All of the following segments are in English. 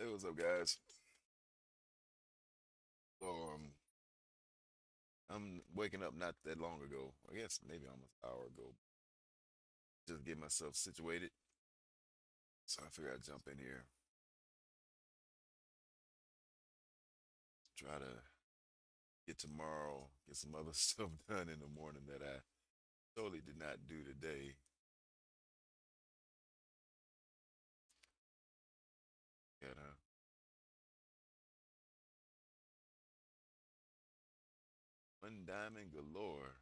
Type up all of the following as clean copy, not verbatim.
Hey, what's up, guys? So, I'm waking up not that long ago. I guess maybe almost an hour ago. Just get myself situated. So I figured I'd jump in here, try to get tomorrow, get some other stuff done in the morning that I totally did not do today. And one diamond galore.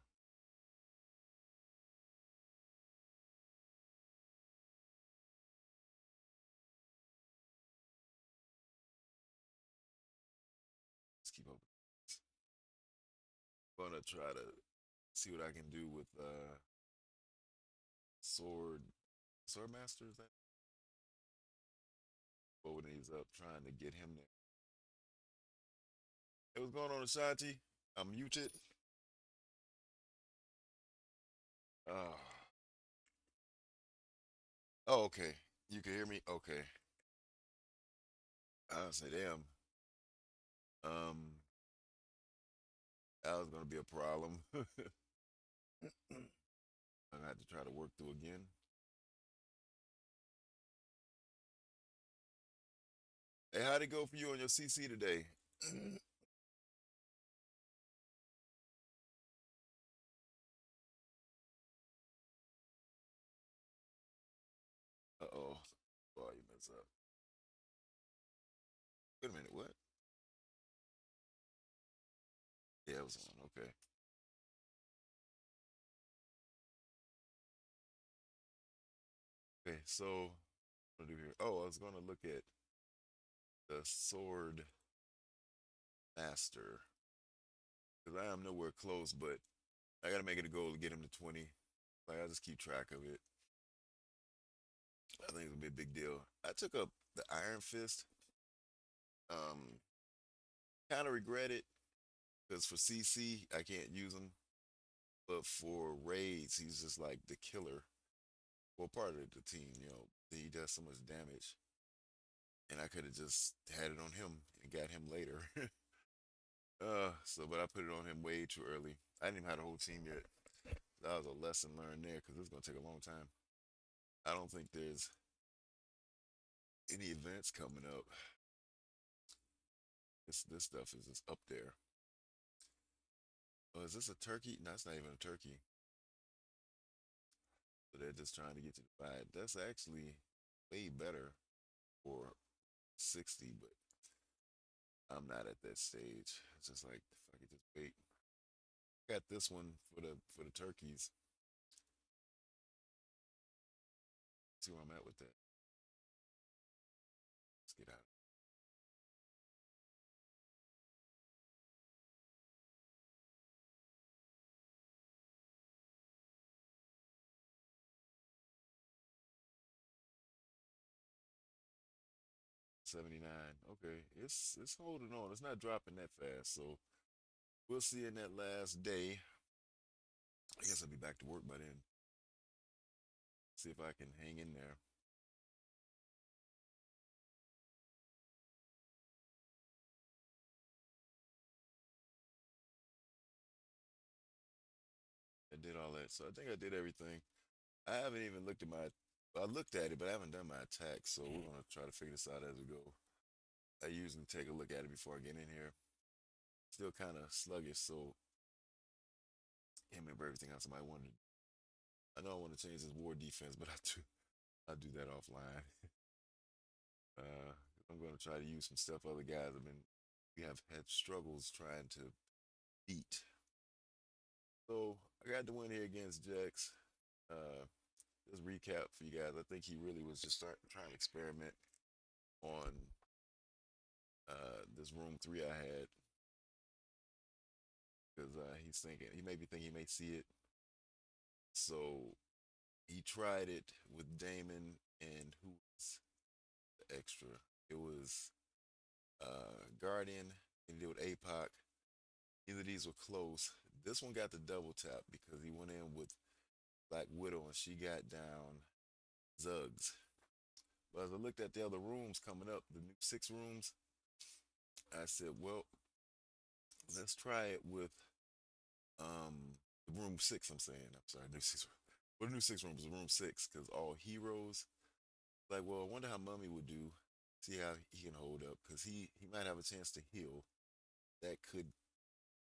Let's keep up. Gonna try to see what I can do with sword sword master. Is that when he's up trying to get him there? Hey, what's going on, Ashanti? I'm muted. Uh, oh, okay. You can hear me? Okay. I say, damn. That was gonna be a problem. I had to try to work through again. Hey, how'd it go for you on your CC today? Uh-oh. Volume is up. Wait a minute, what? Yeah, it was on. Okay. Okay, so what do I do here? Oh, I was gonna look at the sword master. Because I am nowhere close, but I gotta make it a goal to get him to 20. Like I just keep track of it. I think it's gonna be a big deal. I took up the Iron Fist. Um, kind of regret it because for CC I can't use him, but for raids he's just like the killer. Well, part of the team, he does so much damage, and I could have just had it on him and got him later. But I put it on him way too early. I didn't even have a whole team yet. That was a lesson learned there because it's gonna take a long time. I don't think there's any events coming up. This stuff is just up there. Oh, is this a turkey? No, it's not even a turkey. So they're just trying to get you to buy it. That's actually way better for 60, but I'm not at that stage. It's just like if I could just wait. Got this one for the turkeys. See where I'm at with that. Let's get out. 79. Okay. It's holding on. It's not dropping that fast. So we'll see in that last day. I guess I'll be back to work by then. See if I can hang in there. I did all that. So I think I did everything. I haven't even looked at my I looked at it, but I haven't done my attack, so we're gonna try to figure this out as we go. I usually take a look at it before I get in here. Still kind of sluggish, so can't remember everything else I might want to. I know I want to change this war defense, but I do that offline. Uh, I'm going to try to use some stuff other guys have been. We have had struggles trying to beat. So I got the win here against Jax. Uh, just recap for you guys. I think he really was just trying to experiment on this room three I had because he's thinking he maybe think he may see it. So he tried it with Damon and who was the extra? It was Guardian and he did with APOC. Either of these were close. This one got the double tap because he went in with Black Widow and she got down Zugs. But as I looked at the other rooms coming up, the new six rooms, I said, well, let's try it with room six. I'm saying, I'm sorry, new six. What the new six rooms is room six because all heroes. Like, well, I wonder how Mummy would do. See how he can hold up because he might have a chance to heal. That could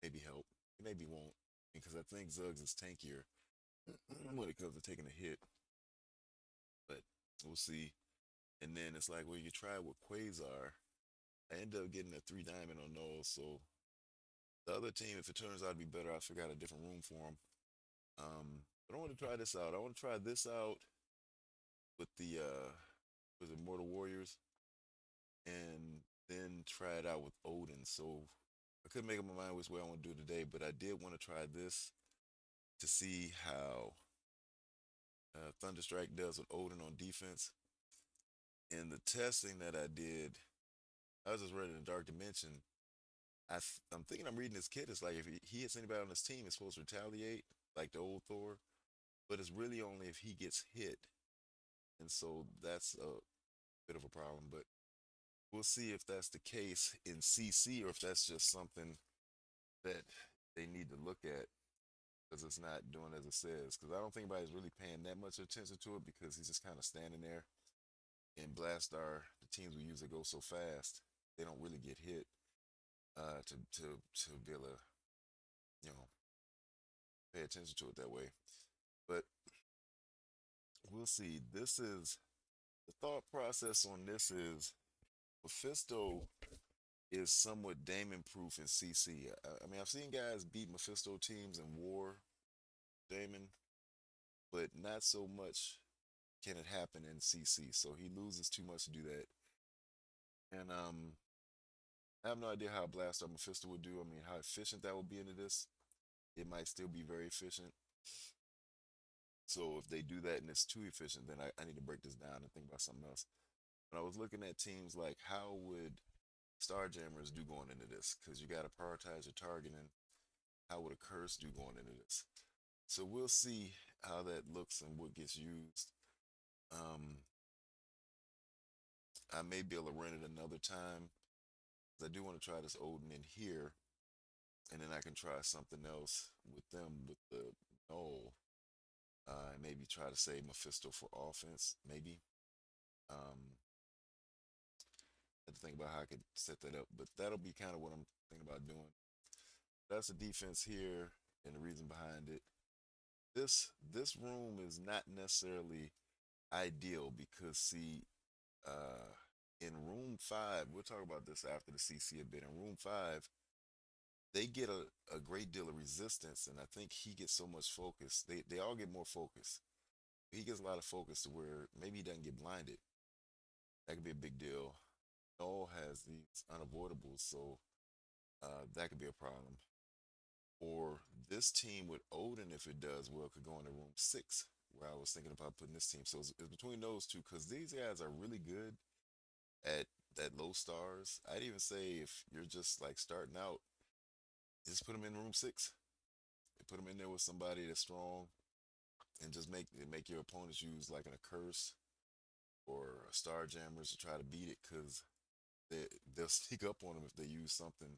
maybe help. It maybe won't because I think Zuggs is tankier when it comes to taking a hit. But we'll see. And then it's like, well, you try it with Quasar. I end up getting a three diamond on those. So the other team, if it turns out to be better, I'll figure out a different room for them. But I want to try this out. I want to try this out with the with the Mortal Warriors, and then try it out with Odin. So I couldn't make up my mind which way I want to do it today, but I did want to try this to see how Thunderstrike does with Odin on defense. And the testing that I did, I was just ready in Dark Dimension. I'm thinking I'm reading this kid. It's like if he hits anybody on his team, it's supposed to retaliate, like the old Thor. But it's really only if he gets hit, and so that's a bit of a problem. But we'll see if that's the case in CC or if that's just something that they need to look at because it's not doing as it says. Because I don't think anybody's really paying that much attention to it because he's just kind of standing there. In Blastar, the teams we use that go so fast, they don't really get hit to be able to you know pay attention to it that way. But we'll see. This is the thought process on this is Mephisto is somewhat Damon proof in CC. I mean, I've seen guys beat Mephisto teams in War, Damon, but not so much can it happen in CC. So he loses too much to do that. And I have no idea how Blaster Mephisto would do. I mean, how efficient that would be into this. It might still be very efficient. So if they do that and it's too efficient, then I need to break this down and think about something else. When I was looking at teams like how would Starjammers do going into this? Because you got to prioritize your targeting. How would a curse do going into this? So we'll see how that looks and what gets used. Um, I may be able to rent it another time. I do want to try this Odin in here, and then I can try something else with them with the Null. And maybe try to save Mephisto for offense, maybe. Um, I have to think about how I could set that up, but that'll be kind of what I'm thinking about doing. That's the defense here and the reason behind it. This room is not necessarily ideal because see, uh, in room five, we'll talk about this after the CC a bit. In room five, they get a great deal of resistance, and I think he gets so much focus. They all get more focus. He gets a lot of focus to where maybe he doesn't get blinded. That could be a big deal. Noel has these unavoidables, so that could be a problem. Or this team with Odin, if it does well, could go into room six, where I was thinking about putting this team. So it's between those two because these guys are really good at that low stars. I'd even say if you're just like starting out, just put them in room six. Put them in there with somebody that's strong, and just make your opponents use like an a curse or a star jammers to try to beat it because they'll sneak up on them if they use something.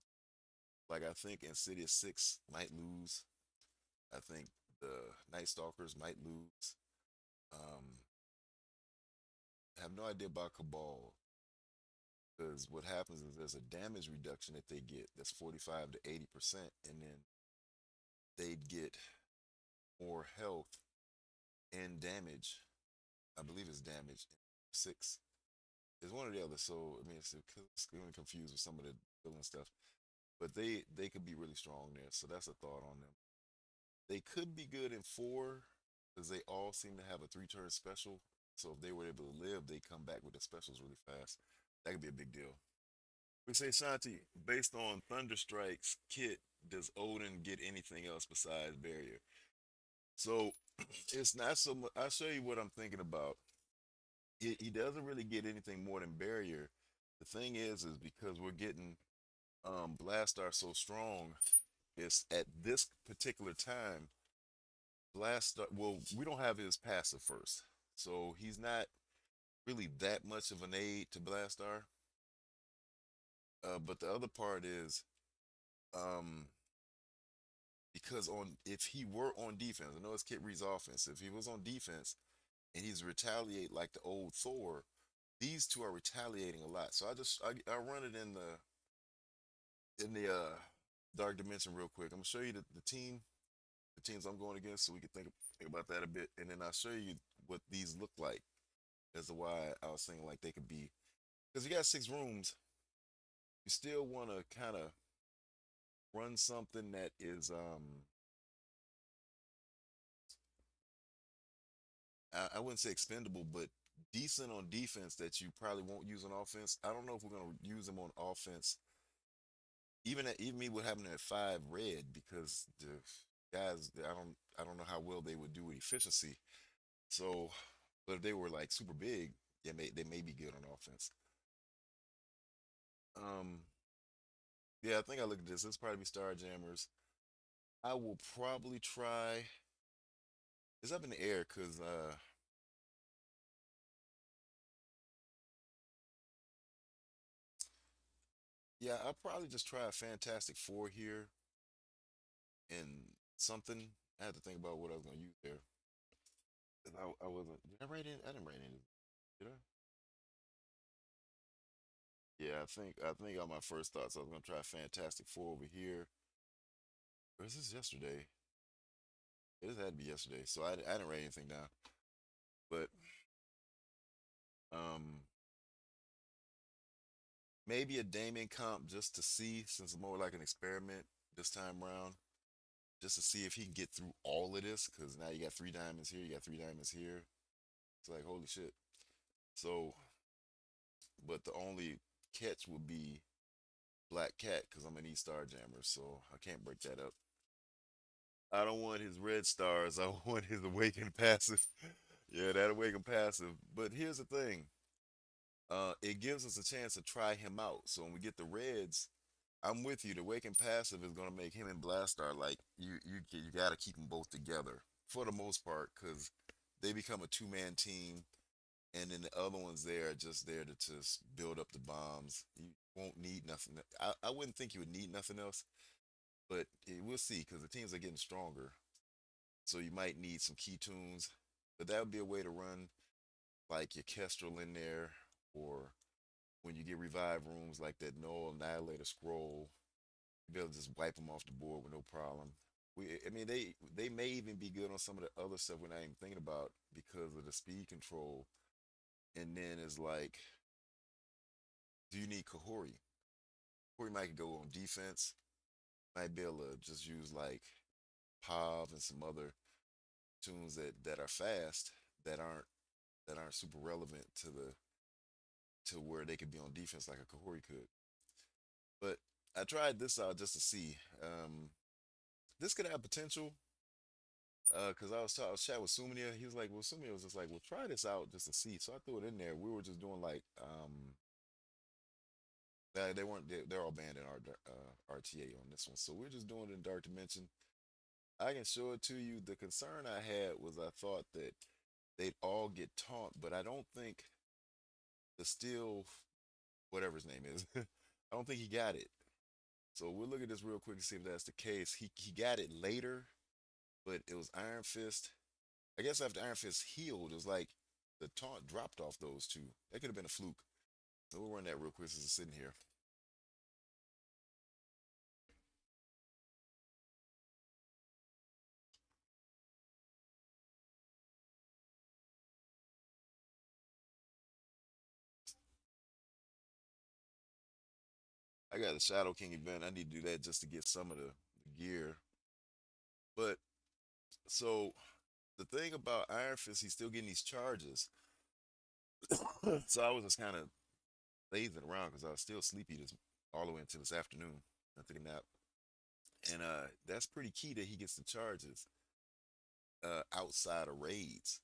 Like I think Insidious Six might lose. I think the Night Stalkers might lose. Um, I have no idea about Cabal because what happens is there's a damage reduction that they get that's 45 to 80%, and then they'd get more health and damage. I believe it's damage six. It's one or the other. So I mean, it's getting confused with some of the villain stuff. But they could be really strong there. So that's a thought on them. They could be good in four because they all seem to have a three-turn special. So if they were able to live, they come back with the specials really fast. That could be a big deal. We say Shanti, based on Thunderstrike's kit, does Odin get anything else besides barrier? So it's not so much. I'll show you what I'm thinking about. He doesn't really get anything more than barrier. The thing is because we're getting Blastar so strong, it's at this particular time, Blastar. Well, we don't have his passive first, so he's not. really that much of an aid to Blastar. But the other part is um, because on if he were on defense, I know it's Kit Reed's offense. If he was on defense and he's retaliate like the old Thor, these two are retaliating a lot. So I run it in the dark dimension real quick. I'm gonna show you the teams I'm going against, so we can think about that a bit, and then I'll show you what these look like as to why I was saying like they could be. Because you got 6 rooms, you still want to kind of run something that is I wouldn't say expendable, but decent on defense that you probably won't use on offense. I don't know if we're gonna use them on offense. Even me with having at 5 red because the guys I don't know how well they would do with efficiency. So, but if they were like super big, they may be good on offense. Um, yeah, I think I look at this. This probably be Star Jammers. I will probably try. It's up in the air because yeah, I'll probably just try a Fantastic Four here and something. I had to think about what I was gonna use there. 'Cause I wasn't. Did I write in? I didn't write in. Did I? Yeah, I think on my first thoughts I was gonna try Fantastic Four over here. Or is this yesterday? It just had to be yesterday. So I didn't write anything down. But um, maybe a Damien comp just to see, since it's more like an experiment this time around, just to see if he can get through all of this. Because now you got 3 diamonds here, you got 3 diamonds here. It's like holy shit. So, but the only catch would be Black Cat because I'm an E-Star Jammer, so I can't break that up. I don't want his red stars. I want his awakened passive. Yeah, that awakened passive. But here's the thing. It gives us a chance to try him out. So when we get the reds, I'm with you. The awakened passive is gonna make him and Blastar like you gotta keep them both together for the most part because they become a 2-man team, and then the other ones there are just there to just build up the bombs. You won't need nothing. I wouldn't think you would need nothing else, but we'll see because the teams are getting stronger. So you might need some key tunes, but that would be a way to run like your Kestrel in there, or when you get revive rooms like that Null Annihilator scroll, you'll be able to just wipe them off the board with no problem. I mean, they may even be good on some of the other stuff we're not even thinking about because of the speed control. And then it's like, do you need Kahori? Kahori might go on defense. Might be able to just use like Pav and some other tunes that are fast that aren't super relevant to where they could be on defense like a Kahori could. But I tried this out just to see. This could have potential. Cause I was chatting with Sumia. He was like, well, Sumia was just like, well, try this out just to see. So I threw it in there. We were just doing like, they weren't they're all banned in our RTA on this one. So we're just doing it in Dark Dimension. I can show it to you. The concern I had was I thought that they'd all get taunt, but I don't think the steel, whatever his name is, I don't think he got it. So we'll look at this real quick to see if that's the case. He got it later, but it was Iron Fist. I guess after Iron Fist healed, it was like the taunt dropped off those two. That could have been a fluke. So we'll run that real quick since it's sitting here. I got the Shadow King event. I need to do that just to get some of the gear. But so the thing about Iron Fist, he's still getting these charges. So I was just kind of lazing around because I was still sleepy this all the way until this afternoon. I took a nap, and that's pretty key that he gets the charges outside of raids.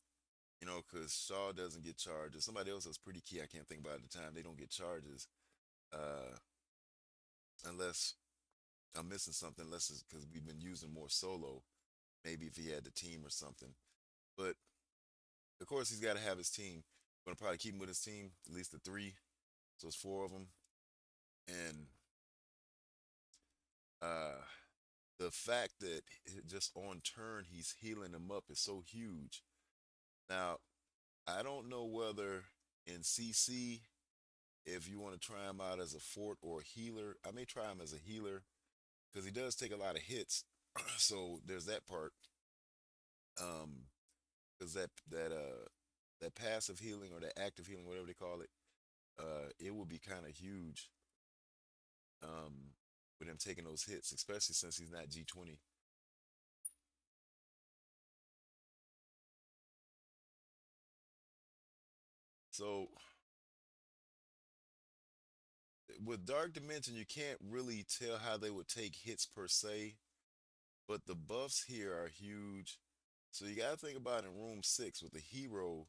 You know, because Shaw doesn't get charges. Somebody else that's pretty key. I can't think about it at the time. They don't get charges uh, unless I'm missing something. Unless it's because we've been using more solo. Maybe if he had the team or something. But of course, he's got to have his team. Gonna probably keep him with his team, at least the three. So it's four of them. And uh, the fact that just on turn he's healing them up is so huge. Now, I don't know whether in CC, if you want to try him out as a fort or a healer, I may try him as a healer because he does take a lot of hits. So there's that part. Um, because that passive healing or that active healing, whatever they call it, it would be kind of huge. Um, with him taking those hits, especially since he's not G20. So with Dark Dimension, you can't really tell how they would take hits per se, but the buffs here are huge. So you gotta think about in room six with the hero,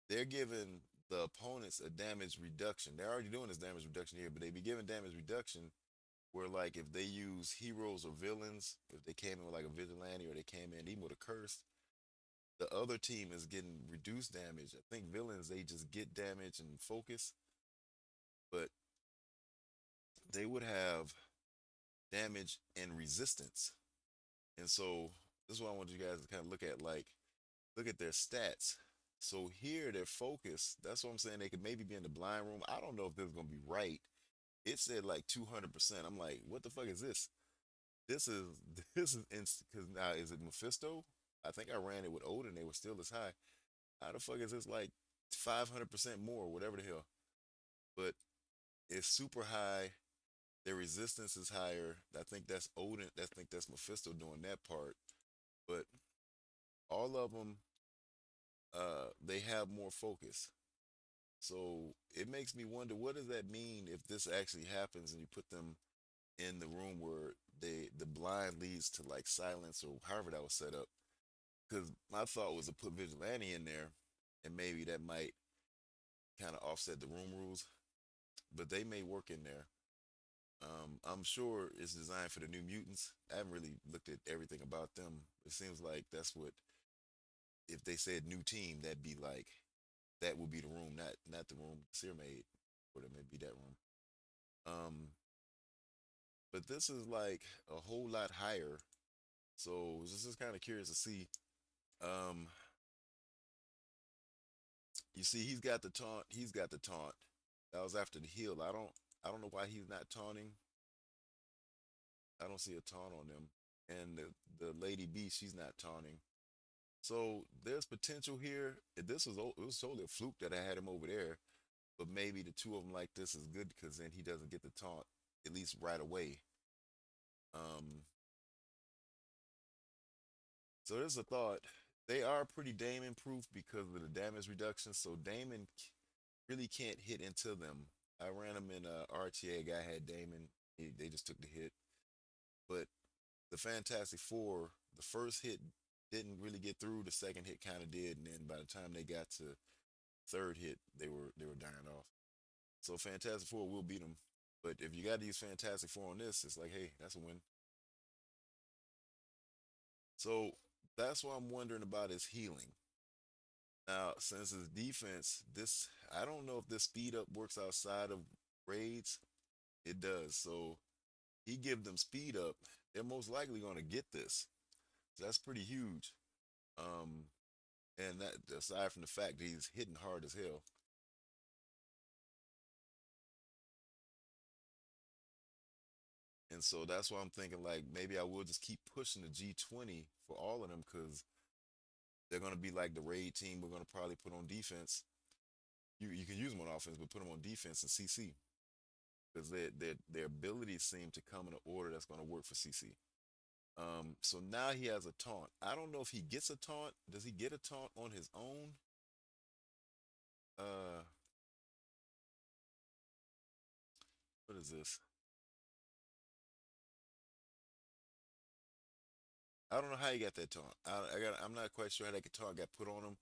they're giving the opponents a damage reduction. They're already doing this damage reduction here, but they be giving damage reduction where like if they use heroes or villains, if they came in with like a vigilante or they came in even with a curse, the other team is getting reduced damage. I think villains they just get damage and focus, but they would have damage and resistance. And so this is what I want you guys to kind of look at, like look at their stats. So here their focus, that's what I'm saying. They could maybe be in the blind room. I don't know if this is gonna be right. It said like 200%. I'm like, what the fuck is this? This is this is instant because now is it Mephisto? I think I ran it with Odin, they were still as high. How the fuck is this like 500% more, whatever the hell? But it's super high. Their resistance is higher. I think that's Odin. I think that's Mephisto doing that part. But all of them, they have more focus. So it makes me wonder, what does that mean if this actually happens and you put them in the room where the blind leads to like silence or however that was set up? Because my thought was to put vigilante in there, and maybe that might kind of offset the room rules, but they may work in there. I'm sure it's designed for the New Mutants. I haven't really looked at everything about them. It seems like that's what, if they said new team, that'd be like that would be the room, not the room Seer made, or it may be that room. Um, but this is like a whole lot higher. So this is kind of curious to see. Um, you see, he's got the taunt. He's got the taunt. That was after the heal. I don't know why he's not taunting. I don't see a taunt on him. And the Lady B, she's not taunting. So there's potential here. It was totally a fluke that I had him over there, but maybe the two of them like this is good because then he doesn't get the taunt at least right away. Um, so there's a thought. They are pretty Damon proof because of the damage reduction. So Damon really can't hit into them. I ran him in RTA. Guy had Damon. They just took the hit. But the Fantastic Four, the first hit didn't really get through. The second hit kind of did, and then by the time they got to third hit, they were dying off. So Fantastic Four will beat them. But if you got to use Fantastic Four on this, it's like, hey, that's a win. So that's what I'm wondering about his healing. Now, since his defense, this I don't know if this speed up works outside of raids. It does. So he give them speed up. They're most likely going to get this. So that's pretty huge. Um, and that aside from the fact that he's hitting hard as hell. And so that's why I'm thinking like maybe I will just keep pushing the G20 for all of them because they're gonna be like the raid team. We're gonna probably put on defense. You can use them on offense, but put them on defense and CC because their abilities seem to come in an order that's gonna work for CC. So now he has a taunt. I don't know if he gets a taunt. Does he get a taunt on his own? Uh, what is this? I don't know how he got that taunt. I'm not quite sure how that taunt got put on him.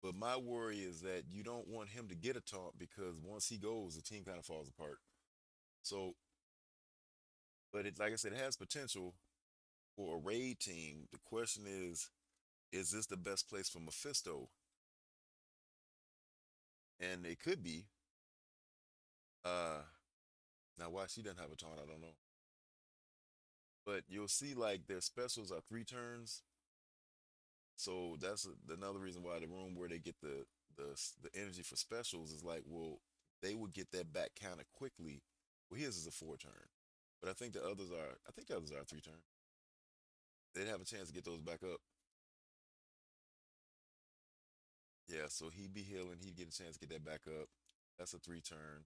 But my worry is that you don't want him to get a taunt because once he goes, the team kind of falls apart. So, but it, like I said, it has potential for a raid team. The question is this the best place for Mephisto? and it could be. Uh, Now why she doesn't have a taunt, I don't know. But you'll see like their specials are 3 turns, so that's another reason why the room where they get the energy for specials is like, well, they would get that back kind of quickly. Well, his is a 4 turn, but I think the others are 3 turn. They'd have a chance to get those back up. Yeah, so he'd be healing. He'd get a chance to get that back up. That's a 3 turn.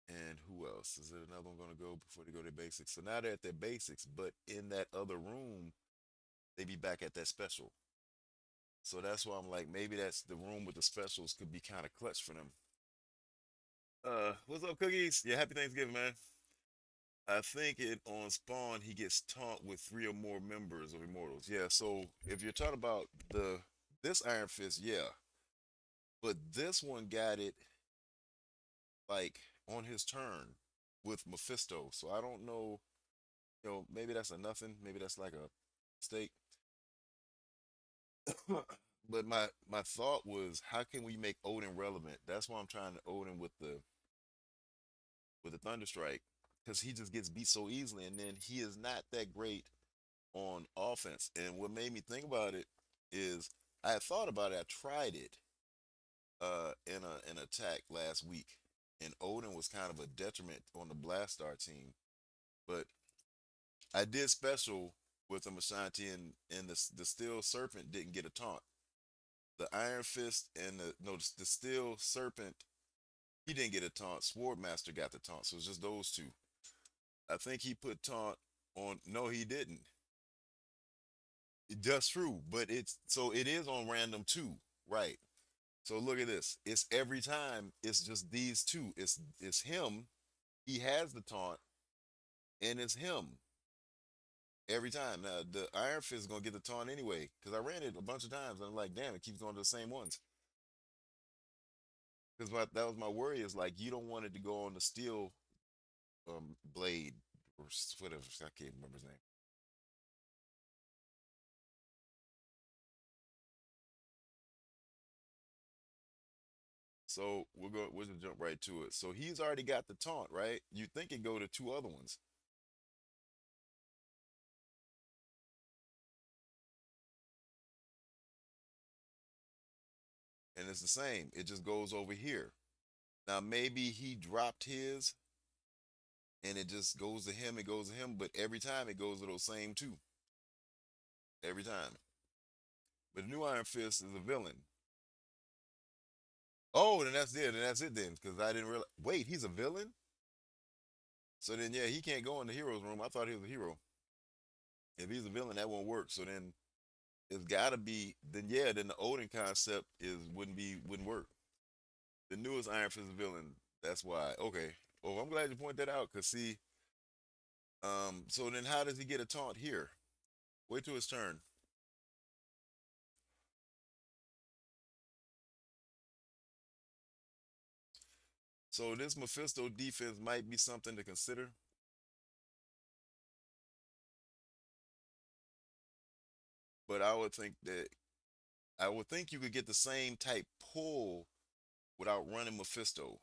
And who else? Is there another one going to go before they go to basics? So now they're at their basics, but in that other room, they be back at that special. So that's why I'm like, maybe that's the room with the specials could be kind of clutch for them. What's up, cookies? Yeah, happy Thanksgiving, man. I think it on Spawn he gets taunt with 3 or more members of Immortals. Yeah, so if you're talking about this Iron Fist, yeah, but this one got it like on his turn with Mephisto. So I don't know, maybe that's a nothing. Maybe that's like a mistake. But my thought was, how can we make Odin relevant? That's why I'm trying to Odin with the Thunderstrike, because he just gets beat so easily, and then he is not that great on offense. And what made me think about it is I had thought about it. I tried it in an attack last week, and Odin was kind of a detriment on the Blastar team. But I did special with the Ashanti, and the Steel Serpent didn't get a taunt. The Iron Fist and the no the Steel Serpent, he didn't get a taunt. Swordmaster got the taunt, so it's just those two. I think he put taunt on. No, he didn't. That's true, but it is on random too, right? So look at this. It's every time. It's just these two. It's him. He has the taunt, and it's him every time. Now the Iron Fist is gonna get the taunt anyway, because I ran it a bunch of times, and I'm like, damn, it keeps going to the same ones. Because that was my worry, is like you don't want it to go on the steel blade or whatever. I can't remember his name. So we'll just jump right to it. So he's already got the taunt, right? You think it go to 2 other ones, and it's the same. It just goes over here. Now maybe he dropped his, and it just goes to him. It goes to him, but every time it goes to those same two. Every time. But the new Iron Fist is a villain. Oh, then that's it. Then that's it then, because I didn't realize. Wait, he's a villain. So then, yeah, he can't go in the heroes room. I thought he was a hero. If he's a villain, that won't work. So then it's gotta be. Then yeah, then the Odin concept wouldn't work. The newest Iron Fist villain. That's why. Okay. Oh, I'm glad you point that out. Cause see, so then how does he get a taunt here? Wait till his turn. So this Mephisto defense might be something to consider. But I would think you could get the same type pull without running Mephisto.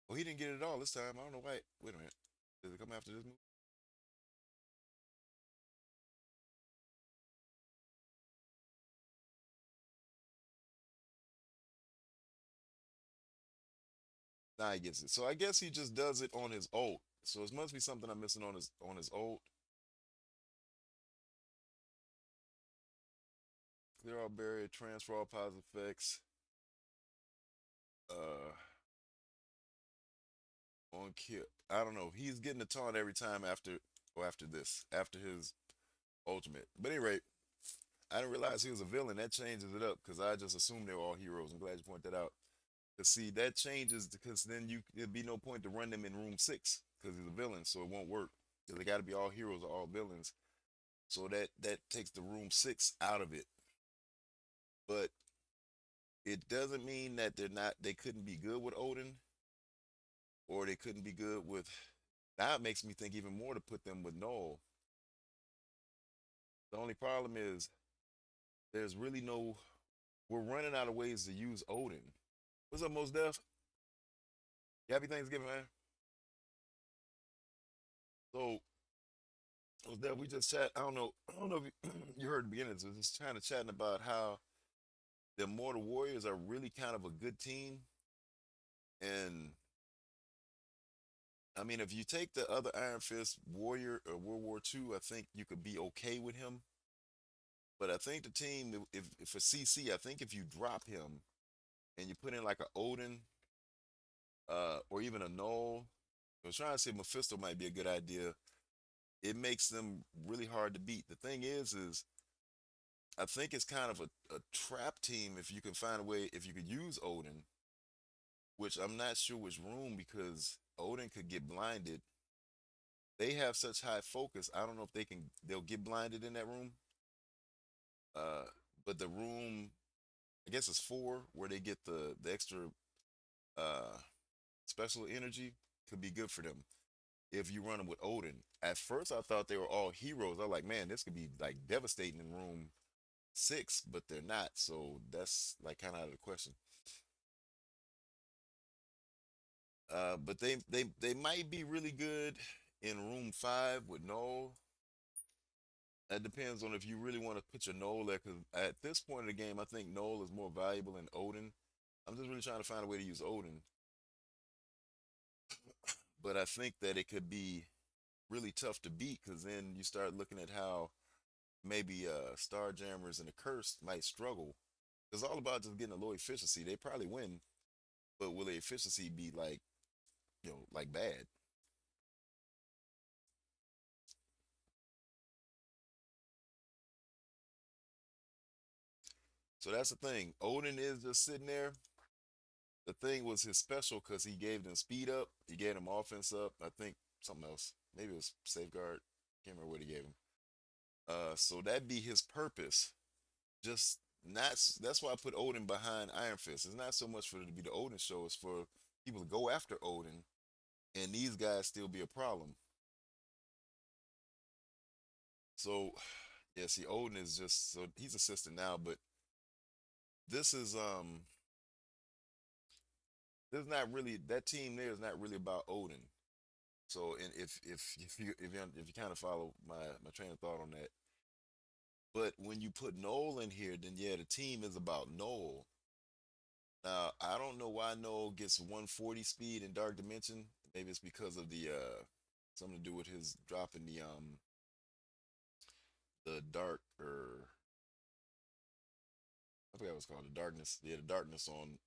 Well, he didn't get it at all this time. I don't know why. Wait a minute. Does it come after this move? Nah, he gets it. So I guess he just does it on his ult. So it must be something I'm missing on his ult. Clear all barrier, transfer all positive effects. Uh, on kill. I don't know. He's getting a taunt every time after this, after his ultimate. But anyway, I didn't realize he was a villain. That changes it up because I just assumed they were all heroes. I'm glad you pointed that out. Cause see, that changes because then there'd be no point to run them in room 6 because he's a villain, so it won't work. Because they got to be all heroes or all villains. So that takes the room 6 out of it. But it doesn't mean that they couldn't be good with Odin or they couldn't be good with. Now it makes me think even more to put them with Null. The only problem is there's really no. we're running out of ways to use Odin. What's up, Most Def? Happy Thanksgiving, man. So, Most Def, we just chat. I don't know if you heard the beginning. So just kind of chatting about how the Immortal Warriors are really kind of a good team, and I mean, if you take the other Iron Fist Warrior or World War II, I think you could be okay with him. But I think the team, if for CC, I think if you drop him and you put in like a Odin, or even a Null, I was trying to say Mephisto might be a good idea. It makes them really hard to beat. The thing is I think it's kind of a trap team if you can find a way, if you could use Odin, which I'm not sure which room because Odin could get blinded. They have such high focus. I don't know if they'll get blinded in that room. Uh, but the room, I guess it's four, where they get the extra uh special energy could be good for them if you run them with Odin. At first, I thought they were all heroes. I was like, man, this could be like devastating in room six, but they're not. So that's like kind of out of the question. But they might be really good in room five with Noel. That depends on if you really want to put your Noel there. Because at this point in the game, I think Noel is more valuable than Odin. I'm just really trying to find a way to use Odin, but I think that it could be really tough to beat because then you start looking at how maybe Starjammers and the Curse might struggle. It's all about just getting a low efficiency. They probably win, but will the efficiency be like, like bad? So that's the thing. Odin is just sitting there. The thing was his special because he gave them speed up, he gave them offense up. I think something else. Maybe it was safeguard. Can't remember what he gave him. So that'd be his purpose. Just not. That's why I put Odin behind Iron Fist. It's not so much for it to be the Odin show. It's for people to go after Odin, and these guys still be a problem. So yeah, see, Odin is just so he's assistant now, but this is this is not really that team there is not really about Odin. So and if you kind of follow my train of thought on that, but when you put Noel in here, then yeah, the team is about Noel. Now I don't know why Noel gets 140 speed in Dark Dimension. Maybe it's because of the something to do with his dropping the dark or I forgot what it's called, the darkness. Yeah, the darkness on,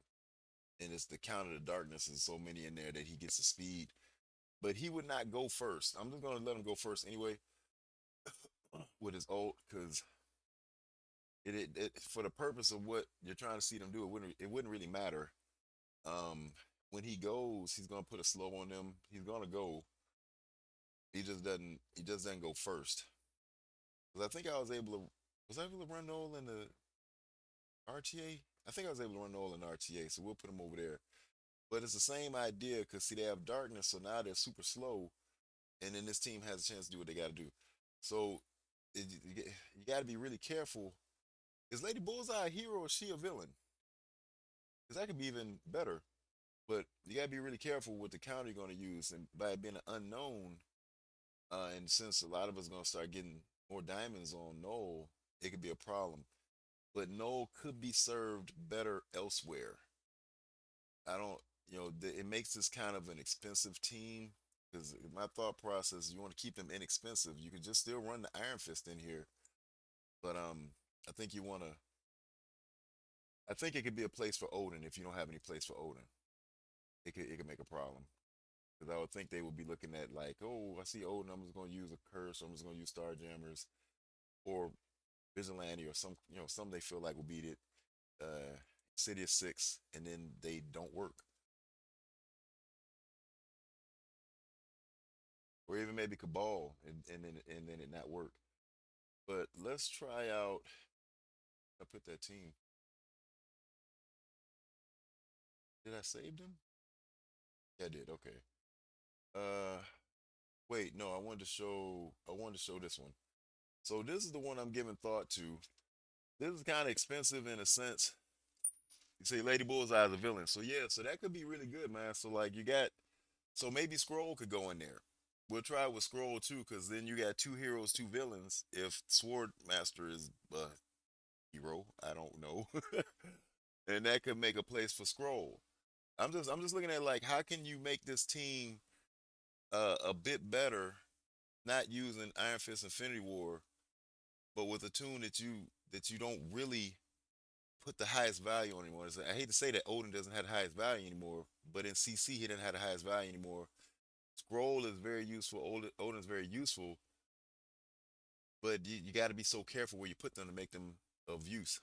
and it's the count of the darkness and so many in there that he gets the speed. But he would not go first. I'm just gonna let him go first anyway with his ult because it for the purpose of what you're trying to see them do, it wouldn't really matter. Um, when he goes, he's gonna put a slow on them. He's gonna go. He just doesn't go first. Because I think I was I able to run Noel in the RTA. I think I was able to run Noel in RTA, so we'll put him over there. But it's the same idea because see they have darkness, so now they're super slow, and then this team has a chance to do what they got to do. So you got to be really careful. Is Lady Bullseye a hero or is she a villain? Because that could be even better. But you got to be really careful with the counter you're going to use, and by it being an unknown, and since a lot of us going to start getting more diamonds on Noel, it could be a problem. But Noel could be served better elsewhere. I don't, it makes this kind of an expensive team because my thought process, you want to keep them inexpensive. You could just still run the Iron Fist in here, but I think you want to. I think it could be a place for Odin if you don't have any place for Odin. It could make a problem because I would think they would be looking at like, oh, I see Odin, I'm just going to use a curse, or I'm just going to use Starjammers or Vigilante or some they feel like will beat it. City of Six, and then they don't work, or even maybe Cabal, and then it not work. But let's try out. I put that team. Did I save them? Yeah, I did. Okay. Uh, wait, no. I wanted to show. I wanted to show this one. So this is the one I'm giving thought to. This is kind of expensive in a sense. You say Lady Bullseye is a villain. So yeah, so that could be really good, man. So like you got so maybe Scroll could go in there. We'll try with Scroll too, because then you got two heroes, two villains. If Sword Master is a hero, I don't know. And that could make a place for Scroll. I'm just looking at like how can you make this team a bit better, not using Iron Fist Infinity War, but with a tune that you don't really put the highest value on anymore. I hate to say that Odin doesn't have the highest value anymore, but in CC he didn't have the highest value anymore. Scroll is very useful. Odin's very useful, but you got to be so careful where you put them to make them of use.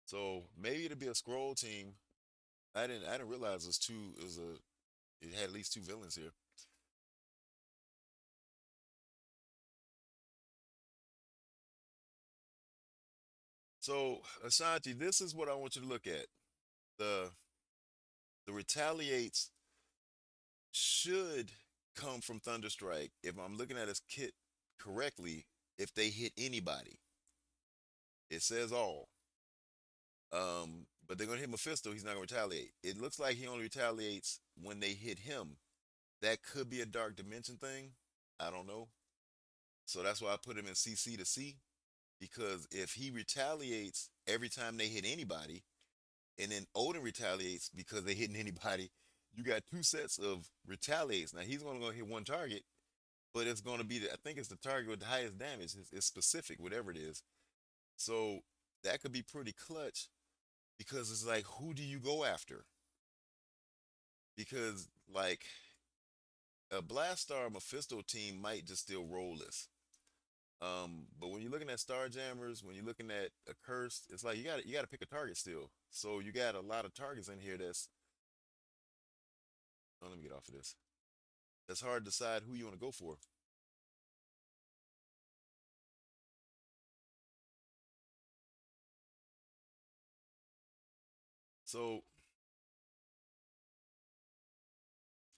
So maybe it'll be a scroll team. I didn't realize it had at least two villains here. So Ashanti, this is what I want you to look at. The the retaliates should come from Thunderstrike if I'm looking at his kit correctly. If they hit anybody, it says all. But they're gonna hit Mephisto. He's not gonna retaliate. It looks like he only retaliates when they hit him. That could be a dark dimension thing. I don't know. So that's why I put him in CC to C, because if he retaliates every time they hit anybody, and then Odin retaliates because they hitting anybody, you got two sets of retaliates. Now he's only gonna hit one target, but it's gonna be I think it's the target with the highest damage. It's specific, whatever it is. So that could be pretty clutch because it's like, who do you go after? Because like a Blastar Mephisto team might just still roll this. But when you're looking at Starjammers, when you're looking at a Cursed, it's like you got to pick a target still. So you got a lot of targets in here that's. Oh, let me get off of this. That's hard to decide who you want to go for. So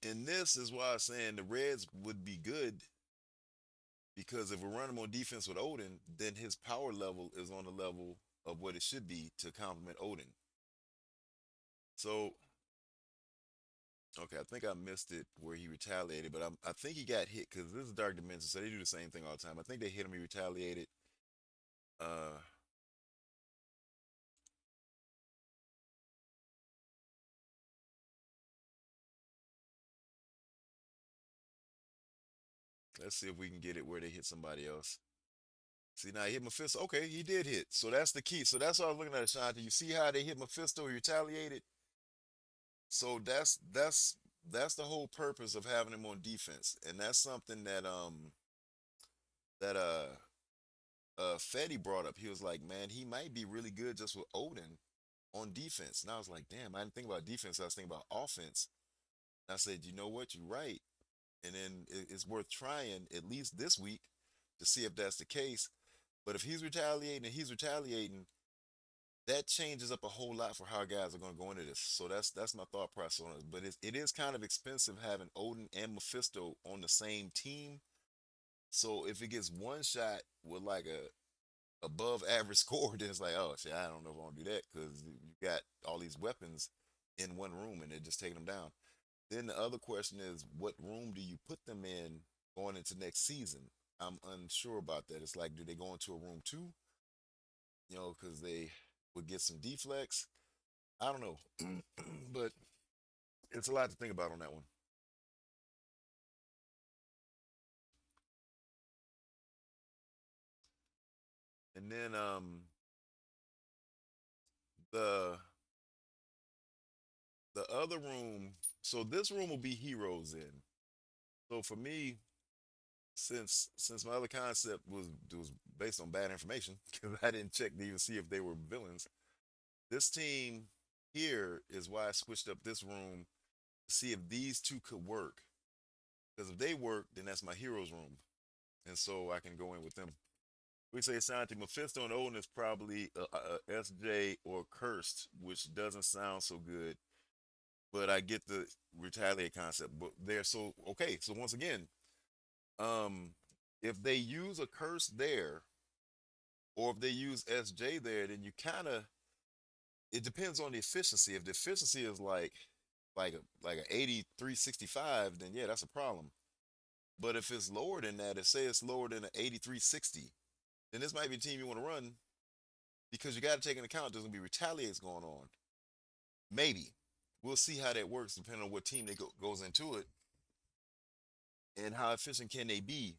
in this is why I'm saying the Reds would be good because if we're running on defense with Odin, then his power level is on the level of what it should be to complement Odin. So okay, I think I missed it where he retaliated, but I think he got hit because this is Dark Dimension, so they do the same thing all the time. I think they hit him, he retaliated. Uh, let's see if we can get it where they hit somebody else. See, now he hit Mephisto. Okay, he did hit. So that's the key. So that's what I was looking at, Ashanti. You see how they hit Mephisto, he retaliated? So that's the whole purpose of having him on defense. And that's something that Fetty brought up. He was like, man, he might be really good just with Odin on defense. And I was like, damn, I didn't think about defense. I was thinking about offense. And I said, you know what? You're right. And then it's worth trying at least this week to see if that's the case. But if he's retaliating, that changes up a whole lot for how guys are going to go into this. So that's my thought process on it. But it is kind of expensive having Odin and Mephisto on the same team. So if it gets one shot with like a above average score, then it's like, oh shit, I don't know if I want to do that because you got all these weapons in one room and they're just taking them down. Then the other question is, what room do you put them in going into next season? I'm unsure about that. It's like, do they go into a room two? Because they would get some deflects. I don't know, but it's a lot to think about on that one. And then the the other room. So this room will be heroes in. So for me, since my other concept was based on bad information because I didn't check to even see if they were villains. This team here is why I switched up this room to see if these two could work. Because if they work, then that's my heroes room, and so I can go in with them. We say Santi Mephisto and Odin is probably SJ or Cursed, which doesn't sound so good, but I get the retaliate concept. But they're so okay. So once again, um, if they use a curse there, Or if they use SJ there, then you kind of, it depends on the efficiency. If the efficiency is like a 8365, then yeah, that's a problem. But if it's lower than that, if say it's lower than an 8360, then this might be a team you want to run because you got to take into account there's gonna be retaliates going on. Maybe we'll see how that works depending on what team goes into it and how efficient can they be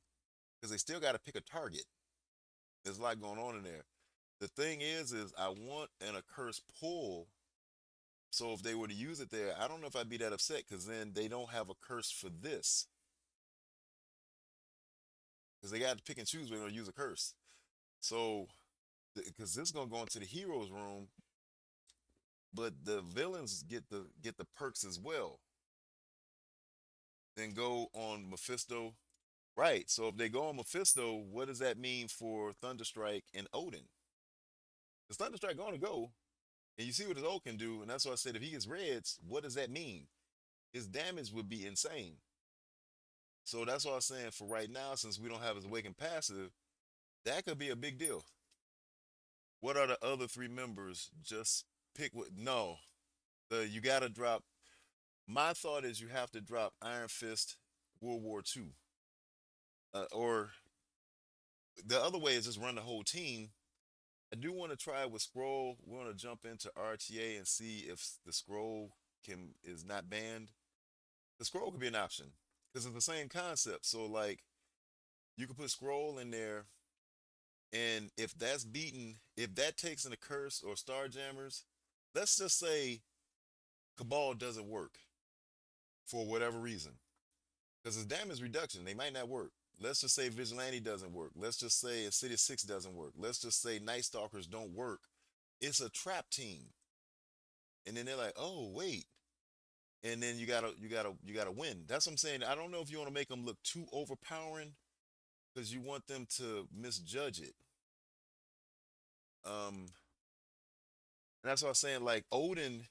because they still got to pick a target. There's a lot going on in there. The thing is I want an accursed pull. So if they were to use it there, I don't know if I'd be that upset because then they don't have a curse for this because they got to pick and choose when they're gonna use a curse. So because this is gonna go into the heroes room, but the villains get the perks as well. Then go on Mephisto. Right. So if they go on Mephisto, what does that mean for Thunderstrike and Odin? Because Thunderstrike gonna go, and you see what his ult can do, and that's why I said if he gets reds, what does that mean? His damage would be insane. So that's why I'm saying for right now, since we don't have his awakened passive, that could be a big deal. What are the other three members? Just pick what no. You gotta drop. My thought is you have to drop Iron Fist World War II. Or the other way is just run the whole team. I do want to try with Scroll. We want to jump into RTA and see if the Scroll can is not banned. The Scroll could be an option because it's the same concept. So like you could put Scroll in there, and if that's beaten, if that takes in a curse or Starjammers, let's just say Cabal doesn't work for whatever reason because it's damage reduction. They might not work. Let's just say Vigilante doesn't work. Let's just say Insidious 6 doesn't work. Let's just say Night Stalkers don't work. It's a trap team. And then they're like, oh, wait. And then you gotta win. That's what I'm saying. I don't know if you want to make them look too overpowering because you want them to misjudge it. And that's what I'm saying. Like Odin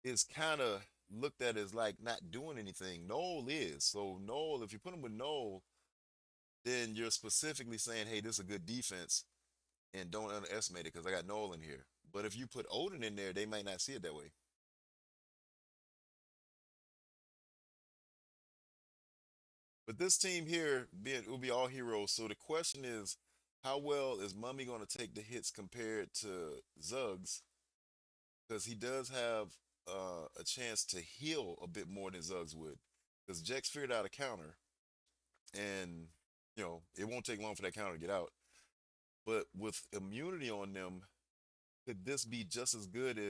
is kind of looked at as like not doing anything. Noel is. So Noel, if you put him with Noel, then you're specifically saying, hey, this is a good defense and don't underestimate it because I got Noel in here. But if you put Odin in there, they might not see it that way. But this team here being it will be all heroes. So the question is, how well is Mummy going to take the hits compared to Zuggs? Because he does have a chance to heal a bit more than Zuggs would. Because Jex figured out a counter, and it won't take long for that counter to get out. But with immunity on them, could this be just as good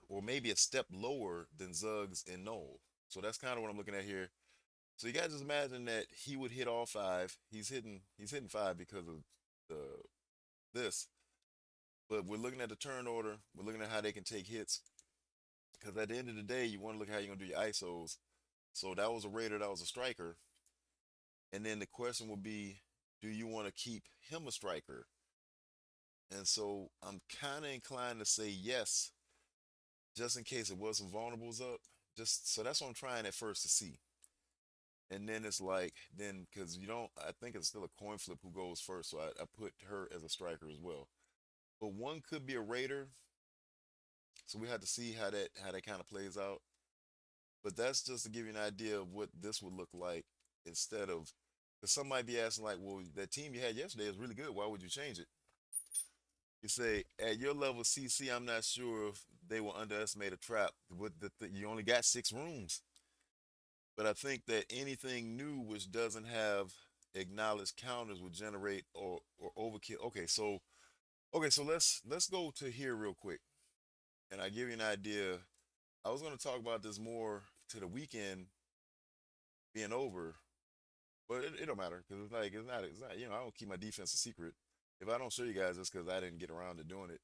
or maybe a step lower than Zuggs and Noel? So that's kind of what I'm looking at here. So you gotta just imagine that he would hit all five. He's hitting five because of the this. But we're looking at the turn order. We're looking at how they can take hits. Because at the end of the day, you want to look at how you're gonna do your ISOs. So that was a raider, that was a striker. And then the question will be, do you want to keep him a striker? And so I'm kind of inclined to say yes, just in case it was some vulnerables up. Just so that's what I'm trying at first to see. And then it's like, then because you don't, I think it's still a coin flip who goes first. So I put her as a striker as well. But one could be a raider. So we have to see how that kind of plays out. But that's just to give you an idea of what this would look like instead of, because some might be asking like, well, that team you had yesterday is really good. Why would you change it? You say at your level, CC, I'm not sure if they will underestimate a trap. With you only got 6 rooms, but I think that anything new which doesn't have acknowledged counters will generate or overkill. Okay, so let's go to here real quick, and I give you an idea. I was going to talk about this more to the weekend being over, but it don't matter because it's not I don't keep my defense a secret. If I don't show you guys, it's because I didn't get around to doing it.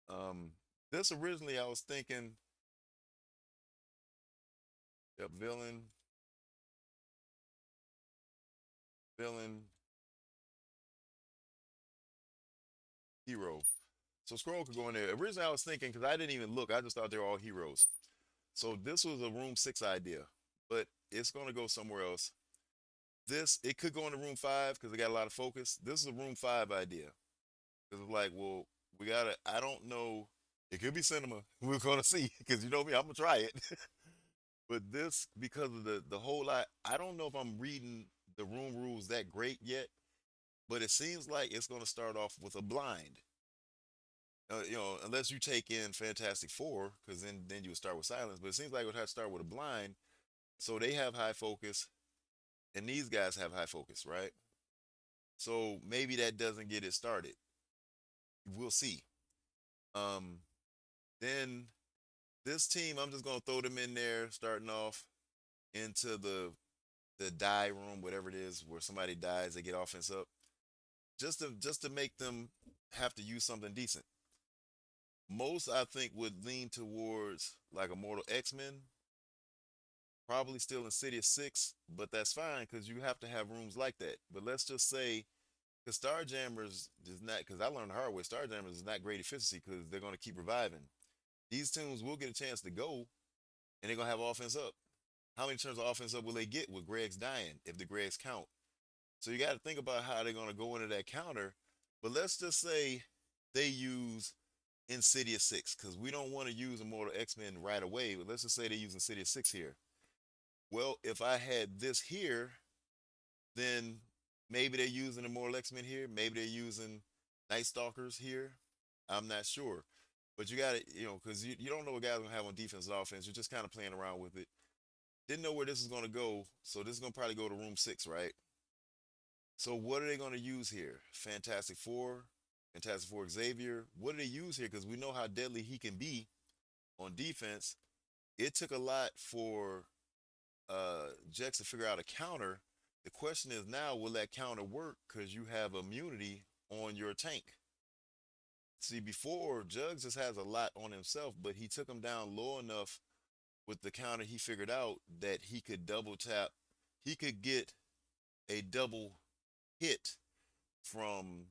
Um, this originally I was thinking, yep, villain, hero. So scroll could go in there. Originally I was thinking because I didn't even look, I just thought they were all heroes. So this was a room 6 idea, but it's gonna go somewhere else. This it could go into room five because they got a lot of focus. This is a room five idea because it's like, well, we gotta. I don't know. It could be cinema. We're gonna see because you know me, I'm gonna try it. But this because of the whole lot. I don't know if I'm reading the room rules that great yet, but it seems like it's gonna start off with a blind. Unless you take in Fantastic Four, because then you would start with silence. But it seems like it would have to start with a blind, so they have high focus, and these guys have high focus, right? So maybe that doesn't get it started. We'll see. Um, then this team, I'm just gonna throw them in there, starting off into the die room, whatever it is, where somebody dies, they get offense up, just to make them have to use something decent. Most I think would lean towards like Immortal X Men, probably still Insidious 6, but that's fine because you have to have rooms like that. But let's just say, because Starjammers is not, because I learned the hard way, Starjammers is not great efficiency because they're going to keep reviving. These teams will get a chance to go and they're going to have offense up. How many turns of offense up will they get with Greg's dying if the Gregs count? So you got to think about how they're going to go into that counter. But let's just say they use Insidious 6 because we don't want to use Immortal X Men right away. But let's just say they use Insidious 6 here. Well, if I had this here, then maybe they're using Immortal X Men here. Maybe they're using Night Stalkers here. I'm not sure. But you got to, because you don't know what guys are going to have on defense and offense. You're just kind of playing around with it. Didn't know where this is going to go. So this is going to probably go to room six, right? So what are they going to use here? Fantastic Four Xavier. What do they use here? Because we know how deadly he can be on defense. It took a lot for Jex to figure out a counter. The question is now, will that counter work? Because you have immunity on your tank. See, before Jugs just has a lot on himself, but he took him down low enough with the counter he figured out that he could double tap. He could get a double hit from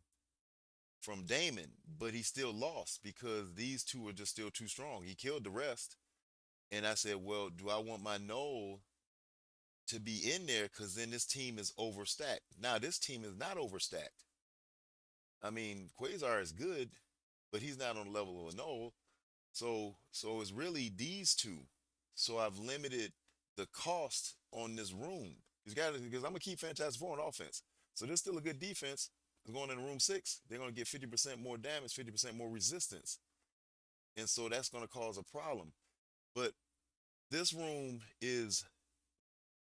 Damon, but he still lost because these two are just still too strong. He killed the rest. And I said, well, do I want my Null to be in there? Because then this team is overstacked. Now, this team is not overstacked. I mean, Quasar is good, but he's not on the level of a Null. So it's really these two. So I've limited the cost on this room. Because I'm gonna keep Fantastic Four on offense. So there's still a good defense. Going in room six, they're gonna get 50% more damage, 50% more resistance. And so that's gonna cause a problem. But this room is,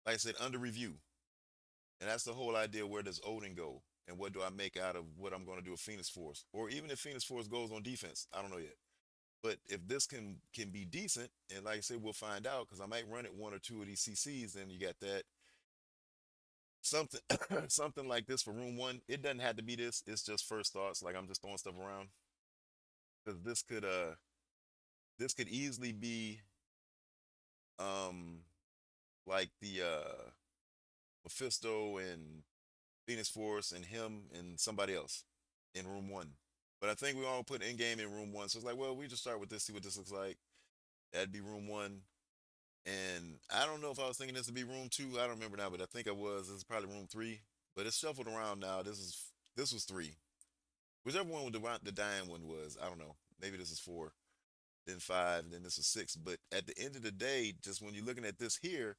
like I said, under review. And that's the whole idea. Where does Odin go? And what do I make out of what I'm gonna do with Phoenix Force? Or even if Phoenix Force goes on defense, I don't know yet. But if this can be decent, and like I said, we'll find out because I might run it one or two of these CCs, then you got that something something like this for room one. It doesn't have to be this. It's just first thoughts. Like I'm just throwing stuff around because this could easily be um like the Mephisto and Phoenix Force and him and somebody else in room one. But I think we all put in game in room one. So it's like, well, we just start with this, see what this looks like. That'd be room one. And I don't know if I was thinking this would be room two. I don't remember now, but I think I was. This is probably room three. But it's shuffled around now. This was three. Whichever one with the dying one was, I don't know. Maybe this is four, then five, and then this is six. But at the end of the day, just when you're looking at this here,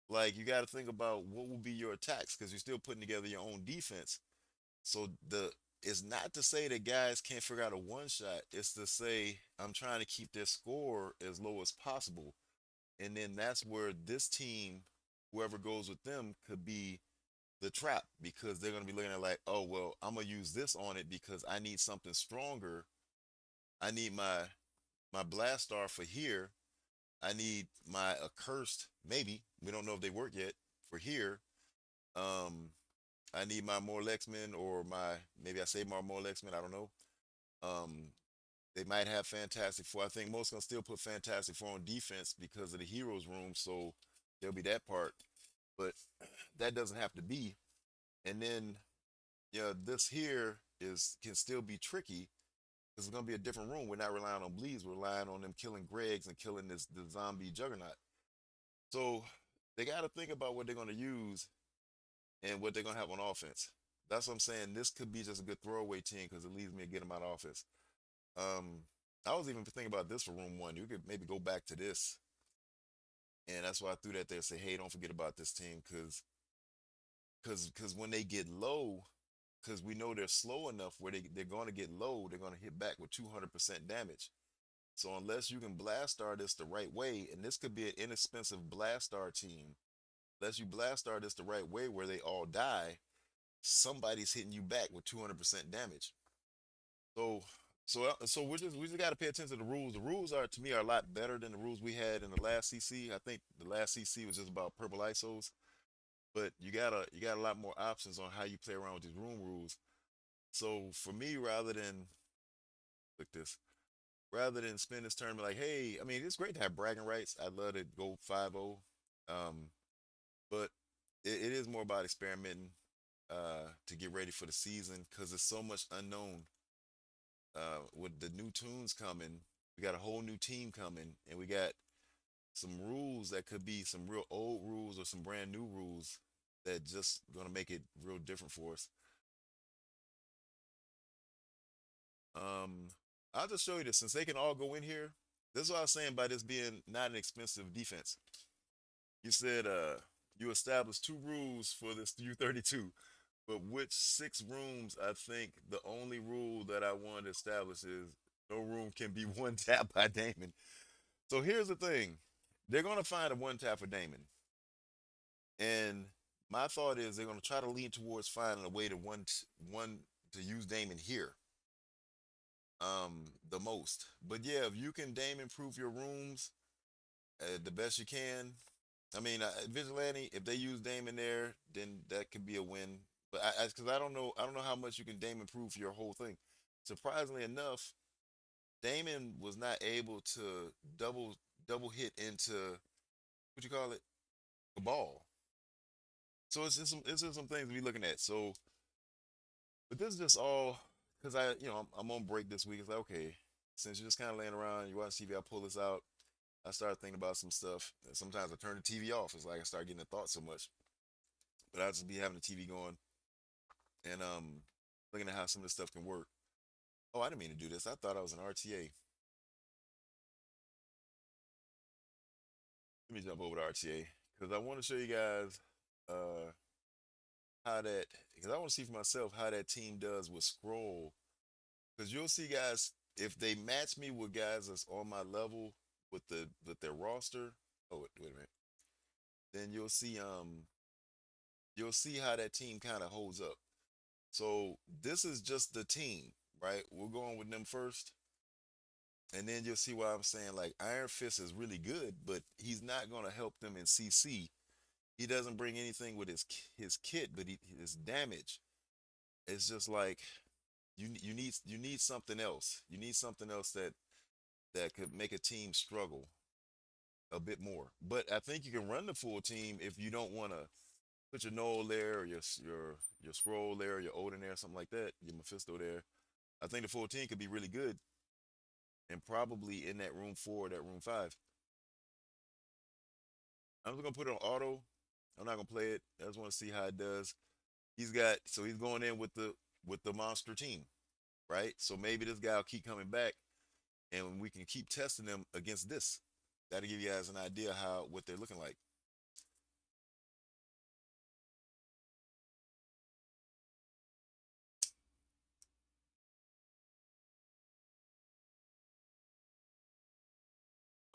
like you got to think about what will be your attacks because you're still putting together your own defense. So the it's not to say that guys can't figure out a one shot. It's to say I'm trying to keep their score as low as possible. And then that's where this team, whoever goes with them, could be the trap because they're going to be looking at like, oh well, I'm gonna use this on it because I need something stronger. I need my blast star for here. I need my accursed. Maybe we don't know if they work yet for here. Um, I need my more Lexmen or my maybe I say more Lexmen. I don't know. Um, they might have Fantastic Four. I think most gonna still put Fantastic Four on defense because of the heroes room. So there'll be that part, but that doesn't have to be. And then this here is can still be tricky because it's gonna be a different room. We're not relying on bleeds. We're relying on them killing Gregs and killing the zombie juggernaut. So they got to think about what they're gonna use. and what they're gonna have on offense. That's what I'm saying. This could be just a good throwaway team because it leads me to get them out of offense. Um, I was even thinking about this for room one. You could maybe go back to this, and that's why I threw that there. Say, hey, don't forget about this team because when they get low, because we know they're slow enough where they're going to get low, they're going to hit back with 200% damage. So unless you can blast star this the right way, and this could be an inexpensive blast star team, unless you blast star this the right way where they all die, somebody's hitting you back with 200% damage. So so we just got to pay attention to the rules. The rules are to me are a lot better than the rules we had in the last CC. I think the last CC was just about purple ISOs, but you got a lot more options on how you play around with these room rules. So for me, look this, rather than spend this tournament like, hey, I mean, it's great to have bragging rights. I'd love to go 5-0, um, but it is more about experimenting to get ready for the season because there's so much unknown. With the new tunes coming, we got a whole new team coming, and we got some rules that could be some real old rules or some brand new rules that just gonna make it real different for us. Um, I'll just show you this since they can all go in here. This is what I was saying by this being not an expensive defense. You said you established two rules for this U32, but which six rooms? I think the only rule that I want to establish is no room can be one tap by Damon. So here's the thing: they're gonna find a one tap for Damon, and my thought is they're gonna try to lean towards finding a way to one to use Damon here, the most. But yeah, if you can Damon proof your rooms the best you can. I mean, Vigilante, if they use Damon there, then that could be a win. But because I don't know how much you can Damon proof your whole thing. Surprisingly enough, Damon was not able to double hit into what you call it, a ball. So it's just some things to be looking at. So, but this is just all because I'm on break this week. It's like okay, since you're just kind of laying around, you watch TV, I pull this out. I started thinking about some stuff. Sometimes I turn the TV off. It's like I start getting the thoughts so much. But I just be having the TV going and looking at how some of this stuff can work. Oh, I didn't mean to do this. I thought I was an RTA. Let me jump over to RTA because I want to show you guys uh how that because I want to see for myself how that team does with scroll. Because you'll see guys if they match me with guys that's on my level with their roster. Oh wait a minute. Then you'll see how that team kind of holds up. So this is just the team, right? We're going with them first, and then you'll see why I'm saying like Iron Fist is really good, but he's not going to help them in CC. He doesn't bring anything with his kit, but his damage. It's just like you need something else. You need something else that could make a team struggle a bit more. But I think you can run the full team if you don't want to put your Noel there or your scroll there, or your Odin there, something like that, your Mephisto there. I think the 14 could be really good and probably in that room four, that room five. I'm just gonna put it on auto. I'm not gonna play it. I just want to see how it does. He's going in with the monster team, right? So maybe this guy will keep coming back and we can keep testing them against this. That'll give you guys an idea how what they're looking like.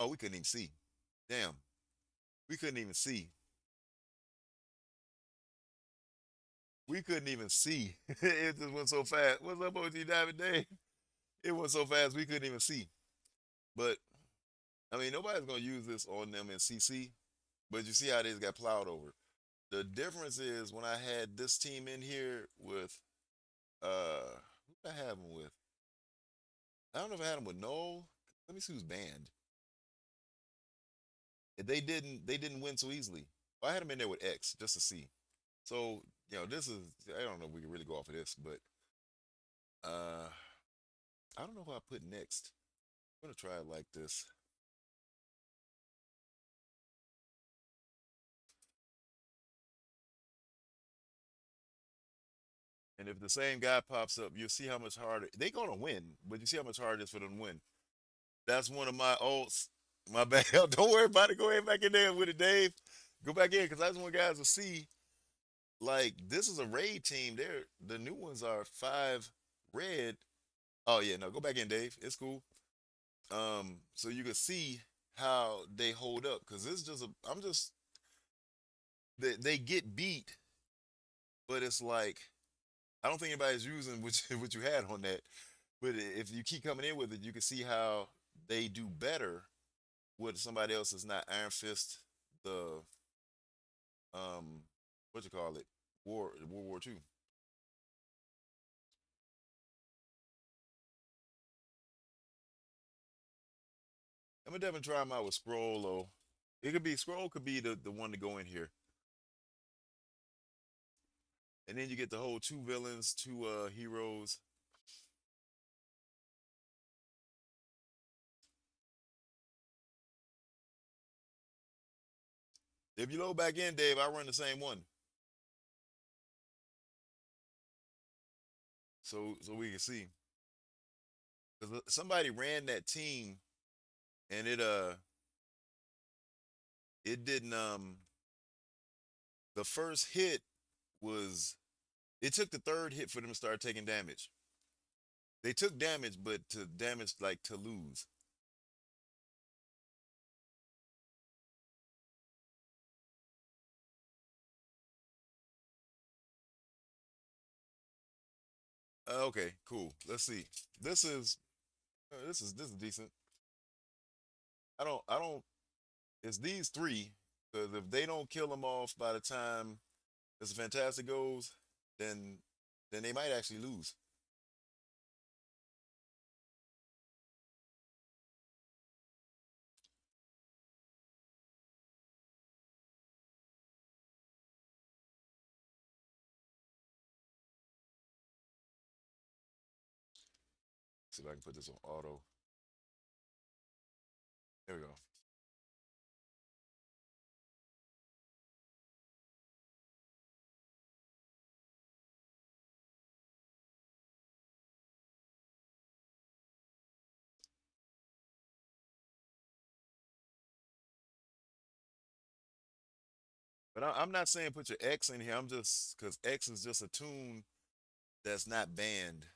Oh, we couldn't even see. Damn, we couldn't even see. We couldn't even see. It just went so fast. What's up, OG Diamond Day? It went so fast we couldn't even see. But I mean, nobody's gonna use this on them in CC. But you see how they got plowed over. The difference is when I had this team in here with who did I have them with? I don't know if I had them with Noel. Let me see who's banned. They didn't win so easily. I had them in there with X just to see. So this is I don't know if we can really go off of this, but uh, I don't know who I put next. I'm gonna try it like this. And if the same guy pops up, you'll see how much harder they're gonna win, but you see how much harder it is for them to win. That's one of my ults. My bad. Don't worry about it. Go ahead back in there with it, Dave. Go back in because I just want guys to see like this is a raid team. They're the new ones are five red. Oh yeah, no, go back in, Dave. It's cool. So you can see how they hold up because this is just a. I'm just they get beat, but it's like I don't think anybody's using what what you had on that. But if you keep coming in with it, you can see how they do better with somebody else is not Iron Fist, the what you call it, World War II. I'm gonna definitely try them out with Scroll though. It could be Scroll could be the one to go in here, and then you get the whole two villains, two heroes. If you load back in, Dave, I run the same one, so we can see. Cause somebody ran that team, and it didn't the first hit was it took the third hit for them to start taking damage. They took damage, but to damage like to lose. Okay, cool. Let's see. This is this is decent. I don't. It's these three because if they don't kill them off by the time this fantastic goes, then then they might actually lose. See if I can put this on auto. There we go. But I'm not saying put your X in here. I'm just because X is just a tune that's not banned.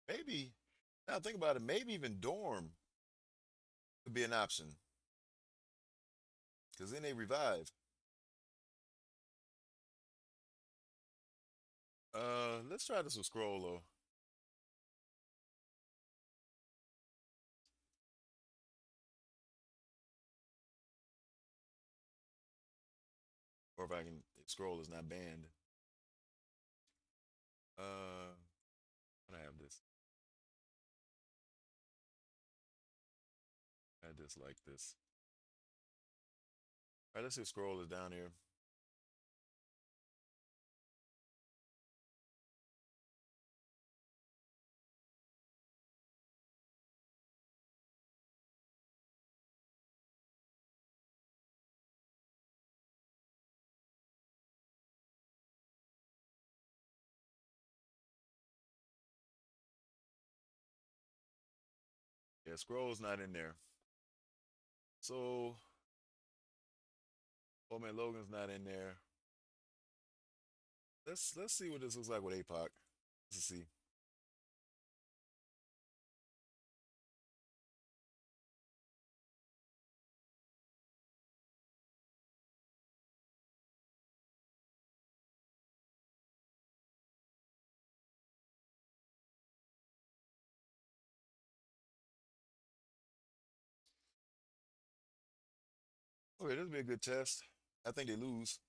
Maybe now think about it. Maybe even Dorm could be an option because then they revive. Let's try this with Scroll though, or if I can. If Scroll is not banned. I'm gonna have this. I just like this. All right, let's see if Scroll is down here. Yeah, Scroll's not in there. So, oh man, Logan's not in there. Let's see what this looks like with APOC. Let's see. Okay, this will be a good test. I think they lose.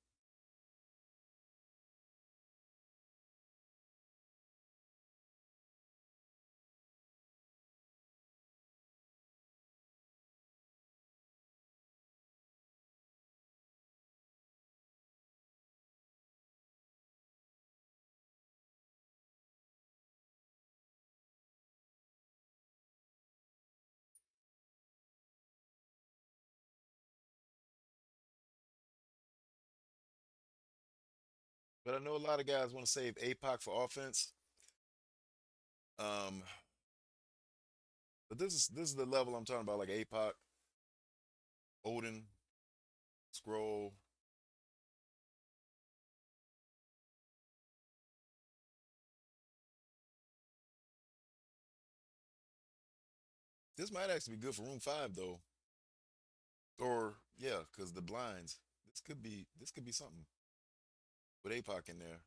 But I know a lot of guys want to save APOC for offense. Um, but this is the level I'm talking about, like APOC, Odin, Scroll. This might actually be good for room five though. Or yeah, because the blinds. This could be something with APOC in there.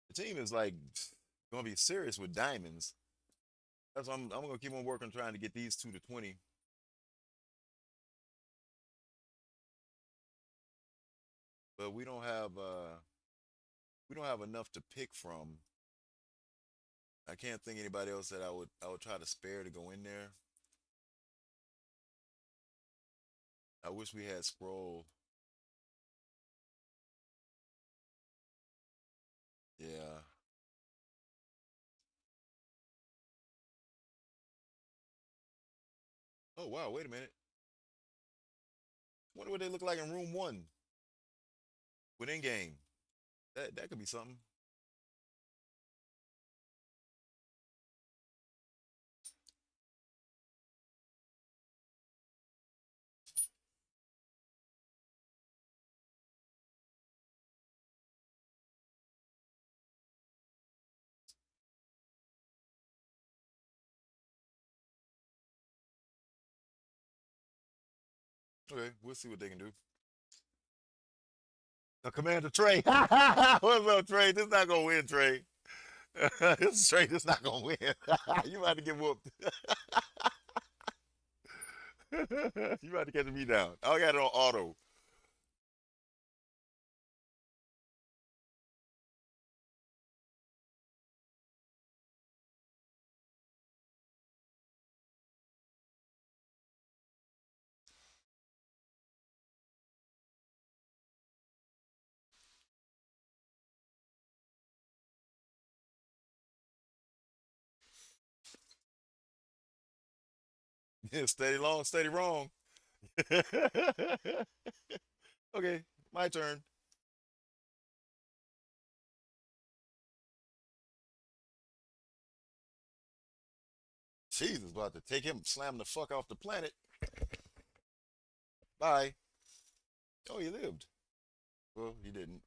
The team is like gonna be serious with diamonds. That's why I'm gonna keep on working trying to get these two to 20. But we don't have enough to pick from. I can't think anybody else that I would try to spare to go in there. I wish we had scroll. Yeah. Oh wow, wait a minute. Wonder what they look like in room one with in game. That could be something. Okay, we'll see what they can do. Commander Trey. What's up, Trey? This not gonna win, Trey. This Trey, this not gonna win. You about to get whooped. You about to catch me down. I got it on auto. Steady long, steady wrong. Okay, my turn. Jesus, about to take him, slam the fuck off the planet. Bye. Oh, he lived. Well, he didn't.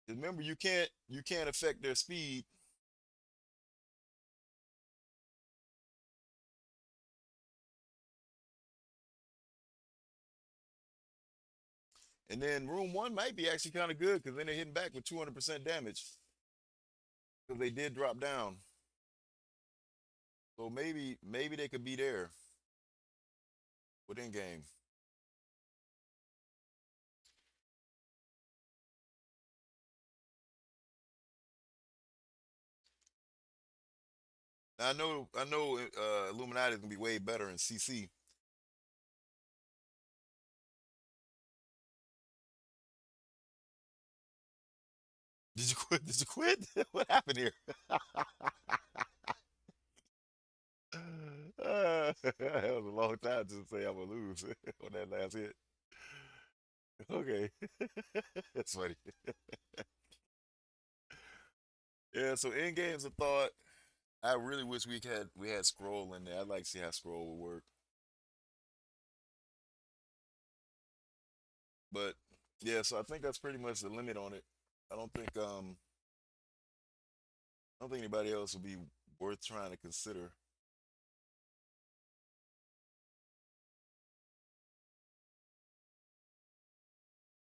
Remember, you can't affect their speed. And then room one might be actually kind of good because then they're hitting back with 200% damage because they did drop down. So maybe they could be there within game. Now, I know Illuminati is gonna be way better in CC. Did you quit? Did you quit? What happened here? That was a long time to say I'm gonna lose on that last hit. Okay, that's funny. Yeah, so in games of thought, I really wish we had scroll in there. I'd like to see how scroll would work. But yeah, so I think that's pretty much the limit on it. I don't think um I don't think anybody else would be worth trying to consider.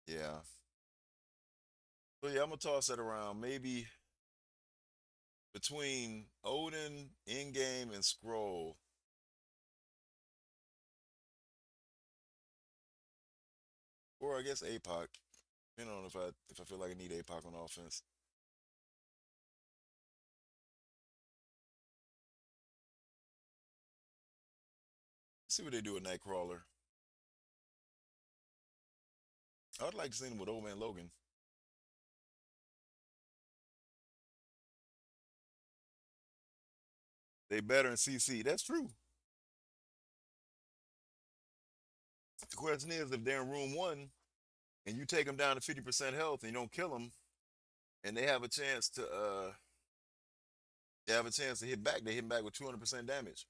Yeah. So yeah, I'm gonna toss that around. Maybe between Odin, in game, and scroll, or I guess APOC. Depending on if I feel like I need APOC on offense. See what they do with Nightcrawler. I'd like to see him with Old Man Logan. They better in CC. That's true. The question is, if they're in room one and you take them down to 50% health and you don't kill them, and they have a chance to hit back. They hit back with 200% damage.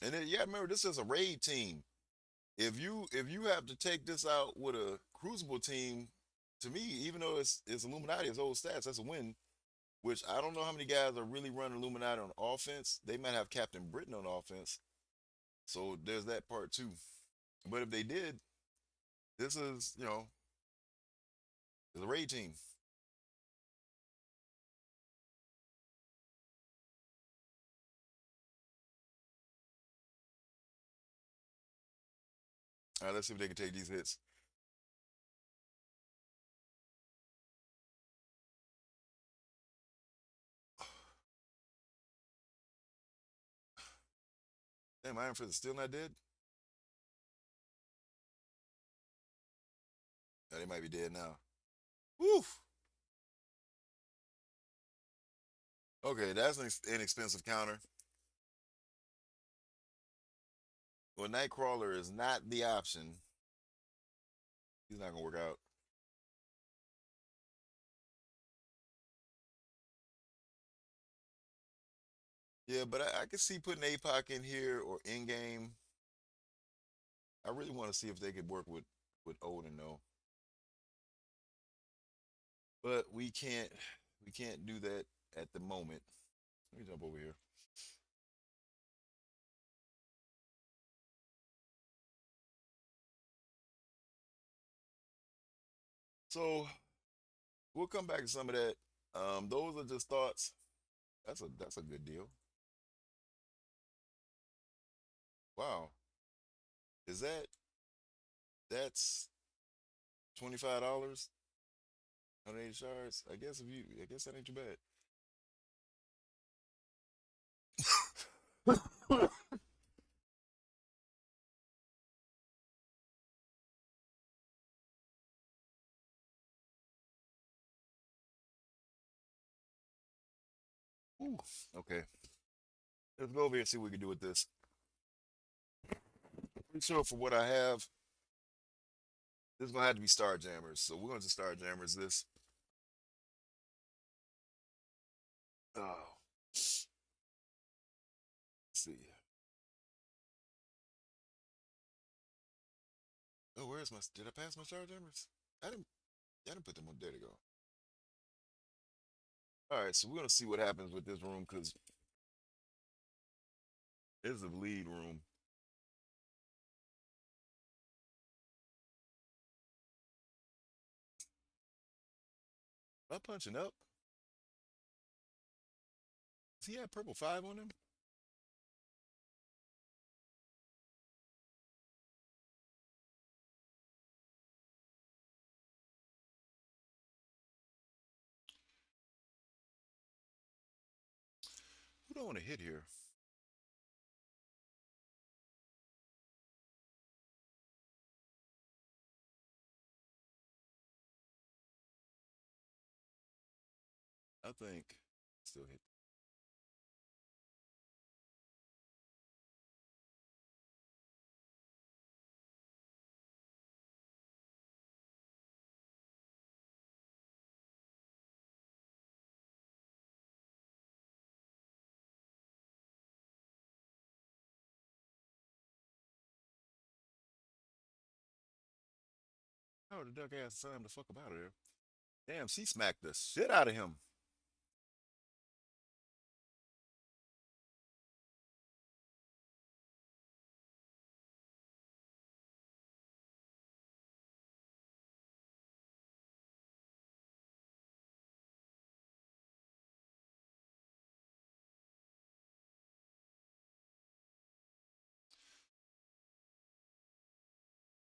And then, yeah, remember this is a raid team. If you have to take this out with a Crucible team, to me, even though it's Illuminati, it's old stats, that's a win. Which I don't know how many guys are really running Illuminati on offense. They might have Captain Britain on offense, so there's that part too. But if they did, this is it's a raid team. All right, let's see if they can take these hits. Damn, Iron Fist is still not dead. Yeah, they might be dead now. Woof. Okay, that's an inexpensive counter. Well, Nightcrawler is not the option. He's not gonna work out. Yeah, but I can see putting APOC in here or in game. I really want to see if they could work with Odin though. But we can't do that at the moment. Let me jump over here. So we'll come back to some of that. Those are just thoughts. That's a good deal. Wow. Is that's $25? 180 shards? I guess that ain't too bad. Ooh, okay. Let's go over here and see what we can do with this. Pretty sure for what I have, this is gonna have to be Star Jammers. So we're going to Star Jammers this. Oh, let's see. Oh, where's my? Did I pass my Star Jammers? I didn't. I didn't put them on. There to go. All right, so we're gonna see what happens with this room because this is the lead room. Am I punching up? Does he have purple five on him? Who don't want to hit here? I think still hit. Oh, the duck ass son the fuck up out of there. Damn, she smacked the shit out of him.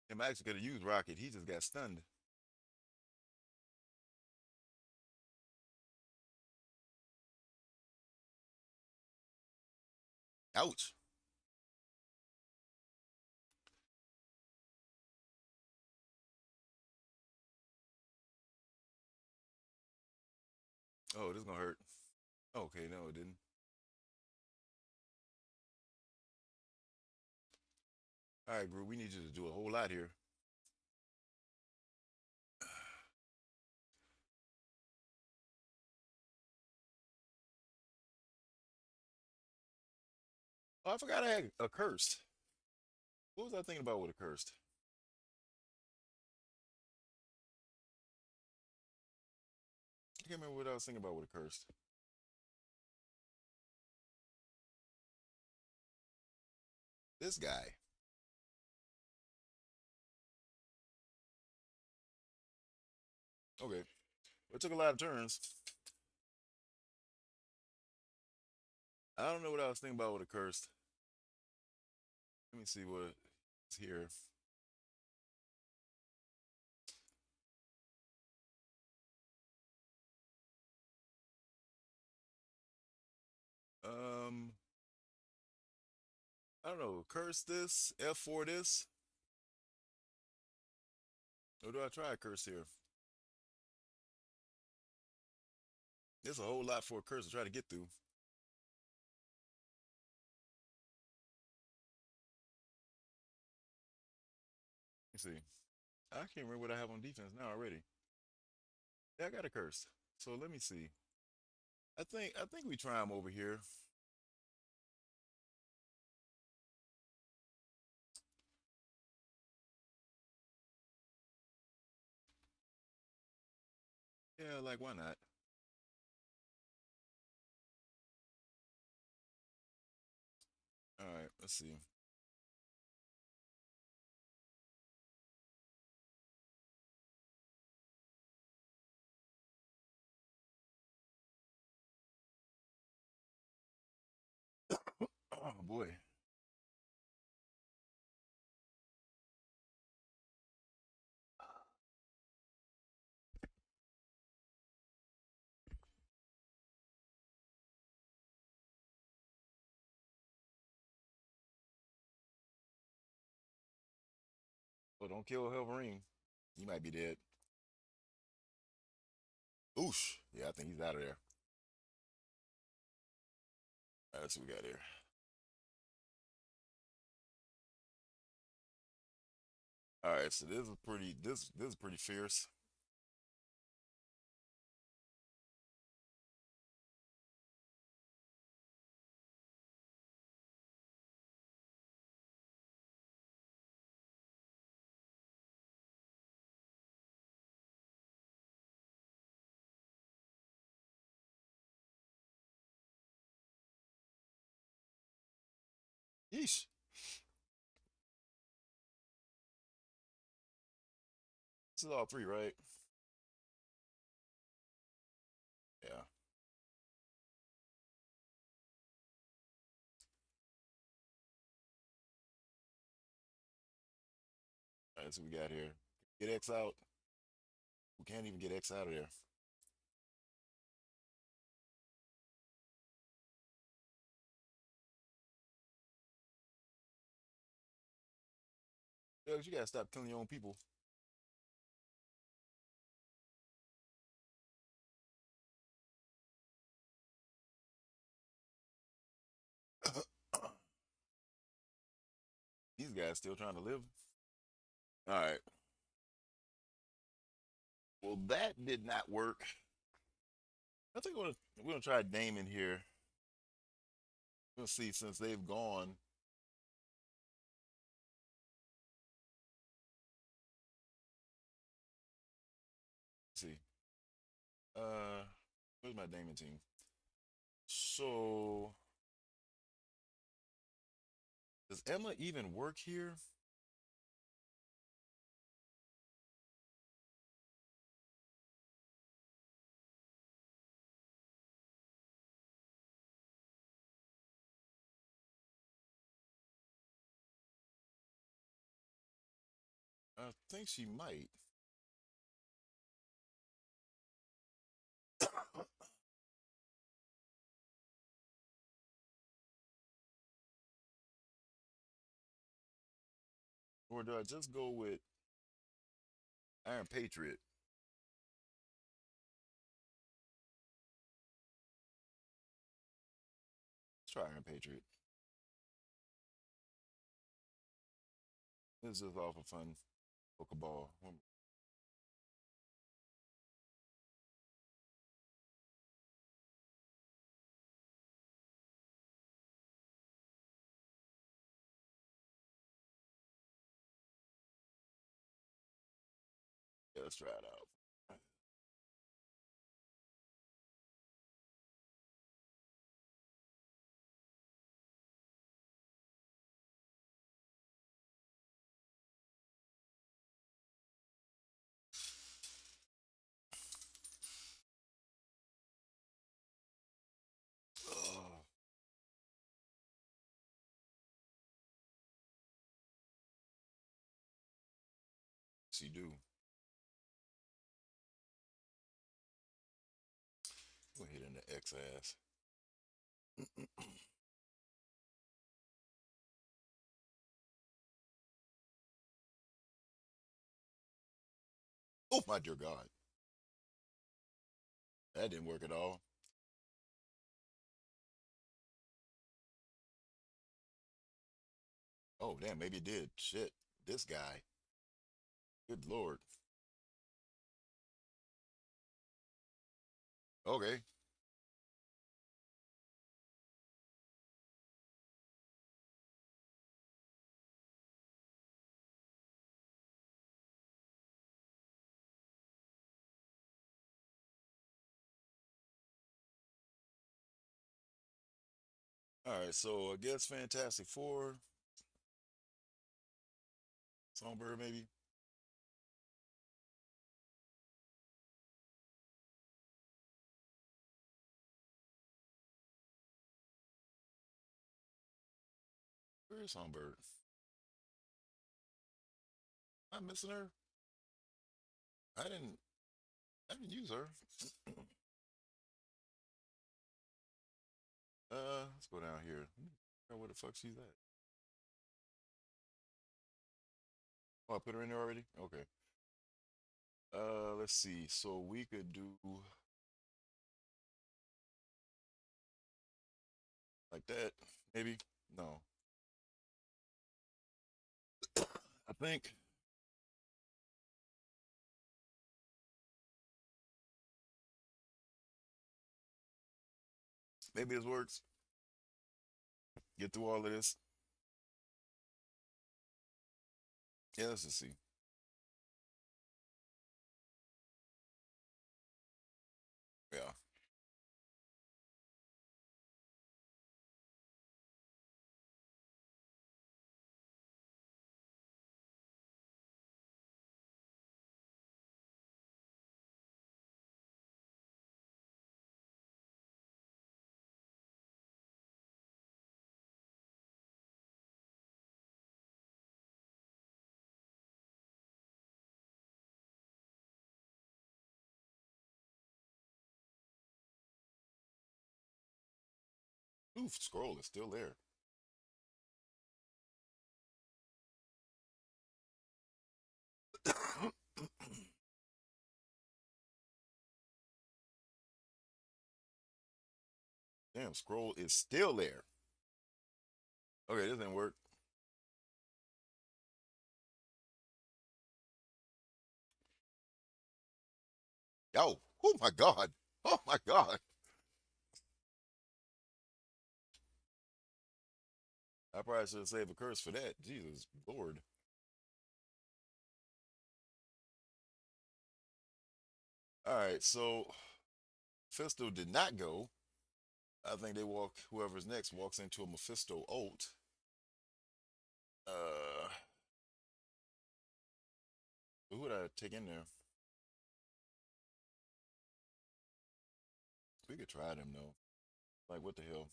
Him actually could have used Rocket. He just got stunned. Ouch. Oh, this gonna hurt. Okay, no, it didn't. All right, group, we need you to do a whole lot here. Oh, I forgot I had a cursed. What was I thinking about with a cursed? I can't remember what I was thinking about with a cursed. This guy. Okay. It took a lot of turns. I don't know what I was thinking about with a cursed. Let me see what's here. Um, I don't know. Curse this, F4 this. Or do I try a curse here? There's a whole lot for a curse to try to get through. Let me see. I can't remember what I have on defense now already. Yeah, I got a curse. So let me see. I think we try him over here. Yeah, like why not? All right, let's see. Oh boy. Oh, don't kill Helverine. He might be dead. Oosh. Yeah, I think he's out of there. All right, let's see what we got here. All right, so this is pretty fierce. Yeesh. This is all three, right? Yeah. All right, so we got here. Get X out. We can't even get X out of there. Yo, you gotta stop killing your own people. These guys still trying to live. All right. Well, that did not work. I think we're gonna try Damon here. We'll see since they've gone. Let's see. Where's my Damon team? So does Emma even work here? I think she might. Or do I just go with Iron Patriot? try Iron Patriot. This is all for fun. Pokeball. Yeah, let's try it out. Oh, she do. We'll hit in the X ass. Oh my dear God. That didn't work at all. Oh damn, maybe it did. Shit. This guy. Good lord. Okay. Alright, so I guess Fantastic Four, Songbird maybe. Where is Songbird? I'm missing her. I didn't I didn't use her. Let's go down here. Where the fuck she's at? Oh, I put her in there already? Okay. Let's see. So we could do like that, maybe. No, I think maybe this works. Get through all of this. Yeah, let's just see. Yeah, oof, scroll is still there. Damn, scroll is still there. Okay, this didn't work. Yo, oh my god, oh my god. I probably should have saved a curse for that. Jesus Lord. All right, so Fisto did not go. I think they walk. Whoever's next walks into a Mephisto ult. Uh, who would I take in there? We could try them though. Like what the hell?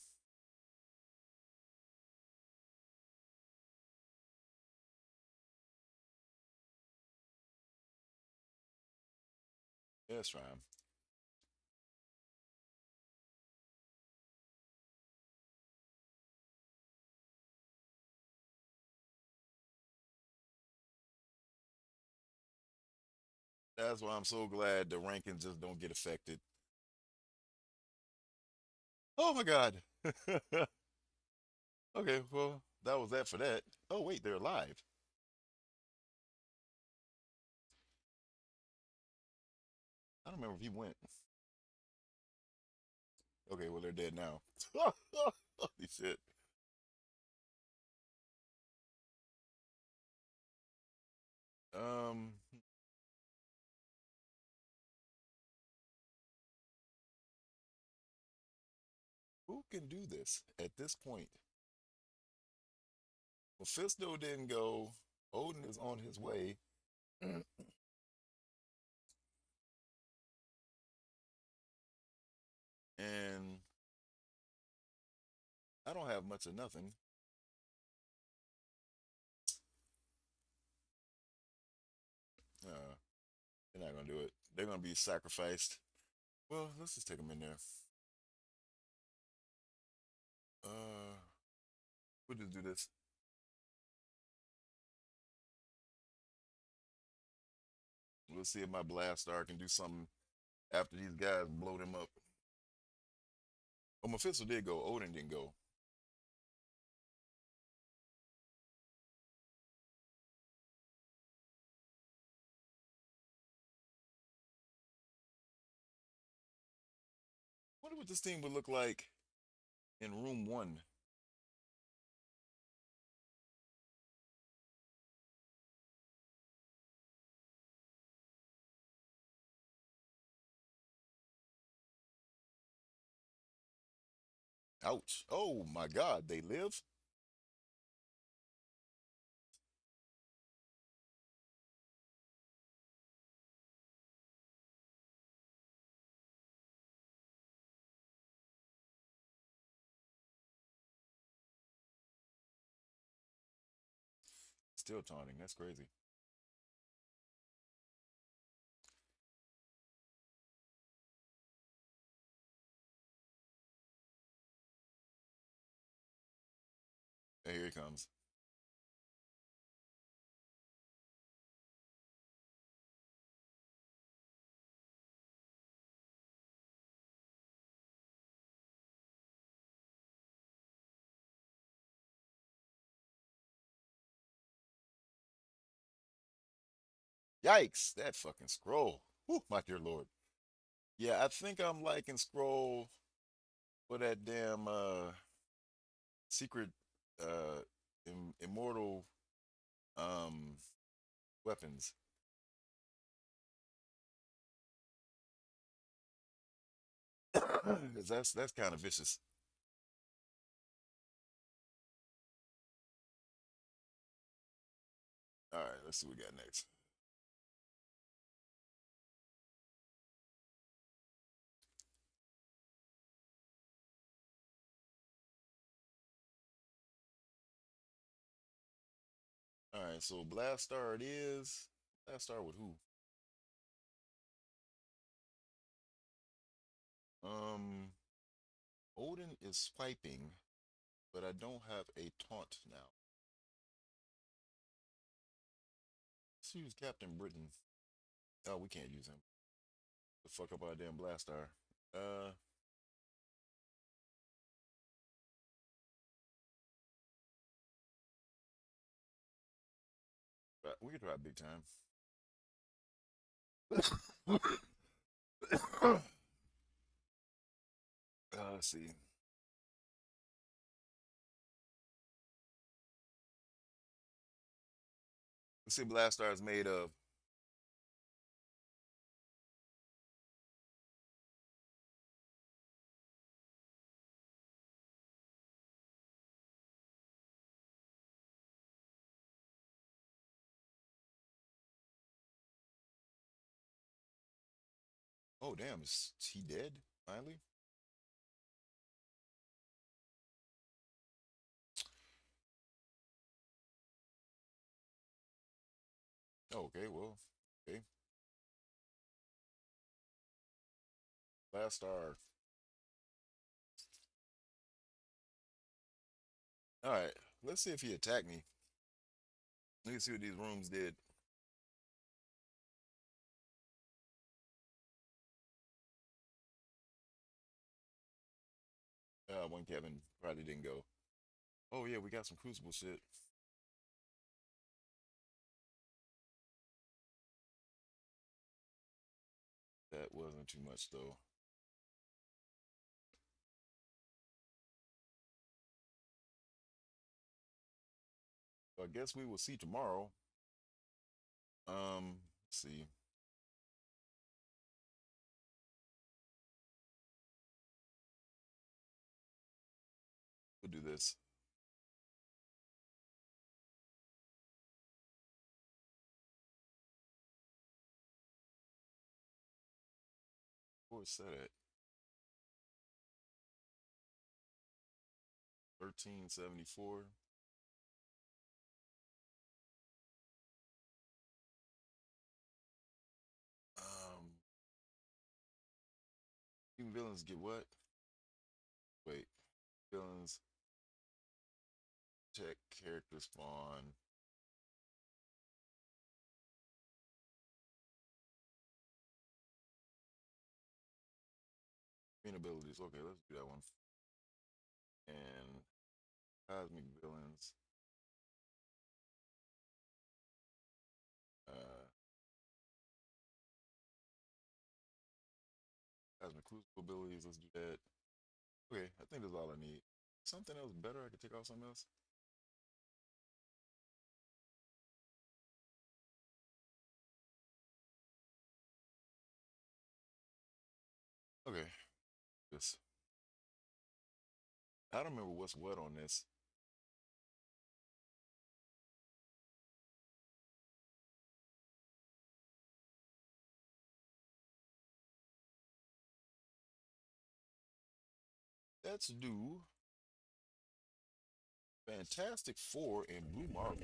Yeah, let's try them. That's why I'm so glad the rankings just don't get affected. Oh my god. Okay, well, that was that for that. Oh, wait, they're alive. I don't remember if he went. Okay, well, they're dead now. Holy shit. Um, who can do this at this point? Mephisto didn't go. Odin is on his way. And I don't have much of nothing. Uh, they're not gonna do it. They're gonna be sacrificed. Well, let's just take them in there. Uh, we'll just do this. We'll see if my blast star can do something after these guys blow them up. Oh, Mephisto did go. Odin didn't go. Wonder what this thing would look like in room one. Ouch. Oh my God, they live? Still taunting. That's crazy. And here he comes. Yikes, that fucking scroll. Whew, my dear Lord. Yeah, I think I'm liking scroll for that damn secret immortal um weapons. 'Cause that's kind of vicious. All right, let's see what we got next. All right, so Blastar it is. Blastar with who? Um, Odin is swiping, but I don't have a taunt now. Let's use Captain Britain. Oh, we can't use him. The fuck up our damn Blastar. Uh, we can try big time. Let's see. Let's see. Blastar is made of. Oh damn, is he dead finally? Oh, okay, well, okay. Blastar. All right, let's see if he attacked me. Let me see what these rooms did. One Kevin probably didn't go. Oh yeah, we got some Crucible shit. That wasn't too much though. So I guess we will see tomorrow. Let's see. We'll do this. Where is that at? 1374. Um, even villains get what? Wait, villains check character spawn. Main abilities. Okay, let's do that one. And cosmic villains. Uh, cosmic crucible abilities. Let's do that. Okay, I think that's all I need. Something else better? I could take off something else. Okay, this. I don't remember what's what on this. Let's do Fantastic Four and Blue Marvel.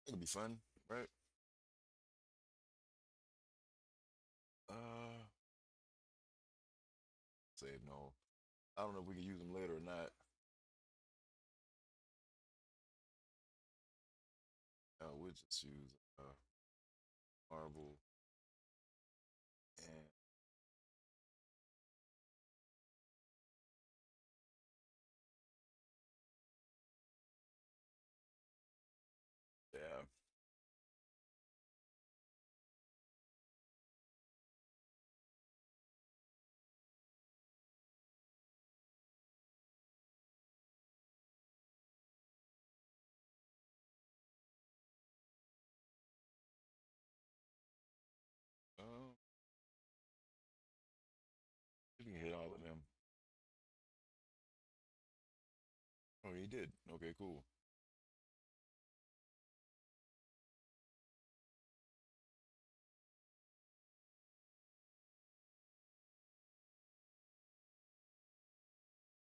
It'll be fun, right? Uh, save no. I don't know if we can use them later or not. We'll just use Marvel and yeah. Um, you can hit all of them. Oh, he did. Okay, cool.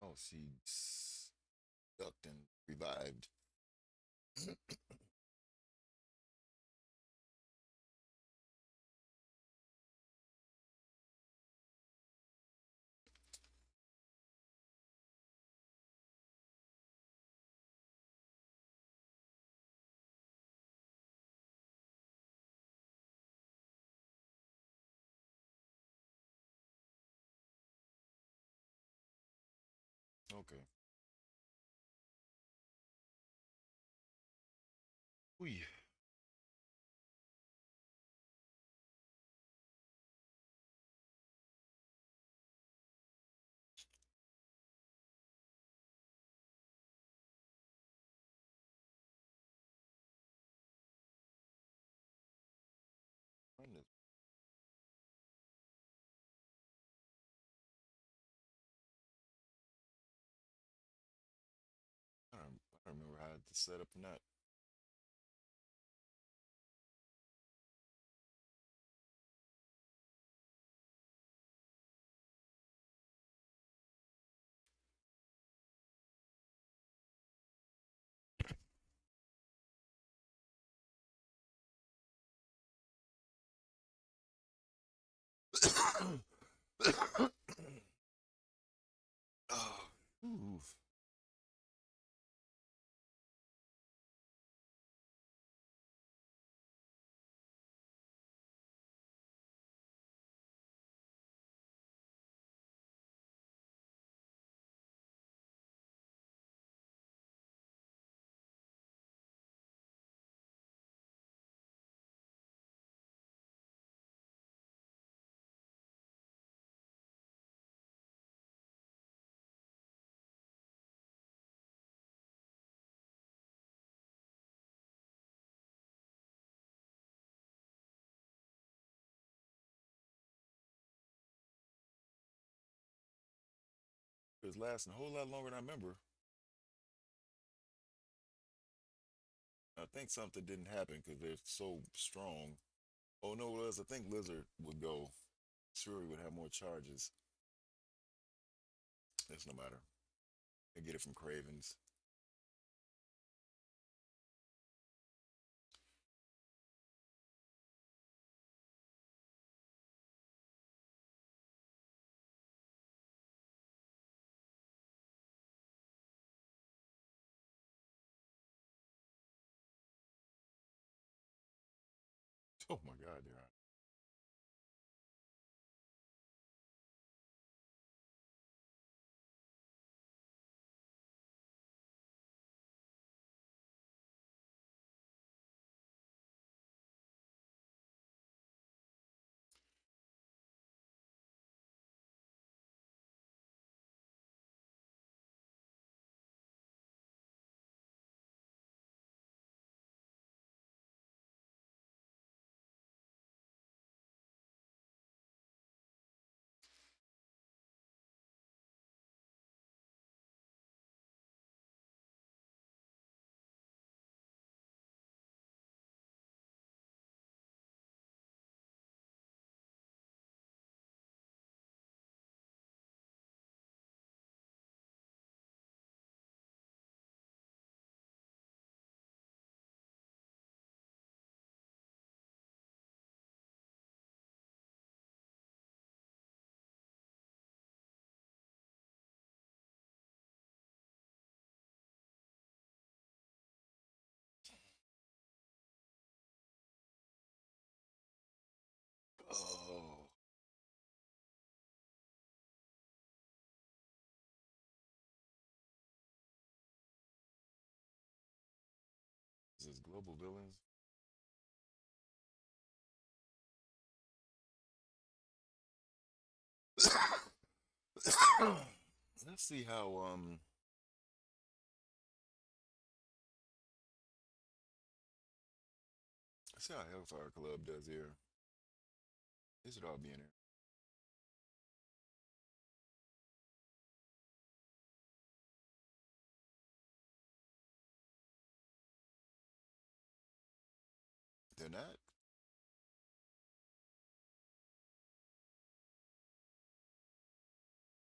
Oh, she ducked and revived. Okay. We run this. I don't remember how to set up or not. Oh, oof. It was lasting a whole lot longer than I remember. I think something didn't happen because they're so strong. Oh no, it was. I think Lizard would go. Shuri would have more charges. It's no matter. They get it from Cravens. Oh my God, they're on. Oh, is this global villains? Let's see how let's see how Hellfire Club does here. This should all be in here. They're not.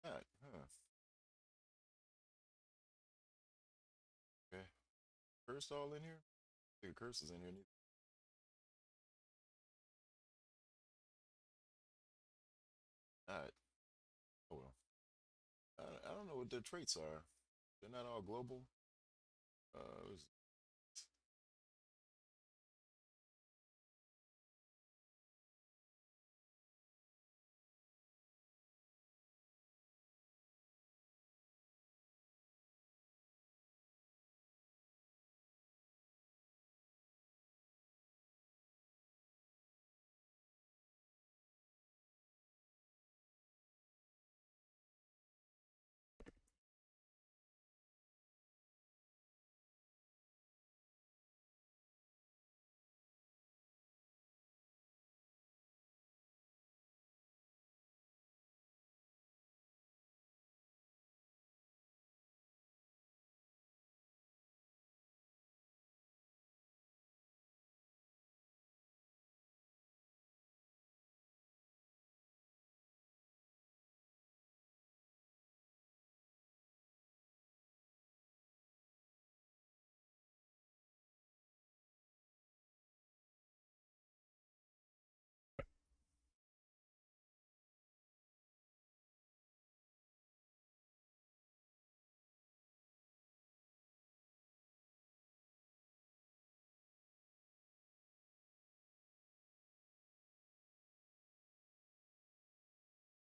Not. Huh. Okay. Curse all in here? I think curse is in here. Not. Oh well. I don't know what their traits are. They're not all global. Uh,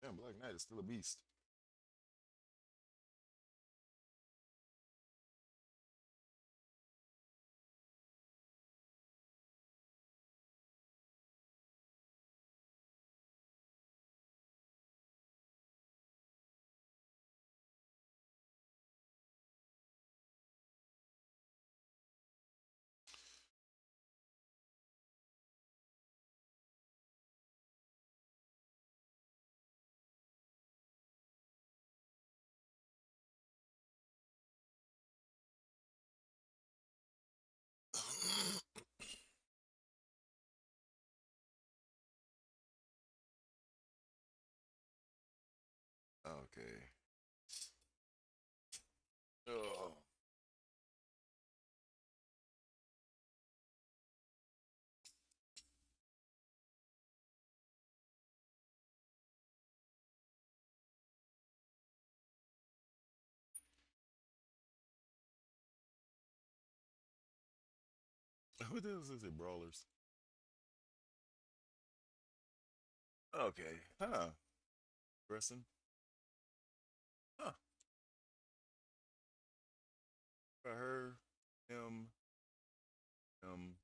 damn, Black Knight is still a beast. What the hell is it? Brawlers. Okay. Huh. Interesting. Huh. For her, him, him.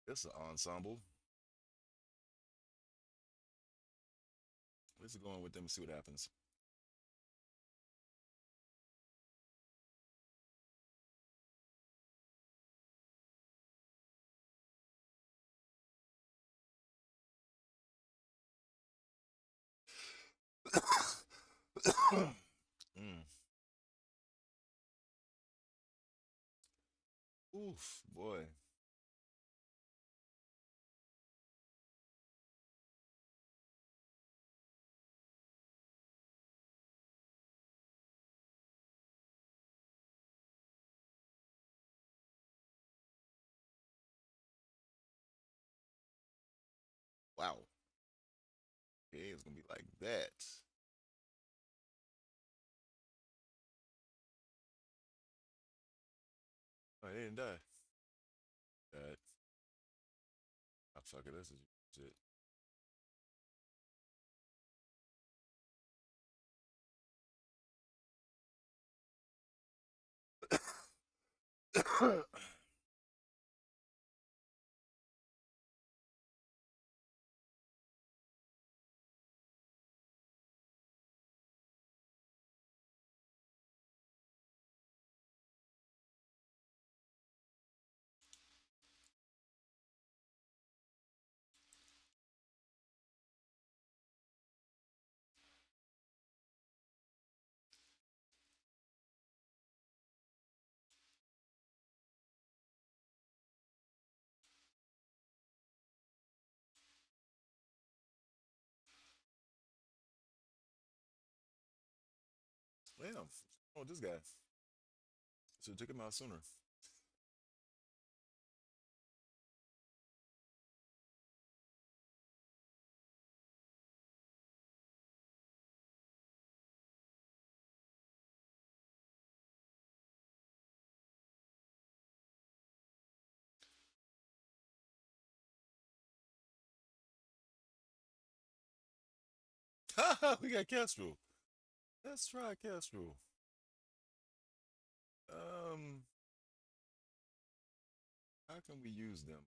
It's an ensemble. Let's go on with them and see what happens. Mm. Oof, boy. Wow. Okay, it's gonna be like that. Oh, they didn't die. Died. Oh, fuck it. This is shit. Damn. Oh, this guy. Should have took him out sooner. We got Castro. Let's try Castro. Um, how can we use them?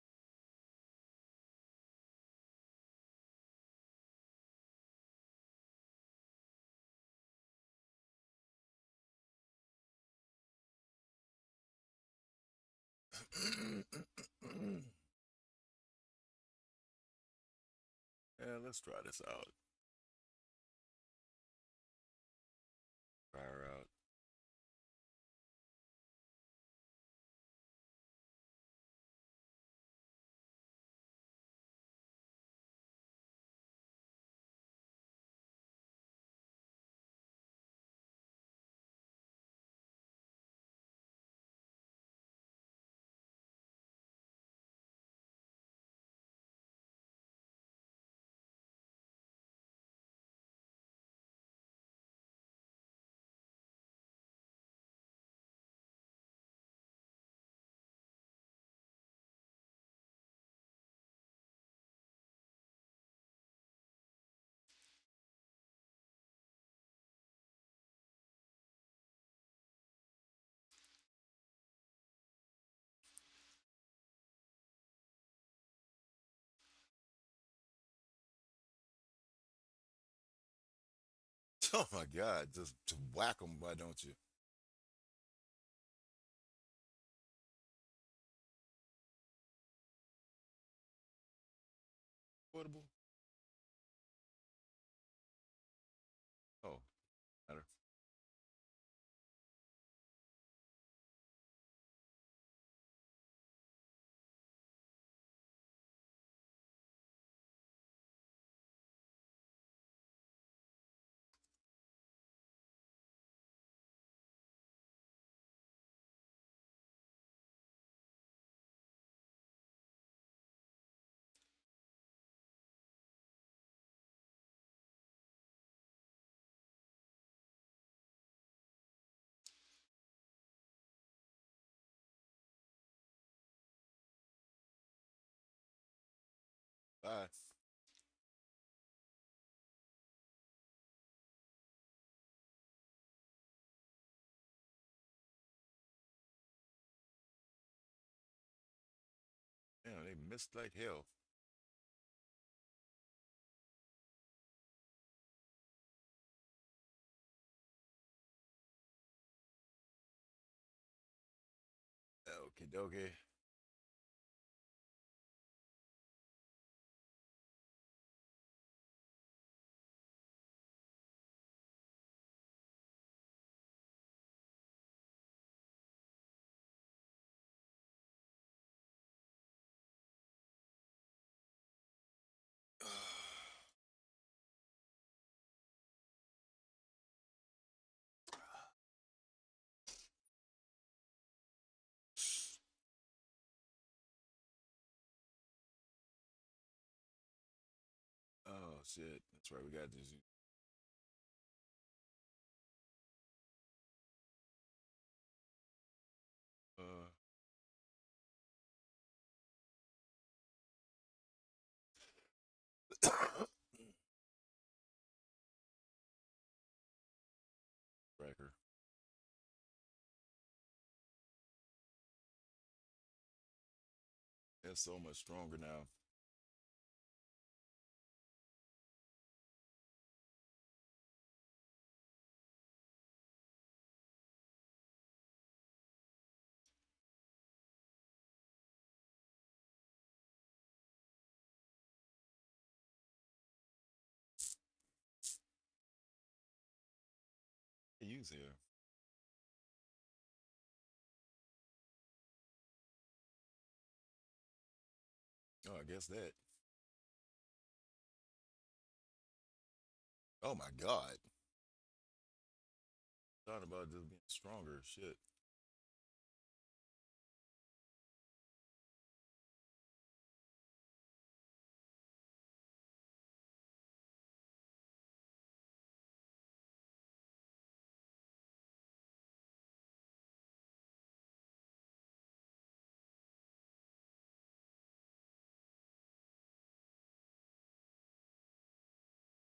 Yeah, let's try this out. Try her out. Oh my God, just to whack them, why don't you? Portable? Oh, matter. Bye. Damn, they missed like hell. Okay, dokie. Oh shit. That's right. We got this. Uh, Cracker. It's so much stronger now. They use here. Oh, I guess that. Oh my god. Thought about just being stronger. Shit.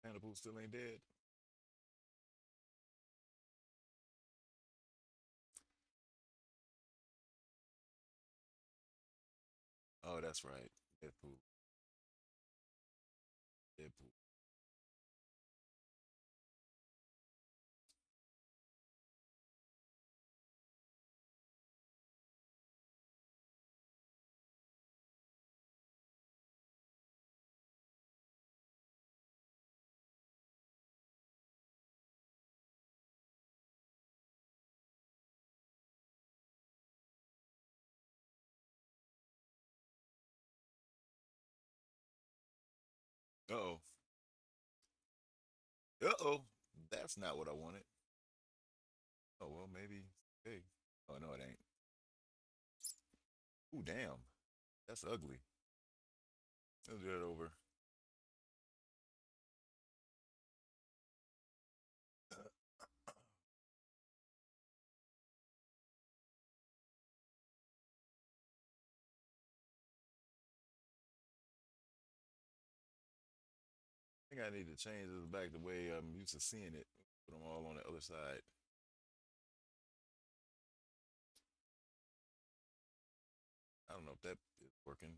Hannibal still ain't dead. Oh, that's right. Deadpool. Deadpool. Uh oh. Uh oh. That's not what I wanted. Oh well, maybe. Hey. Oh no, it ain't. Ooh, damn. That's ugly. Let's do that over. I think I need to change this back the way I'm used to seeing it. Put them all on the other side. I don't know if that is working.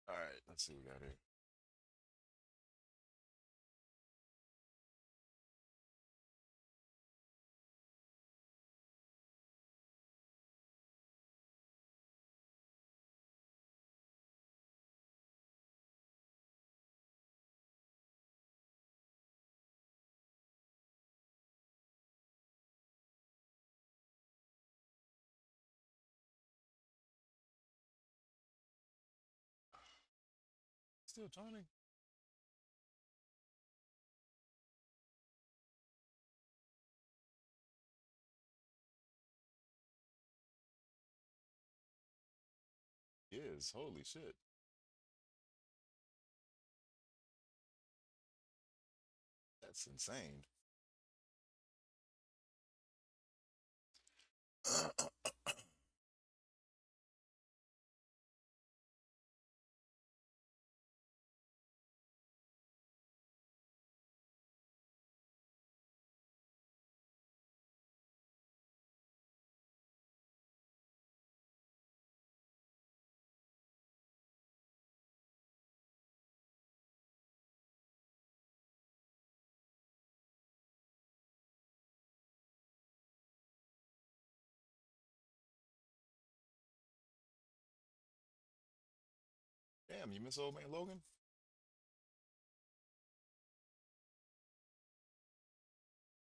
All right, let's see what we got here. Still turning. Yes, holy shit. That's insane. Damn, you miss old man Logan?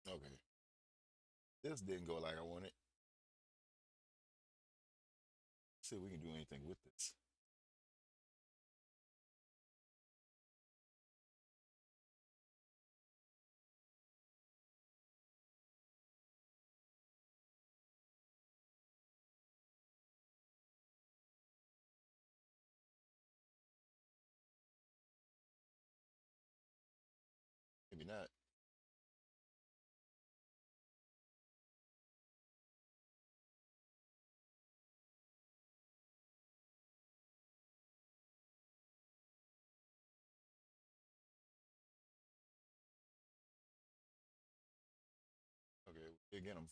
Okay. This didn't go like I wanted. See if we can do anything with this. Maybe not. Okay, we get him.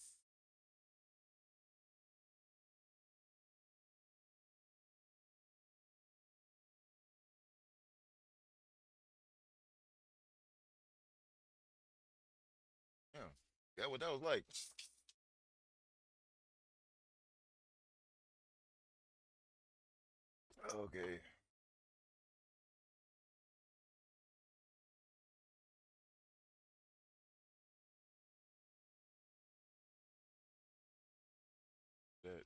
Yeah. That what that was like. Okay. That.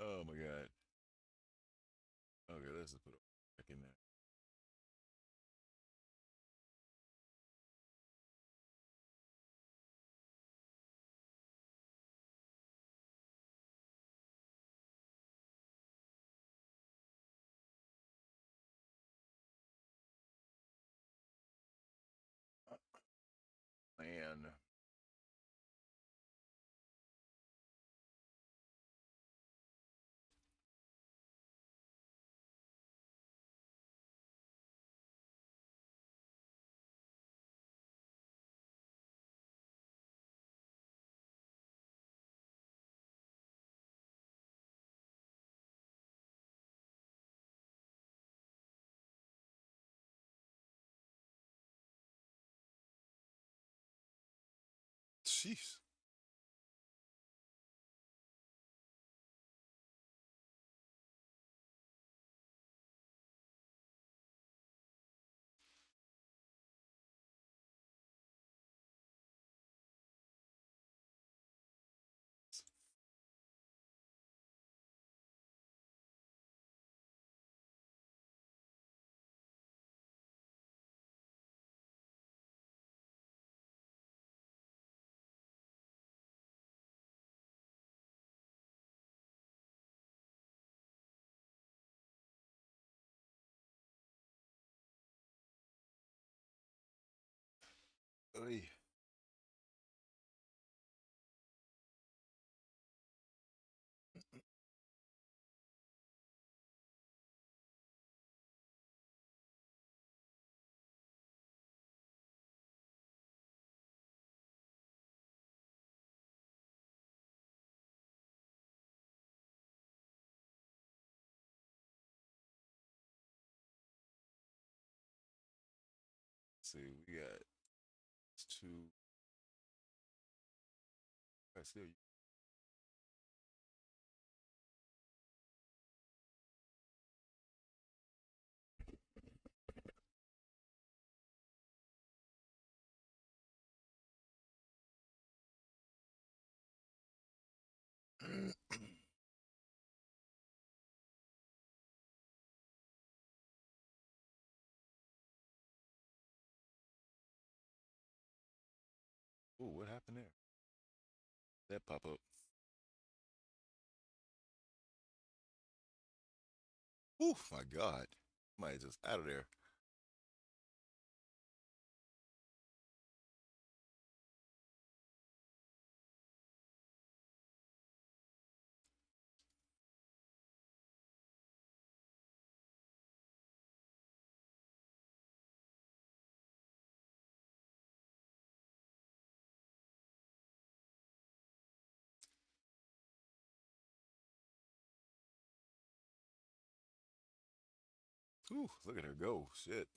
Oh my god. Okay, let's just put it back in there. Man. Jeez. Oy. See, we got two. I still. Ooh, what happened there? That pop up. Ooh, my God. Somebody just out of there. Whew, look at her go. Shit.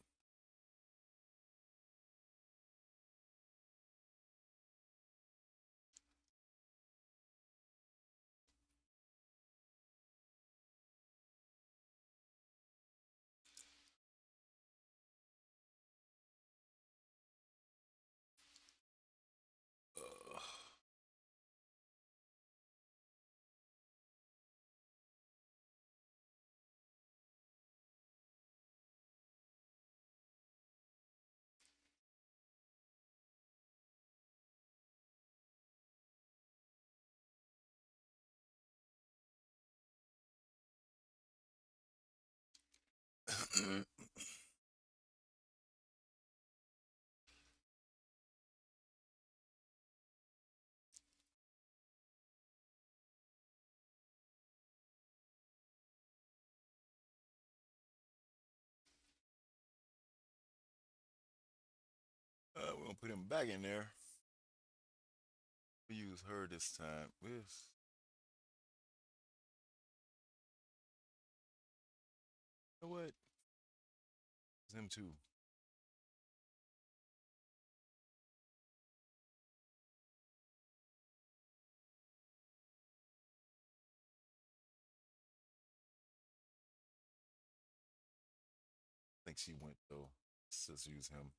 Uh, we're gonna put him back in there. We use her this time. You know what? It's him too. I think she went though. Let's use him.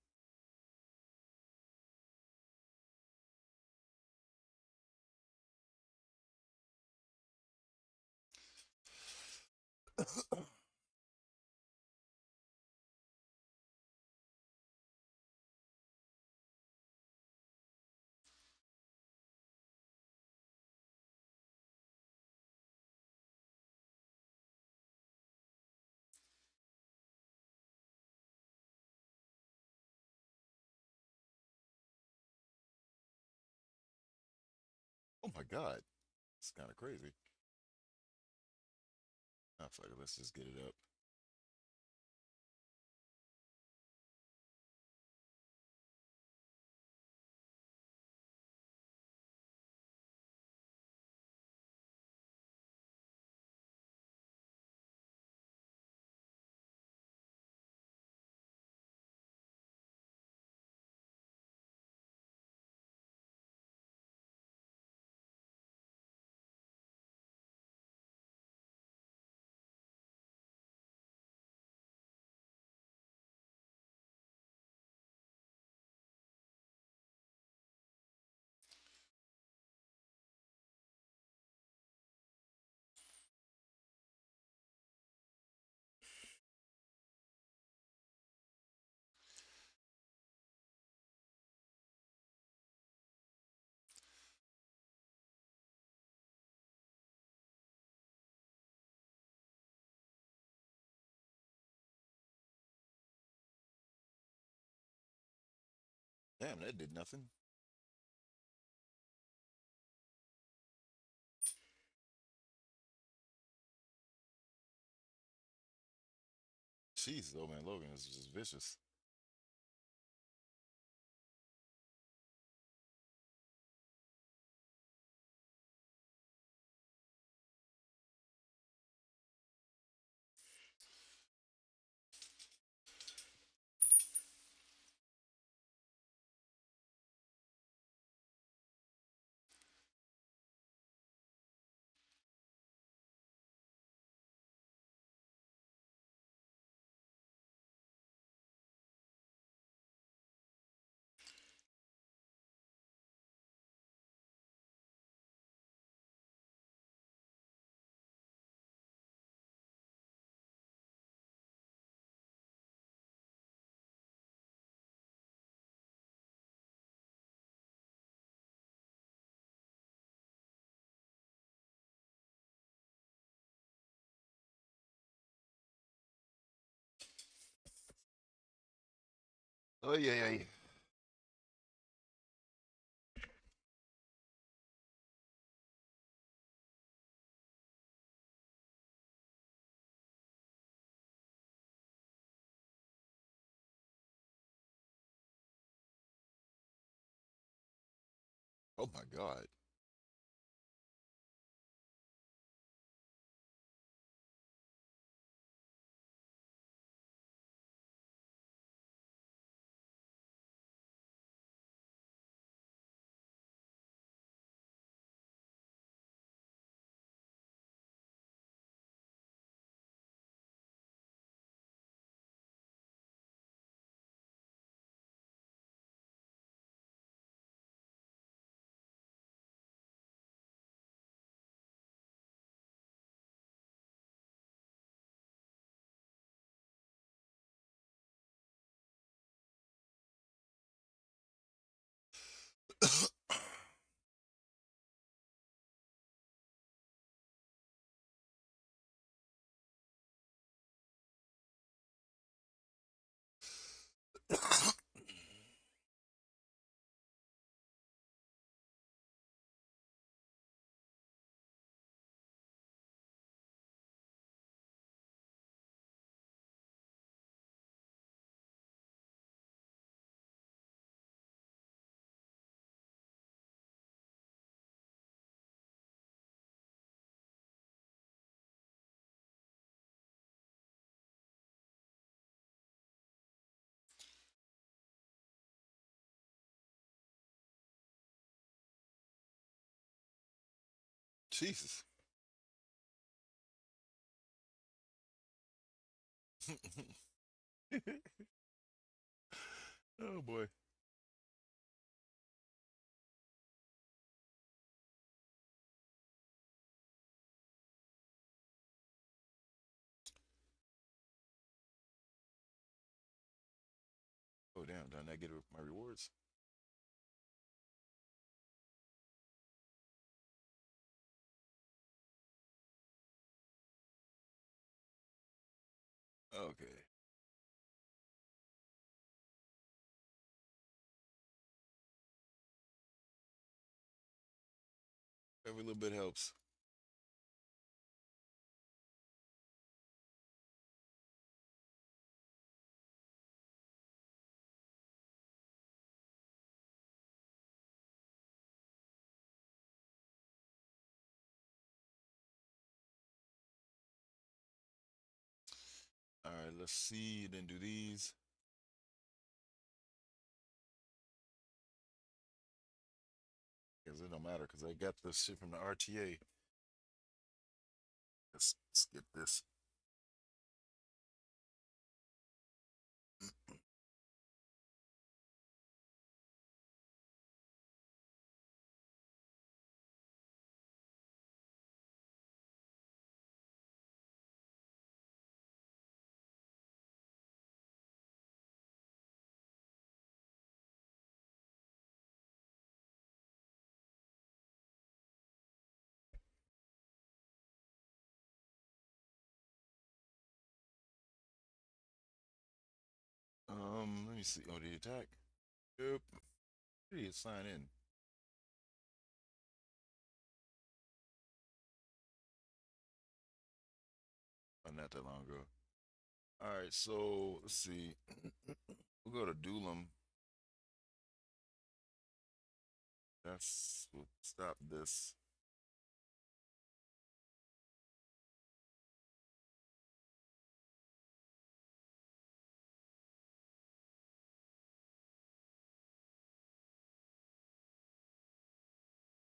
Oh my god. It's kind of crazy. Ah, fuck it. Let's just get it up. Damn, that did nothing. Jeez, old man Logan is just vicious. Oh yeah, yeah. Oh my god. Jesus. Oh boy. Oh damn, did I not get my rewards? Okay. Every little bit helps. All right, let's see. Then do these. Because it don't matter because I got this shit from the RTA. Let's skip this. Let me see. Oh, the attack. Yep. Please sign in. Oh, not that long ago. All right, so let's see. We'll go to Doolum. We'll stop this.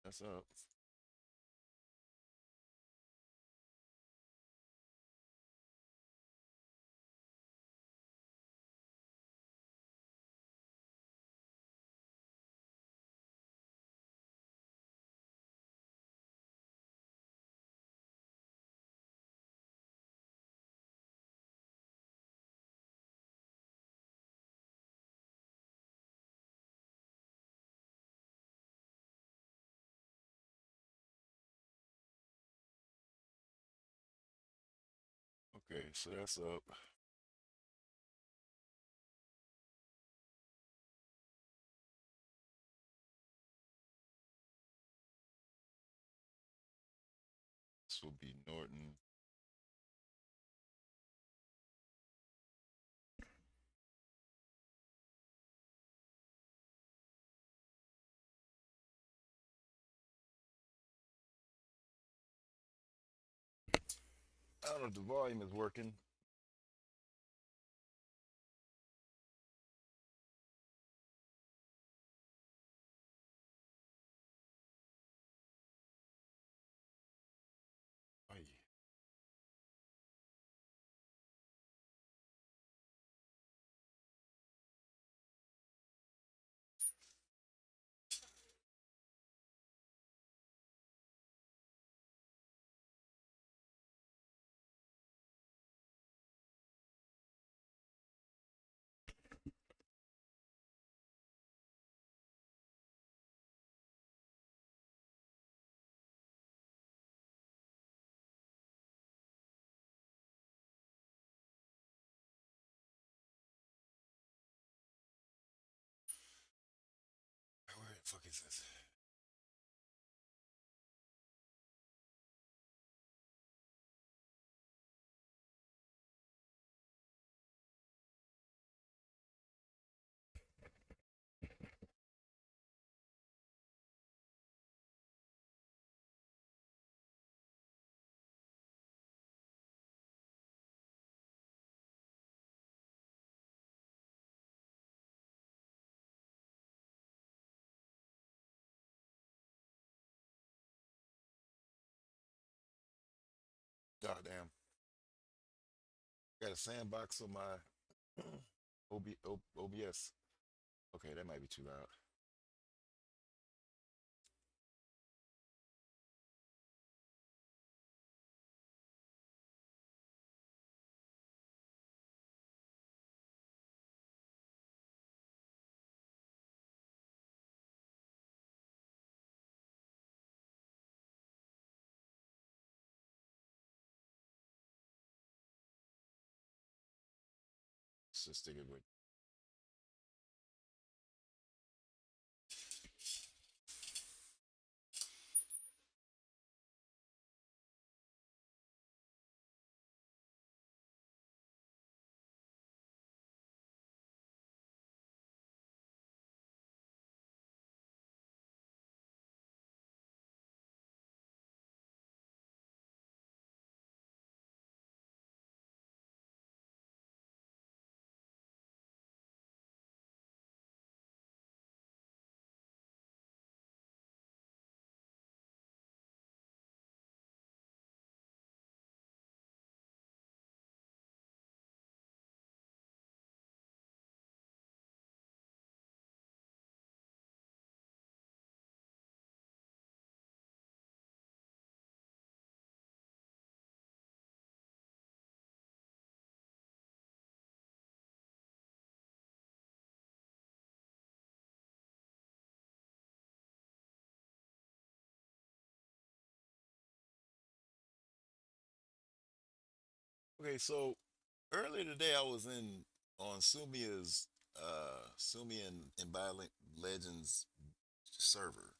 That's up. Okay, so that's up. This will be Norton. I don't know if the volume is working. Oh, yeah. Where the fuck is this? God damn. Got a sandbox on my OBS. Okay, that might be too loud. So stick it with. Okay, so earlier today I was in on Sumia's Sumia and Violent Legends server.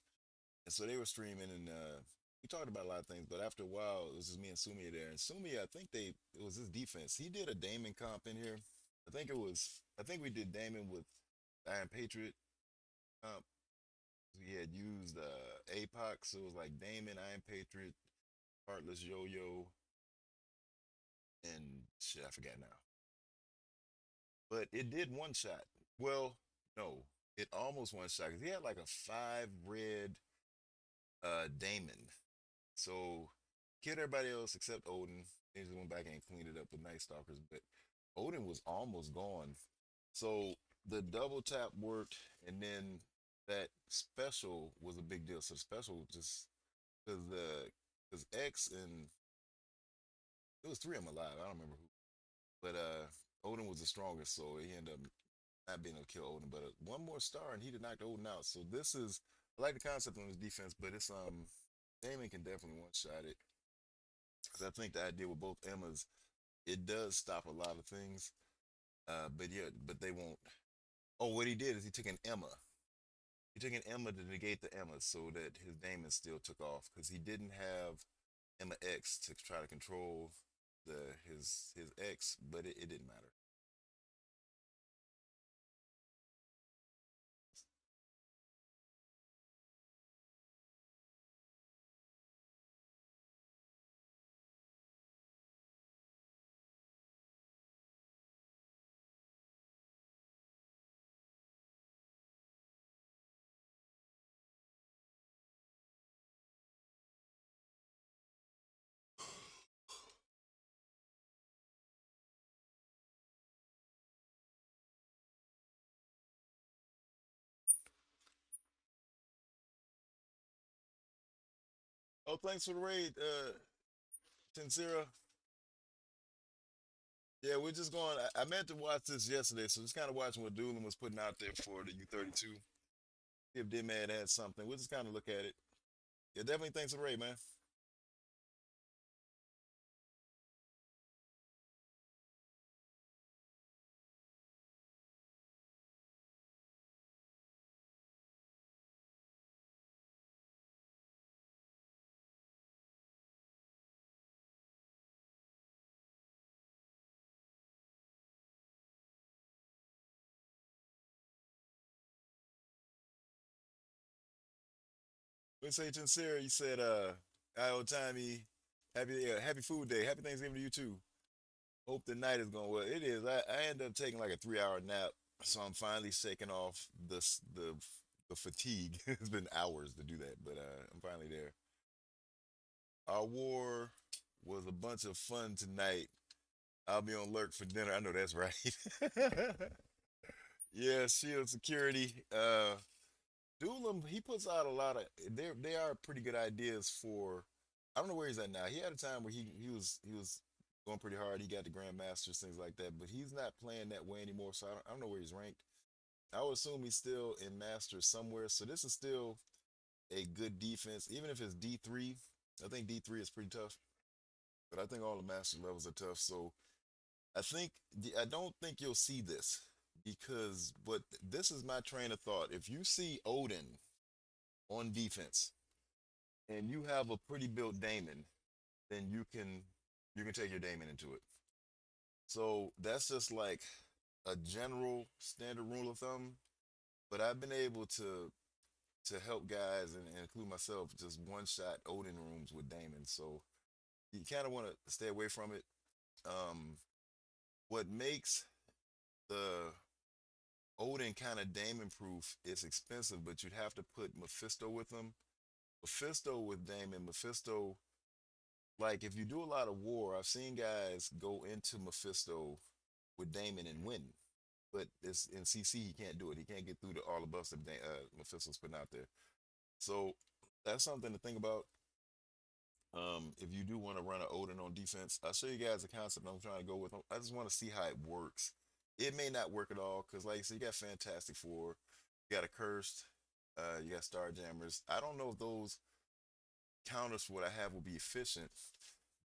And so they were streaming and we talked about a lot of things, but after a while it was just me and Sumia there. And Sumia, I think it was his defense. He did a Damon comp in here. I think we did Damon with Iron Patriot comp. He had used APOC, so it was like Damon, Iron Patriot, Heartless Yo Yo, and shit, I forgot now. But it did one shot. Well, no, it almost one shot because he had like a five red Damon. So killed everybody else except Odin. He just went back and cleaned it up with Night Stalkers, but Odin was almost gone. So the double tap worked, and then that special was a big deal. So the special just because X and it was three of them alive. I don't remember who, but Odin was the strongest, so he ended up not being able to kill Odin. But one more star, and he did knock Odin out. So this is I like the concept on his defense, but it's Damon can definitely one shot it because I think the idea with both Emmas it does stop a lot of things. But yeah, but they won't. Oh, what he did is he took an Emma. He took an Emma to negate the Emma so that his Damon still took off because he didn't have Emma X to try to control his X, but it didn't matter. Oh, thanks for the raid, Tensira. Yeah, we're just going. I meant to watch this yesterday, so just kind of watching what Doolin was putting out there for the U32. See if Dimad had something. We'll just kind of look at it. Yeah, definitely thanks for the raid, man. We say Tensira, you said, "Hi, Tommy, happy food day, happy Thanksgiving to you too. Hope the night is going well. It is. I ended up taking like a 3 hour nap, so I'm finally shaking off the fatigue. It's been hours to do that, but I'm finally there. I wore. was a bunch of fun tonight. I'll be on lurk for dinner. I know that's right. Yeah, Shield Security. Doolin, he puts out a lot of they are pretty good ideas for I don't know where he's at now. He had a time where he was going pretty hard. He got the Grandmasters, things like that, but he's not playing that way anymore. So I don't know where he's ranked. I would assume he's still in Masters somewhere. So this is still a good defense, even if it's D3. I think D3 is pretty tough, but I think all the master levels are tough. So I don't think you'll see this because, but this is my train of thought. If you see Odin on defense and you have a pretty built Damon, then you can take your Damon into it. So that's just like a general standard rule of thumb. But I've been able to help guys and include myself just one shot Odin rooms with Damon. So you kind of want to stay away from it. Um, what makes the Odin kind of Damon proof is expensive, but you'd have to put Mephisto with them. Mephisto with Damon, Mephisto, like if you do a lot of war, I've seen guys go into Mephisto with Damon and win. But it's in CC, he can't do it. He can't get through to all the buffs that Mephisto's putting out there. So that's something to think about. If you do want to run an Odin on defense, I'll show you guys the concept I'm trying to go with. I just want to see how it works. It may not work at all because, like I said, you got Fantastic Four, you got a Cursed, you got Starjammers. I don't know if those counters for what I have will be efficient,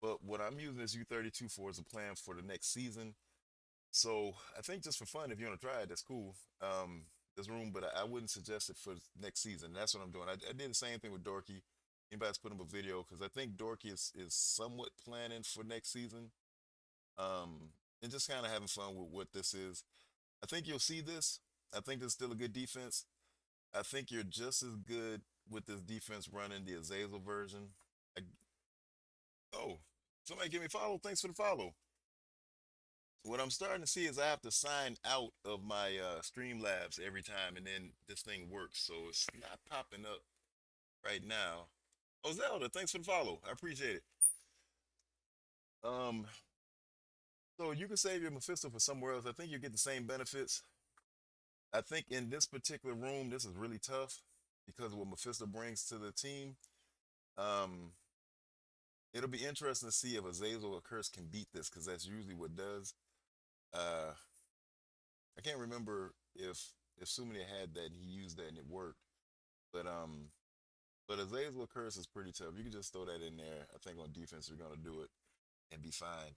but what I'm using this U32 for is a plan for the next season. So I think just for fun, if you want to try it, that's cool. This room, but I wouldn't suggest it for next season. That's what I'm doing. I did the same thing with Dorky. Anybody's put up a video because I think Dorky is somewhat planning for next season. And just kind of having fun with what this is. I think you'll see this. I think there's still a good defense. I think you're just as good with this defense running the Azazel version. I, oh, somebody give me a follow. Thanks for the follow. What I'm starting to see is I have to sign out of my Streamlabs every time, and then this thing works. So it's not popping up right now. Oh, Zelda, thanks for the follow. I appreciate it. Um, so you can save your Mephisto for somewhere else. I think you get the same benefits. I think in this particular room, this is really tough because of what Mephisto brings to the team. Um, it'll be interesting to see if Azazel or Curse can beat this because that's usually what does. Uh, I can't remember if Sumini had that and he used that and it worked. But Azazel Curse is pretty tough. You can just throw that in there. I think on defense you're gonna do it and be fine.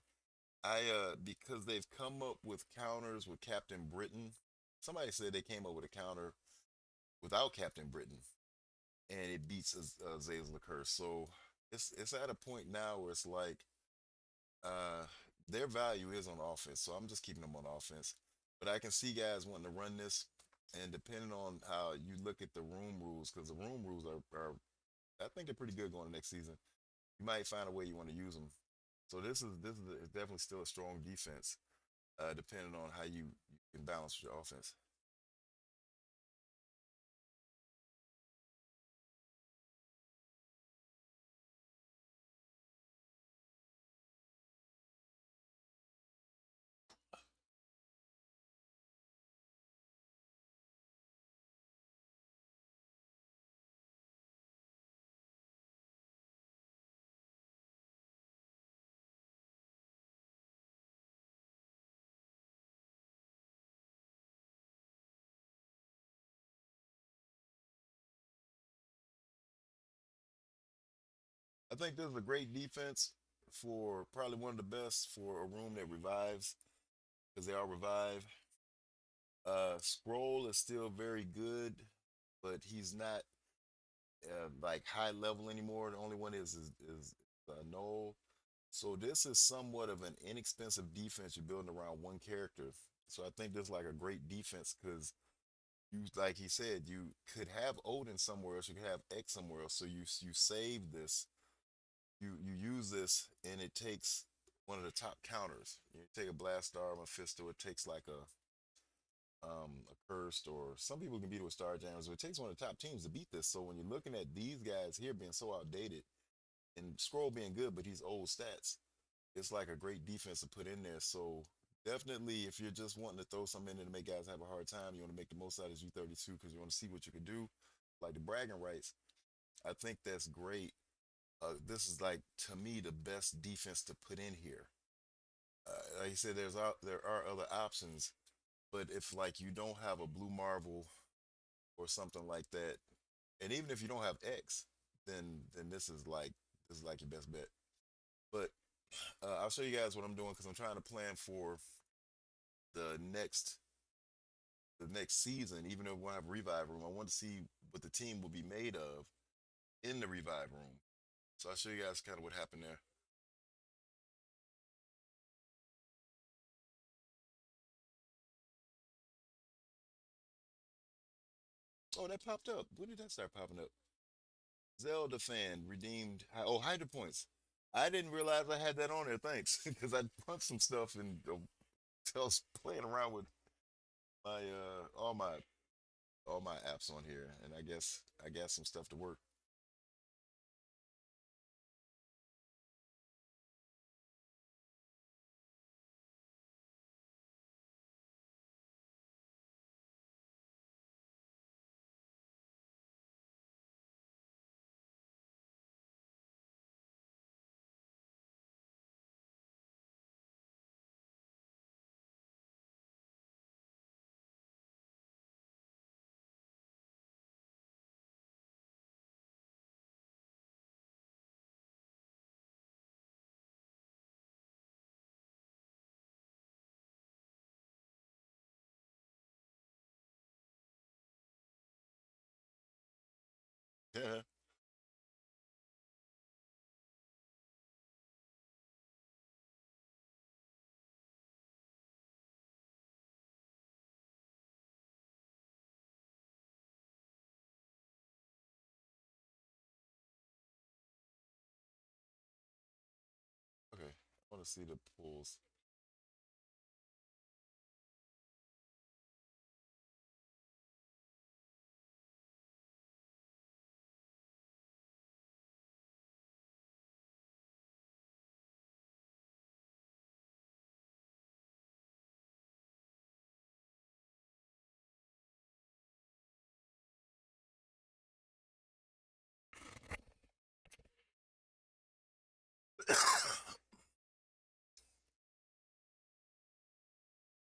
Because they've come up with counters with Captain Britain. Somebody said they came up with a counter without Captain Britain and it beats Azazel Curse. So it's at a point now where it's like uh their value is on offense. So I'm just keeping them on offense. But I can see guys wanting to run this and depending on how you look at the room rules, because the room rules are I think they're pretty good going next season. You might find a way you want to use them. So this is definitely still a strong defense, depending on how you can balance your offense. I think this is a great defense for probably one of the best for a room that revives because they all revive. Scroll is still very good, but he's not like high level anymore. The only one is Noel. So this is somewhat of an inexpensive defense you're building around one character. So I think this is like a great defense because you, like he said, you could have Odin somewhere else, you could have X somewhere else. So you save this, you use this, and it takes one of the top counters. You take a Blast Star, Mephisto, it takes like a cursed, or some people can beat it with Star Jammers, but it takes one of the top teams to beat this. So when you're looking at these guys here being so outdated, and Scroll being good, but he's old stats. It's like a great defense to put in there. So definitely, if you're just wanting to throw something in there to make guys have a hard time, you want to make the most out of U32 because you want to see what you can do. Like the bragging rights, I think that's great. This is like to me the best defense to put in here. Like you said, there are other options, but if like you don't have a blue marble or something like that, and even if you don't have X, then this is like your best bet. But I'll show you guys what I'm doing because I'm trying to plan for the next the next season. Even though we won't have a revive room, I want to see what the team will be made of in the revive room. So I'll show you guys kind of what happened there. Oh, that popped up. When did that start popping up? Zelda fan redeemed. Hydra points. I didn't realize I had that on there. Thanks, because I punched some stuff and I was playing around with my all my apps on here, and I got some stuff to work. Yeah. Okay. I want to see the pulls.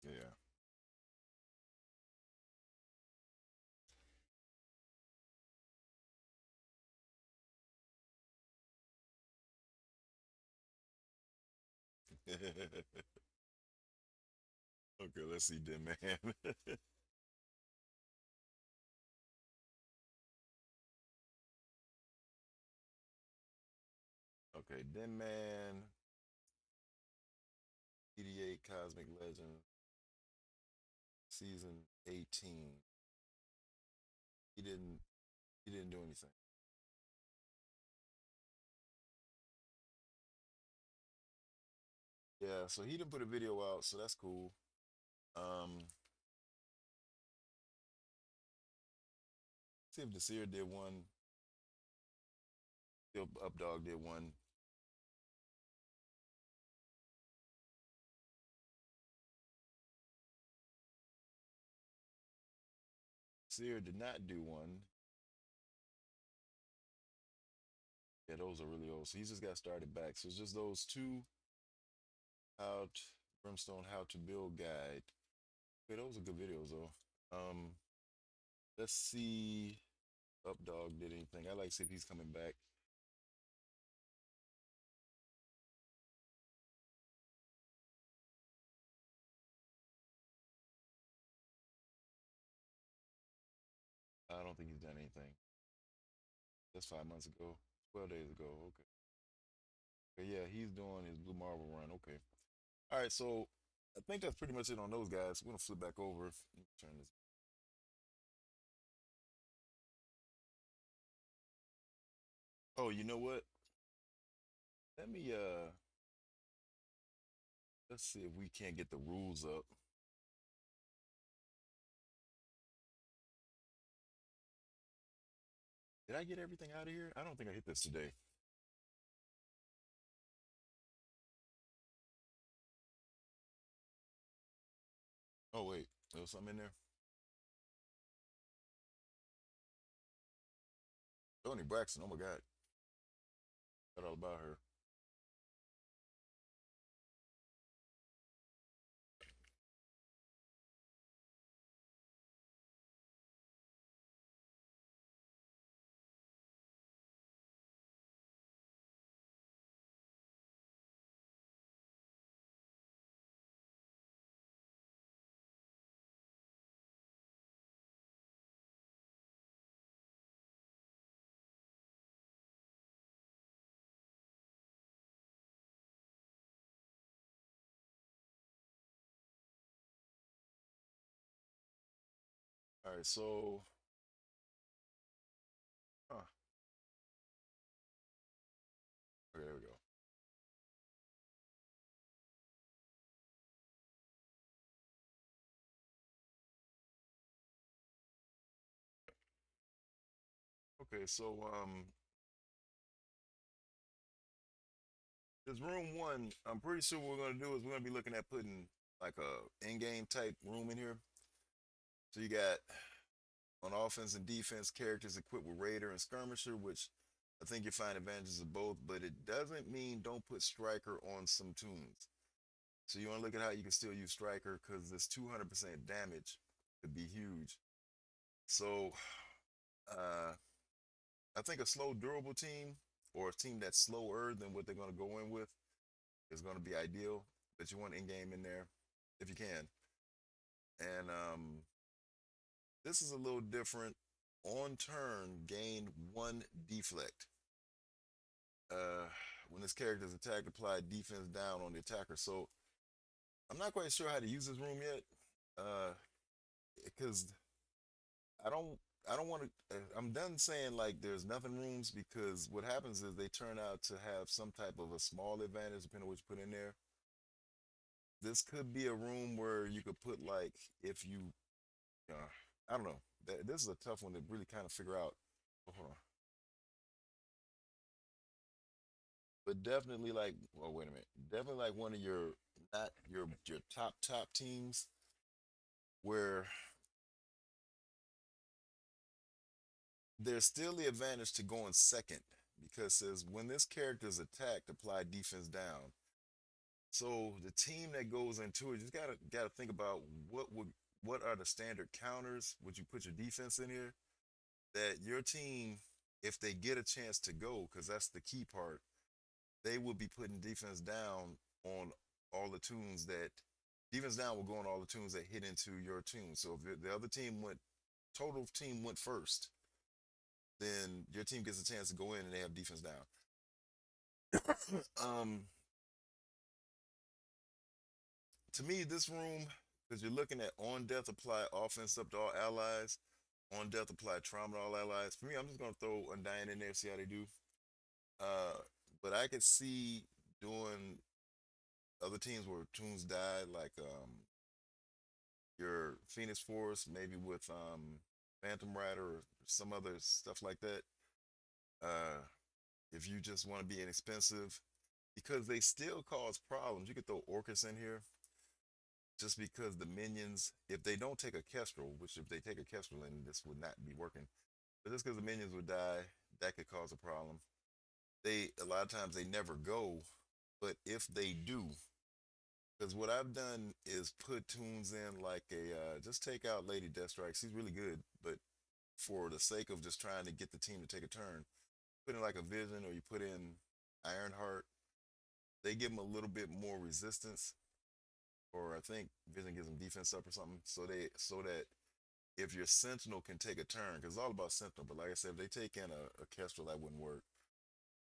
Yeah. Okay, let's see, then, man. Okay, then, man. EDA Cosmic Legend, season 18. He didn't. He didn't do anything. Yeah, so he didn't put a video out, so that's cool. Um, see if Desir did one. See if Updog did one. Desir did not do one. Yeah, those are really old. So he just got started back. So it's just those two out Brimstone How to Build Guide. Okay, those are good videos though. Um, let's see Updog did anything. I like to see if he's coming back. I don't think he's done anything. That's 5 months ago, 12 days ago. Okay. Okay, yeah, he's doing his Blue Marble run. Okay. All right, so I think that's pretty much it on those guys. We're gonna flip back over. Let me turn this. Oh, you know what? Let me let's see if we can't get the rules up. Did I get everything out of here? I don't think I hit this today. Oh wait, there was something in there. Tony Braxton. Oh my God, forgot all about her. All right, so huh, okay, there we go. Okay, so this room one, I'm pretty sure what we're gonna do is we're gonna be looking at putting like a in-game type room in here. So you got on offense and defense characters equipped with Raider and Skirmisher, which I think you find advantages of both, but it doesn't mean don't put Striker on some tunes. So you want to look at how you can still use Striker because this 200% damage could be huge. So uh, I think a slow, durable team or a team that's slower than what they're going to go in with is going to be ideal. But you want in game in there if you can. And this is a little different. On turn, gain one deflect. Uh, when this character is attacked, apply defense down on the attacker. So I'm not quite sure how to use this room yet. Because I don't I don't want to. I'm done saying like there's nothing rooms because what happens is they turn out to have some type of a small advantage depending on what you put in there. This could be a room where you could put like if you, I don't know. This is a tough one to really kind of figure out. Oh, hold on, but definitely like. Oh wait a minute. Definitely like one of your not your top teams where there's still the advantage to going second because it says when this character is attacked, apply defense down. So the team that goes into it just gotta think about what are the standard counters? Would you put your defense in here? That your team, if they get a chance to go, because that's the key part, they will be putting defense down on all the tunes that defense down will go on all the tunes that hit into your tune. So if the other team went total team went first, then your team gets a chance to go in and they have defense down. um, to me, this room, because you're looking at on death apply offense up to all allies, on death apply trauma to all allies. For me, I'm just gonna throw Undying in there, see how they do. Uh, but I could see doing other teams where tunes die, like your Phoenix Force, maybe with Phantom Rider or some other stuff like that. Uh, if you just want to be inexpensive, because they still cause problems. You could throw Orcus in here just because the minions, if they don't take a Kestrel, which if they take a Kestrel in, this would not be working. But just because the minions would die, that could cause a problem. They a lot of times they never go, but if they do, because what I've done is put tunes in like a just take out Lady Deathstrike. She's really good, but for the sake of just trying to get the team to take a turn, put in like a Vision or you put in Ironheart, they give them a little bit more resistance, or I think Vision gives them defense up or something, so that if your Sentinel can take a turn, because it's all about Sentinel. But like I said, if they take in a Kestrel, that wouldn't work.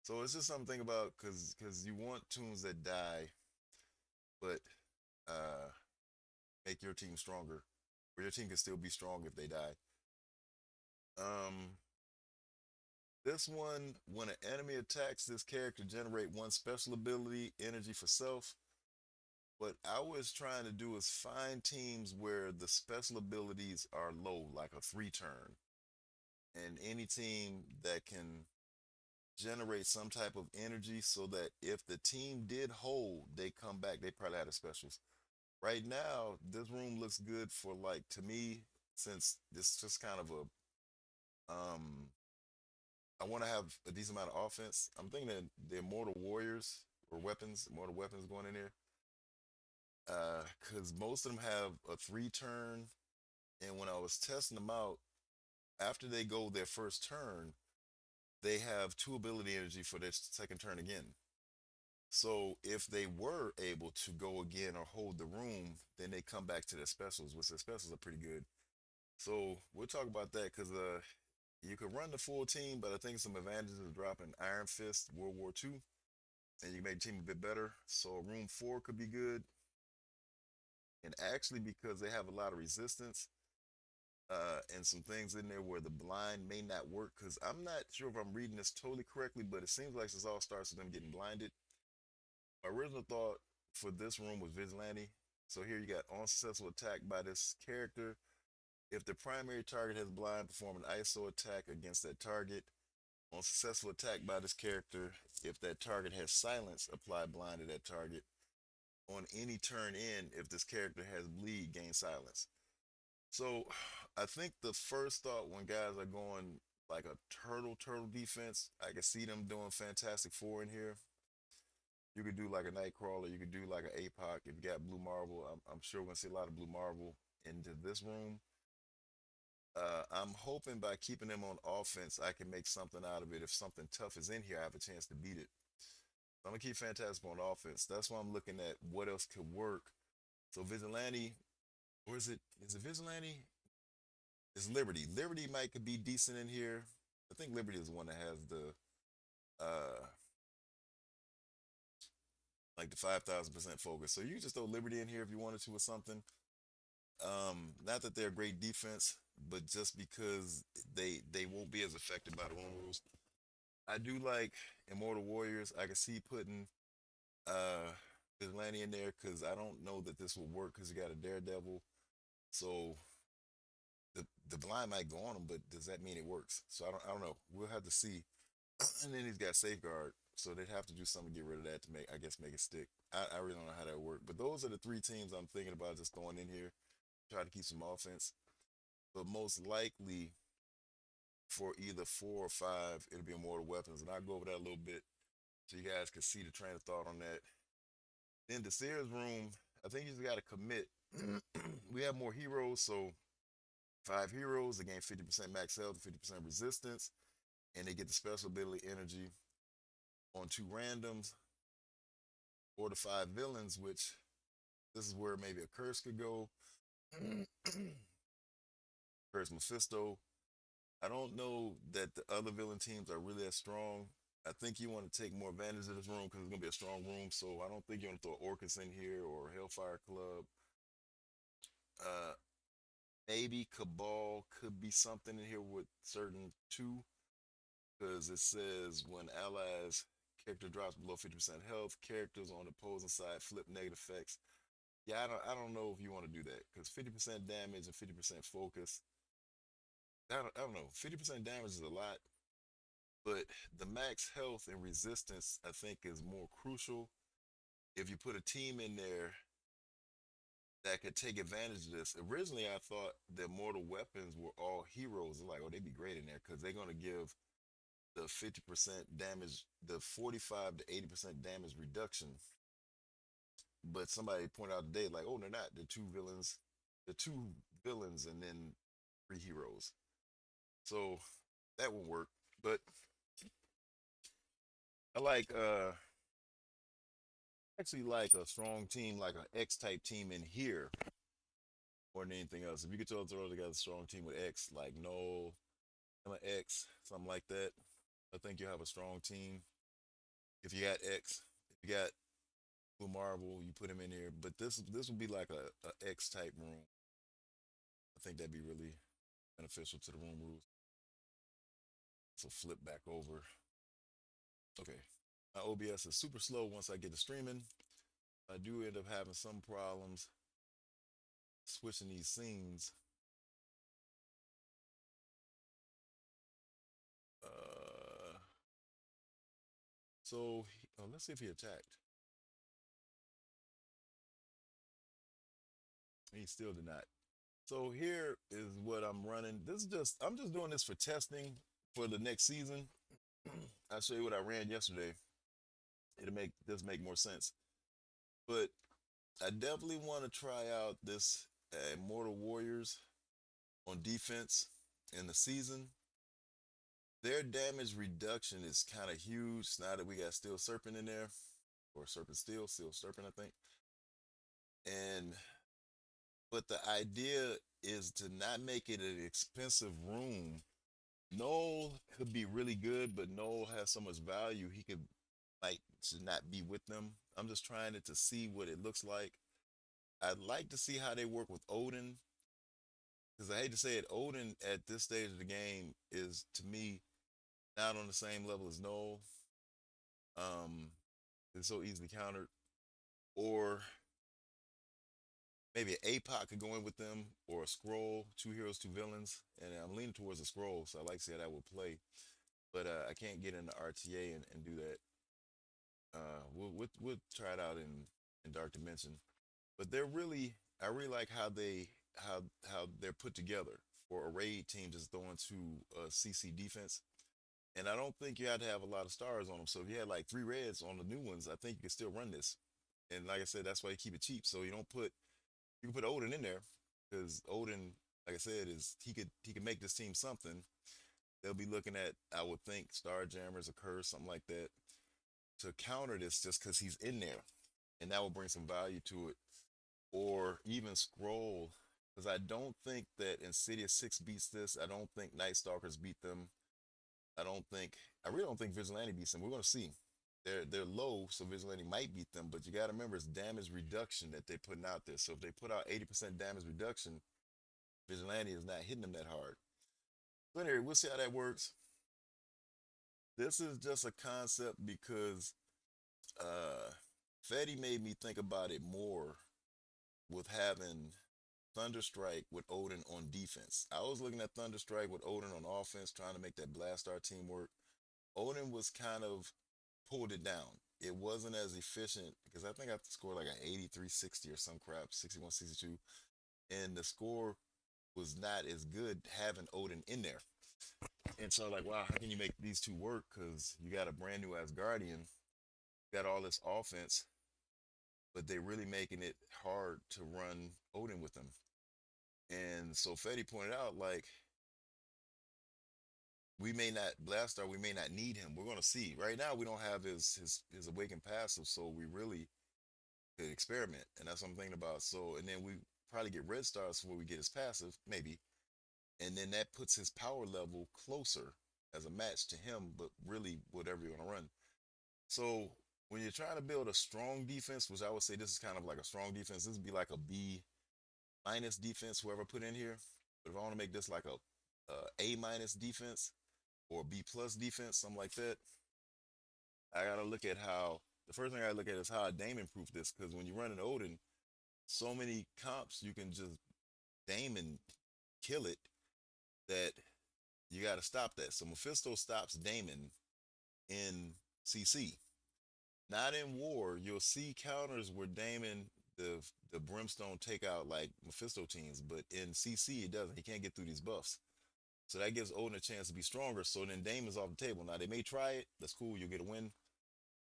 So it's just something about because you want tunes that die, but uh, make your team stronger, or your team can still be strong if they die. Um, this one, when an enemy attacks this character, generate one special ability, energy for self. What I was trying to do is find teams where the special abilities are low, like a 3 turn, and any team that can generate some type of energy so that if the team did hold, they come back, they probably had a specials. Right now, this room looks good for like to me since this just kind of a I want to have a decent amount of offense. I'm thinking that the Immortal Warriors or weapons, Immortal weapons going in there, because most of them have a three turn. And when I was testing them out, after they go their first turn, they have two ability energy for their second turn again. So if they were able to go again or hold the room, then they come back to their specials, which their specials are pretty good. So we'll talk about that because you could run the full team, but I think some advantages of dropping Iron Fist, World War II, and you can make the team a bit better. So room four could be good. And actually, because they have a lot of resistance, and some things in there where the blind may not work, because I'm not sure if I'm reading this totally correctly, but it seems like this all starts with them getting blinded. My original thought for this room was Vigilante. So here you got unsuccessful attack by this character. If the primary target has blind, perform an ISO attack against that target. On successful attack by this character, if that target has silence, apply blind to that target. On any turn in, if this character has bleed, gain silence. So I think the first thought when guys are going like a turtle defense, I can see them doing Fantastic Four in here. You could do like a Nightcrawler, you could do like an APOC. If you got Blue Marvel, I'm sure we're gonna see a lot of Blue Marvel into this room. I'm hoping by keeping them on offense, I can make something out of it. If something tough is in here, I have a chance to beat it. So I'm gonna keep Fantastic on offense. That's why I'm looking at what else could work. So Vigilante, or is it Vigilante? It's Liberty. Liberty might could be decent in here. I think Liberty is the one that has the uh like the 5,000% focus. So you just throw Liberty in here if you wanted to or something. Not that they're a great defense, but just because they won't be as affected by the one rules. I do like Immortal Warriors. I can see putting uh Vigilante in there because I don't know that this will work because you got a Daredevil. So the blind might go on him, but does that mean it works? So I don't know. We'll have to see. And then he's got safeguard, so they'd have to do something to get rid of that to make, I guess, make it stick. I really don't know how that would work. But those are the three teams I'm thinking about just throwing in here, try to keep some offense. But most likely for either four or five, it'll be Immortal Weapons, and I'll go over that a little bit so you guys can see the train of thought on that. Then the Sears room, I think you just got to commit. We have more heroes, so five heroes, they gain 50% max health, 50% resistance, and they get the special ability energy on two randoms or the five villains, which this is where maybe a curse could go. Curse Mephisto. I don't know that the other villain teams are really as strong. I think you want to take more advantage of this room because it's gonna be a strong room. So I don't think you want to throw Orcus in here or Hellfire Club. Uh, Maybe Cabal could be something in here with certain two because it says when allies character drops below 50% health, characters on the opposing side flip negative effects. Yeah, I don't know if you want to do that because 50% damage and 50% focus. I don't know. 50% damage is a lot, but the max health and resistance I think is more crucial. If you put a team in there that could take advantage of this. Originally, I thought the mortal weapons were all heroes. Like, oh, they'd be great in there because they're gonna give the 50% damage, the 45 to 80% damage reduction. But somebody pointed out today, like, oh, they're not. The two villains, and then three heroes. So that won't work. But I like actually like a strong team, like an X type team in here more than anything else. If you could throw together a strong team with X, like no, I'm an X, something like that. I think you have a strong team. If you got X, if you got Blue Marvel, you put him in here. But this would be like a X type room. I think that'd be really beneficial to the room rules. So flip back over. Okay. My OBS is super slow once I get to streaming. I do end up having some problems switching these scenes. Uh, so let's see if he attacked. He still did not. So here is what I'm running. This is just I'm just doing this for testing for the next season. I'll show you what I ran yesterday. It'll make this make more sense. But I definitely want to try out this Immortal Warriors on defense in the season. Their damage reduction is kind of huge now that we got Steel Serpent in there, or Serpent Steel, Steel Serpent, I think. And but the idea is to not make it an expensive room. Noel could be really good, but Noel has so much value he could like to not be with them. I'm just trying it to see what it looks like. I'd like to see how they work with Odin, because I hate to say it, Odin at this stage of the game is to me not on the same level as Noel. Um, it's so easily countered. Or maybe an APOC could go in with them, or a scroll, two heroes, two villains. And I'm leaning towards a scroll, so I like to see how that would play. But I can't get into RTA and do that. We'll try it out in Dark Dimension. But they're really I really like how they're put together for a raid team just throwing to CC defense. And I don't think you had to have a lot of stars on them. So if you had like three reds on the new ones, I think you could still run this. And like I said, that's why you keep it cheap. So you can put Odin in there because Odin, like I said, is he could make this team something. They'll be looking at, I would think, Star Jammers, a curse, something like that, to counter this just because he's in there, and that will bring some value to it. Or even Scroll, because I don't think that Insidious Six beats this. I don't think Night Stalkers beat them. I don't think I really don't think Vigilante beats them. We're gonna see. They're low, so Vigilante might beat them, but you gotta remember it's damage reduction that they're putting out there. So if they put out 80% damage reduction, Vigilante is not hitting them that hard. But anyway, we'll see how that works. This is just a concept because uh Fetty made me think about it more with having Thunderstrike with Odin on defense. I was looking at Thunderstrike with Odin on offense, trying to make that Blastar team work. Odin was kind of pulled it down. It wasn't as efficient because I think I scored like an 83-60 or some crap, 61-62. And the score was not as good having Odin in there. And so, like, wow, how can you make these two work? Because you got a brand new Asgardian, got all this offense, but they're really making it hard to run Odin with them. And so Fetty pointed out, like, we may not Blastar, we may not need him. We're gonna see. Right now, we don't have his awakened passive, so we really could experiment, and that's what I'm thinking about. So, and then we probably get red stars before we get his passive, maybe, and then that puts his power level closer as a match to him. But really, whatever you want to run. So when you're trying to build a strong defense, which I would say this is kind of like a strong defense, this would be like a B minus defense, whoever put in here. But if I want to make this like a minus defense or B plus defense, something like that, I gotta look at how the first thing I look at is how I Damon proof this because when you run an Odin, so many comps you can just Damon kill it that you got to stop that. So Mephisto stops Damon in CC. Not in war. You'll see counters where Damon the Brimstone take out like Mephisto teams, but in CC it doesn't. He can't get through these buffs. So that gives Odin a chance to be stronger. So then Damon's off the table. Now they may try it. That's cool. You'll get a win.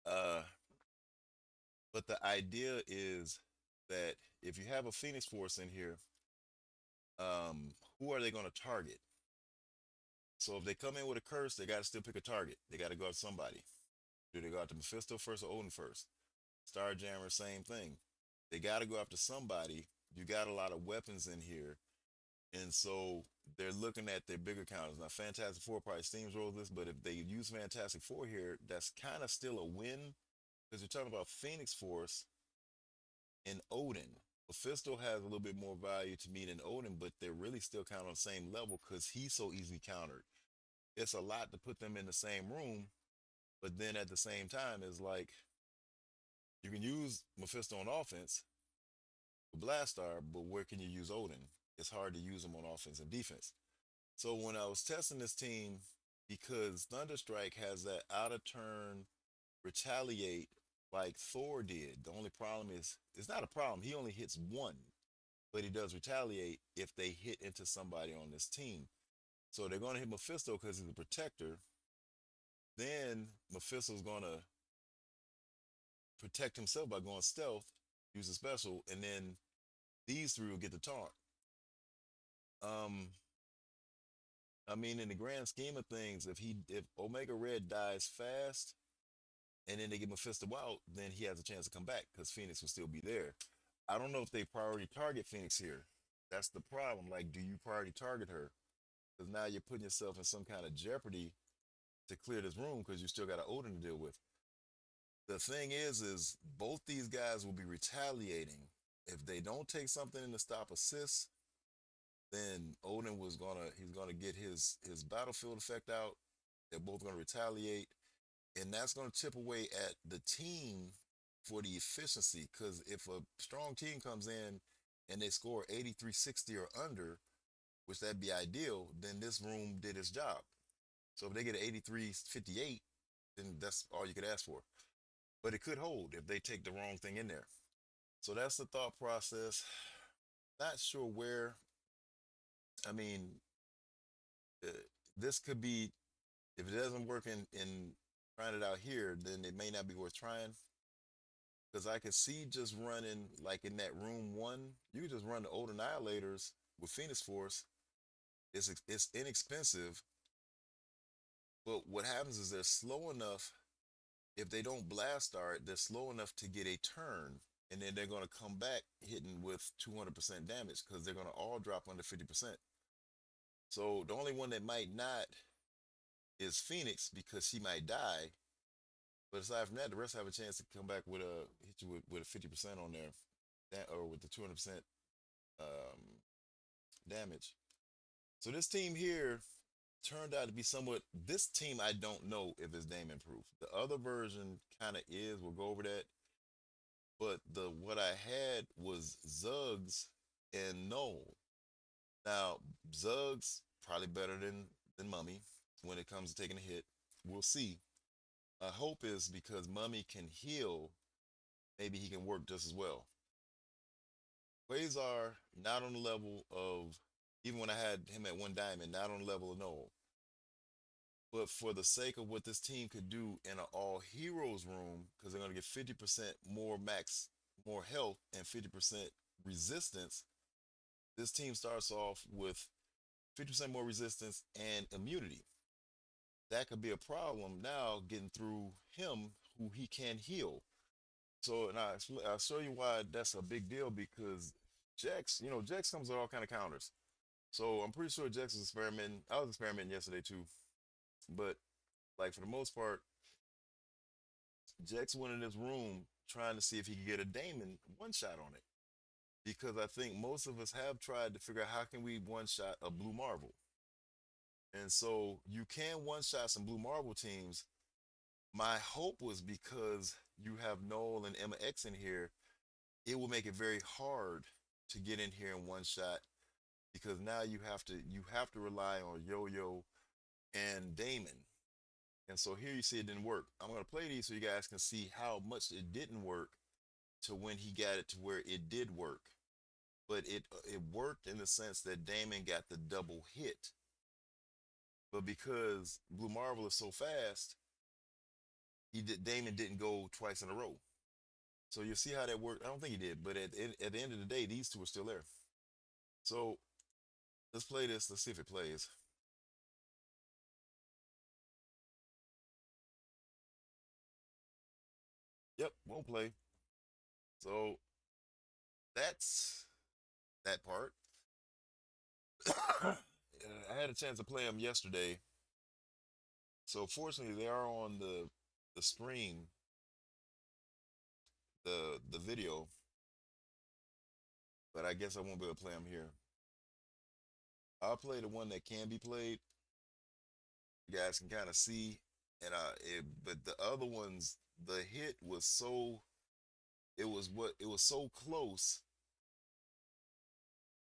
Uh, but the idea is that if you have a Phoenix Force in here, who are they going to target? So if they come in with a curse, they got to still pick a target. They got to go out to somebody. Do they go out to Mephisto first or Odin first? Starjammer, same thing. They got to go after somebody. You got a lot of weapons in here, and so they're looking at their bigger counters. Now, Fantastic Four probably steamroll this, but if they use Fantastic Four here, that's kind of still a win because you're talking about Phoenix Force and Odin. Mephisto has a little bit more value to me than Odin, but they're really still kind of on the same level because he's so easily countered. It's a lot to put them in the same room, but then at the same time, it's like you can use Mephisto on offense with Blastar, but where can you use Odin? It's hard to use him on offense and defense. So when I was testing this team, because Thunderstrike has that out of turn retaliate like Thor did. The only problem is it's not a problem. He only hits one, but he does retaliate if they hit into somebody on this team. So they're going to hit Mephisto because he's a protector. Then Mephisto's going to protect himself by going stealth, use a special, and then these three will get the taunt. Um, I mean, in the grand scheme of things, if Omega Red dies fast, and then they get Mephisto out, then he has a chance to come back because Phoenix will still be there. I don't know if they priority target Phoenix here. That's the problem. Like, do you priority target her? Because now you're putting yourself in some kind of jeopardy to clear this room because you still got an Odin to deal with. The thing is both these guys will be retaliating. If they don't take something in to stop assists, then Odin he's gonna get his battlefield effect out. They're both gonna retaliate, and that's gonna chip away at the team for the efficiency. Because if a strong team comes in and they score 83-60 or under, which that'd be ideal, then this room did its job. So if they get an 83-58, then that's all you could ask for. But it could hold if they take the wrong thing in there. So that's the thought process. Not sure where. I mean, uh, this could be, if it doesn't work in trying it out here, then it may not be worth trying. Because I could see just running like in that room one, you could just run the old annihilators with Phoenix Force. It's inexpensive, but what happens is they're slow enough. If they don't blast start, they're slow enough to get a turn, and then they're going to come back hitting with 200% damage because they're going to all drop under 50%. So the only one that might not is Phoenix because she might die. But aside from that, the rest have a chance to come back with a hit you with a 50% on there, that or with the 200% um, damage. So this team here turned out to be somewhat. This team I don't know if it's Damon proof. The other version kind of is. We'll go over that. But the what I had was Zuggs and Noel. Now Zuggs probably better than Mummy when it comes to taking a hit. We'll see. My hope is because Mummy can heal, maybe he can work just as well. Quasar not on the level of, even when I had him at one diamond, not on the level of Noel. But for the sake of what this team could do in an all heroes room, because they're going to get 50% more max, more health, and 50% resistance, this team starts off with 50% more resistance and immunity. That could be a problem now getting through him, who he can heal. So, and I'll show you why that's a big deal because Jax, Jax comes with all kind of counters. So I'm pretty sure Jax is experimenting. I was experimenting yesterday too, but like for the most part, Jax went in this room trying to see if he could get a Damon one shot on it because I think most of us have tried to figure out how can we one shot a Blue Marvel, and so you can one shot some Blue Marvel teams. My hope was because you have Noel and Emma X in here, it will make it very hard to get in here in one shot because now you have to rely on Yo-Yo and Damon. And so here you see it didn't work. I'm gonna play these so you guys can see how much it didn't work to when he got it to where it did work. But it worked in the sense that Damon got the double hit. But because Blue Marvel is so fast, Damon didn't go twice in a row. So you see how that worked. I don't think he did, but at the end of the day, these two are still there. So let's play this. Let's see if it plays. Yep, won't play. So that's that part. I had a chance to play them yesterday. So fortunately, they are on the stream, the video, but I guess I won't be able to play them here. I'll play the one that can be played. You guys can kind of see, and but the other ones, the hit was so it was so close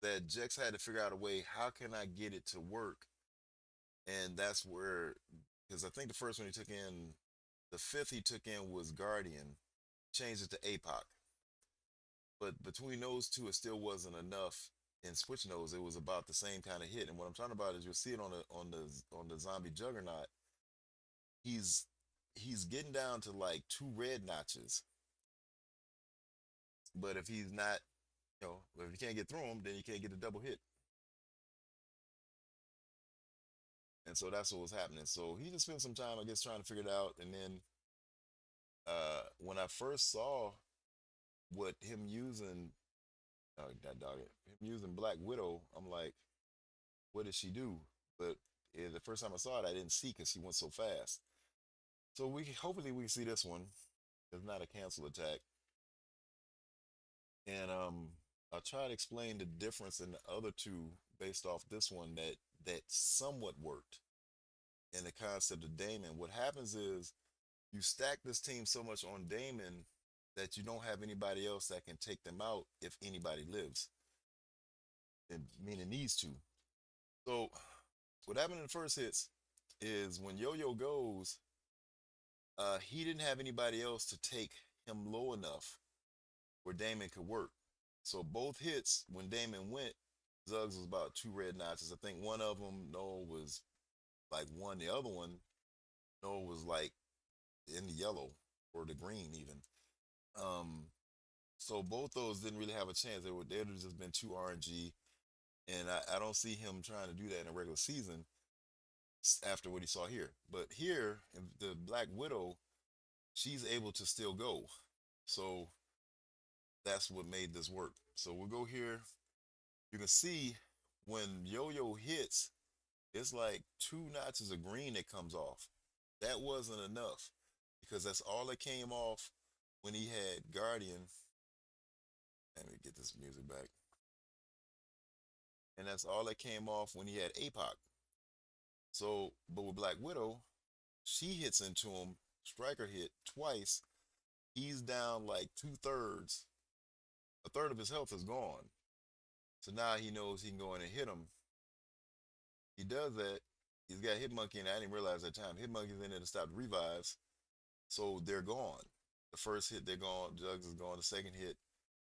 that Jex had to figure out a way. How can I get it to work? And that's where, because I think the first one he took in, the fifth he took in was Guardian, changed it to APOC. But between those two, it still wasn't enough. In switching those, it was about the same kind of hit. And what I'm talking about is you'll see it on the zombie juggernaut. He's he's getting down to like two red notches. But if he's not, if you can't get through him, then you can't get a double hit. And so that's what was happening. So he just spent some time, I guess, trying to figure it out. And then when I first saw what him using, that dog, him using Black Widow, I'm like, what did she do? But the first time I saw it, I didn't see because she went so fast. So hopefully we can see this one. It's not a cancel attack, and I'll try to explain the difference in the other two based off this one that somewhat worked in the concept of Damon. What happens is you stack this team so much on Damon that you don't have anybody else that can take them out if anybody lives, and meaning these two. So what happened in the first hits is when Yo-Yo goes, he didn't have anybody else to take him low enough where Damon could work. So both hits, when Damon went, Zuggs was about two red notches. I think one of them, Noel was like one. The other one, Noel was like in the yellow or the green even. Um, so both those didn't really have a chance. They'd have just been too RNG, and I don't see him trying to do that in a regular season after what he saw here. But here, in the Black Widow, she's able to still go. So that's what made this work. So we'll go here. You can see when Yo-Yo hits, it's like two notches of green that comes off. That wasn't enough because that's all that came off when he had Guardian. Let me get this music back. And that's all that came off when he had APOC. So, but with Black Widow, she hits into him, Striker hit twice. He's down like two-thirds. A third of his health is gone. So now he knows he can go in and hit him. He does that. He's got Hit Monkey, and I didn't realize that time. Hit Monkey's in there to stop the revives. So they're gone. The first hit, they're gone. Jugs is gone. The second hit,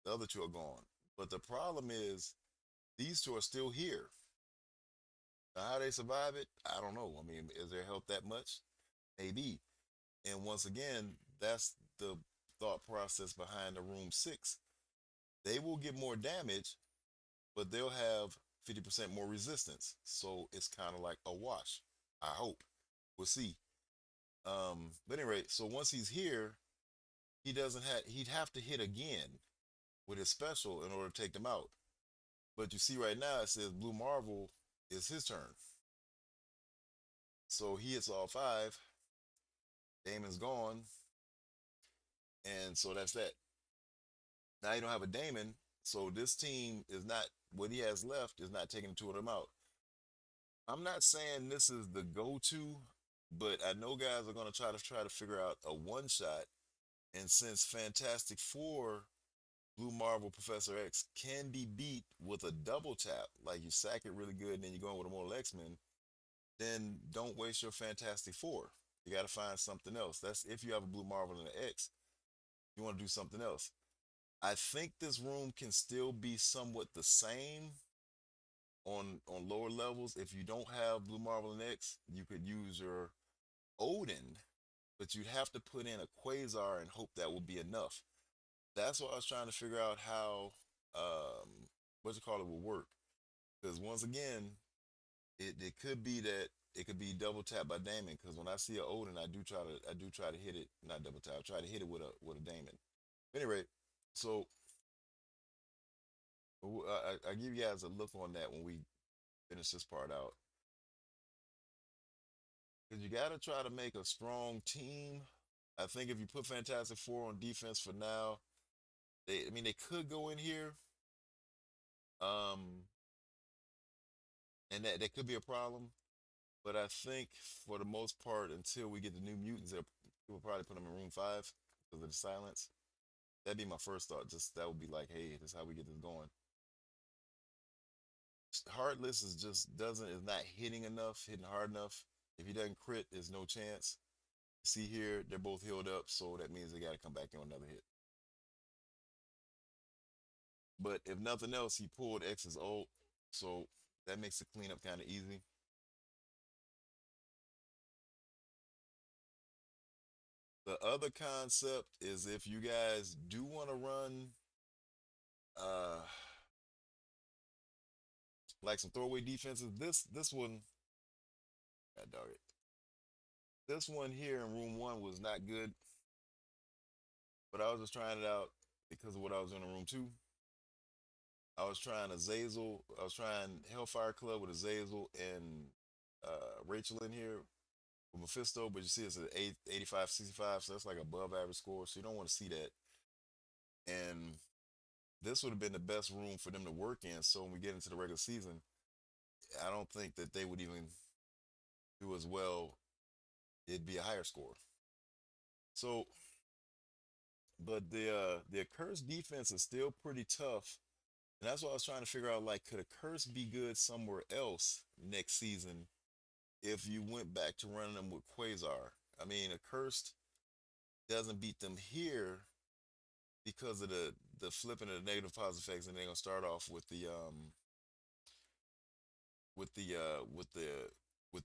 the other two are gone. But the problem is, these two are still here. Now, how they survive it, I don't know. I mean, is their health that much? Maybe. And once again, that's the thought process behind the Room 6. They will get more damage, but they'll have 50% more resistance. So it's kind of like a wash. I hope. We'll see. But anyway, so once he's here, he'd have to hit again with his special in order to take them out. But you see right now it says Blue Marvel is his turn. So he hits all five. Damon's gone. And so that's that. Now you don't have a Damon. So this team is not what he has left is not taking two of them out. I'm not saying this is the go-to, but I know guys are gonna try to figure out a one shot. And since Fantastic Four, Blue Marvel, Professor X can be beat with a double tap, like you sack it really good and then you go in with a Mortal X-Men, then don't waste your Fantastic Four. You got to find something else. That's if you have a Blue Marvel and an X, you want to do something else. I think this room can still be somewhat the same on lower levels. If you don't have Blue Marvel and X, you could use your Odin, but you'd have to put in a Quasar and hope that will be enough. That's what I was trying to figure out how what you call it will work. Because once again, it could be that it could be double tap by Damon. Because when I see a Odin, I do try to hit it, not double tap. I try to hit it with a Damon. Anyway, so I give you guys a look on that when we finish this part out. Because you got to try to make a strong team. I think if you put Fantastic Four on defense for now, I mean, they could go in here, um, and that could be a problem. But I think for the most part, until we get the New Mutants, people probably put them in Room 5 because of the silence. That'd be my first thought. Just that would be like, hey, this is how we get this going. Heartless is just doesn't is not hitting hard enough. If he doesn't crit, there's no chance. See here, they're both healed up, so that means they got to come back in another hit. But if nothing else, he pulled X's ult, so that makes the cleanup kind of easy. The other concept is if you guys do want to run uh like some throwaway defenses, this one, God dog it. This one here in room one was not good, but I was just trying it out because of what I was doing in room two. I was trying a Zazel. I was trying Hellfire Club with a Zazel and Rachel in here with Mephisto, but you see it's an 85, 65, so that's like above average score. So you don't want to see that. And this would have been the best room for them to work in. So when we get into the regular season, I don't think that they would even do as well. It'd be a higher score. So, but the curse defense is still pretty tough. And that's what I was trying to figure out. Like, could a curse be good somewhere else next season if you went back to running them with Quasar? I mean, a cursed doesn't beat them here because of the flipping of the negative positive effects, and they're gonna start off with the with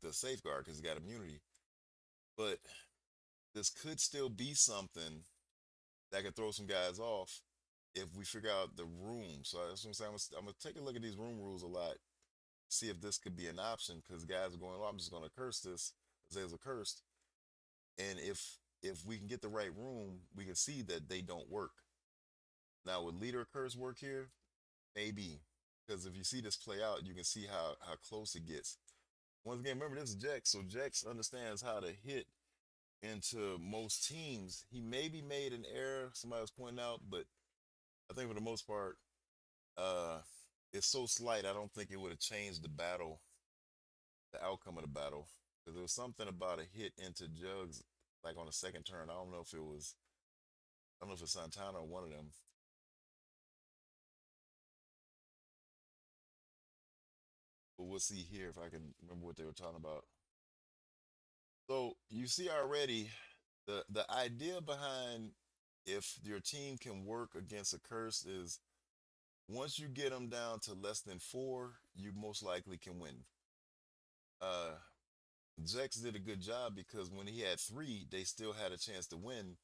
the safeguard because he got immunity. But this could still be something that could throw some guys off if we figure out the room. So that's what I'm saying. I'm gonna take a look at these room rules a lot, see if this could be an option because guys are going, "Oh, I'm just gonna curse this." Zay's a cursed, and if we can get the right room, we can see that they don't work. Now, would leader curse work here? Maybe, because if you see this play out, you can see how close it gets. Once again, remember this is Jex, so Jex understands how to hit into most teams. He maybe made an error, somebody was pointing out, but I think for the most part, uh, it's so slight. I don't think it would have changed the battle, the outcome of the battle, because there was something about a hit into Jugs, like on the second turn. I don't know if it was, I don't know if it's Santana or one of them, but we'll see here if I can remember what they were talking about. So you see already the idea behind if your team can work against a curse is once you get them down to less than four, you most likely can win. Uh, Jex did a good job because when he had three, they still had a chance to win.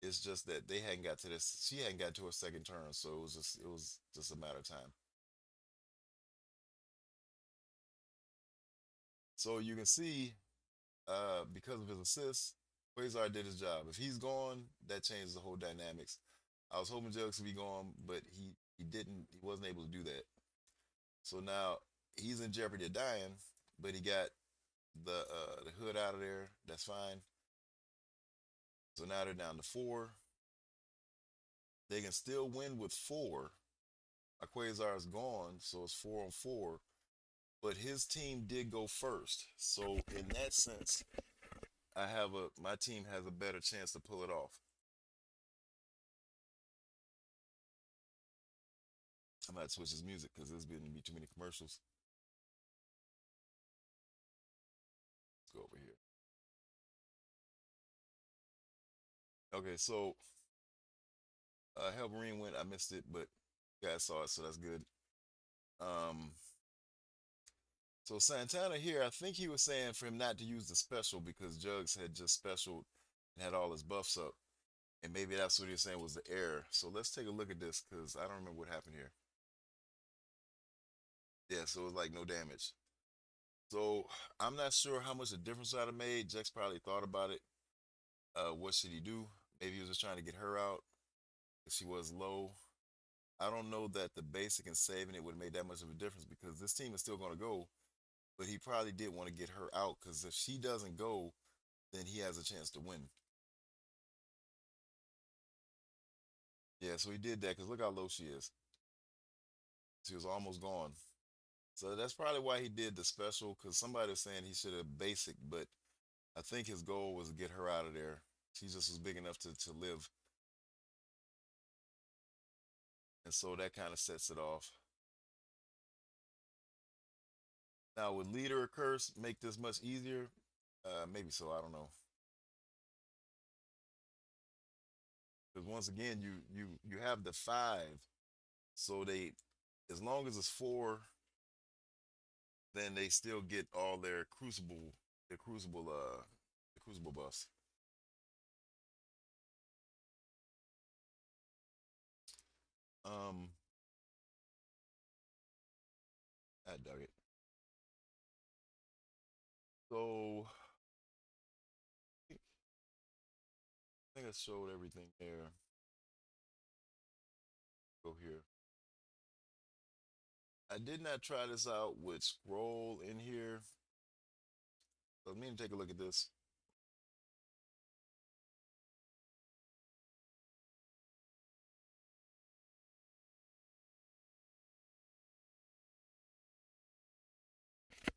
It's just that they hadn't got to this. She hadn't got to her second turn, so it was just a matter of time. So you can see, because of his assists, Quasar did his job. If he's gone, that changes the whole dynamics. I was hoping Jugs would be gone, but he didn't. He wasn't able to do that. So now he's in jeopardy of dying, but he got the hood out of there. That's fine. So now they're down to four. They can still win with four. Quasar is gone, so it's 4 on 4. But his team did go first, so in that sense, I have a my team has a better chance to pull it off. I might switch his music because there's been to be too many commercials. Let's go over here. Okay, so Hellmarine went. I missed it, but you guys saw it, so that's good. Um, so Santana here, I think he was saying for him not to use the special because Jugs had just special and had all his buffs up, and maybe that's what he was saying was the error. So let's take a look at this because I don't remember what happened here. Yeah, so it was like no damage. So I'm not sure how much a difference that have made. Jex probably thought about it. What should he do? Maybe he was just trying to get her out if she was low. I don't know that the basic and saving it would have made that much of a difference because this team is still going to go. But he probably did want to get her out because if she doesn't go, then he has a chance to win. Yeah, so he did that because look how low she is. She was almost gone. So that's probably why he did the special because somebody was saying he should have basic, but I think his goal was to get her out of there. She just was big enough to live. And so that kind of sets it off. Now, would leader or curse make this much easier? Maybe so. I don't know. Because once again, you have the five. So they, as long as it's four, then they still get all their the crucible buffs. Um, I dug it. So I think I showed everything there. Go here. I did not try this out with scroll in here. Let me take a look at this.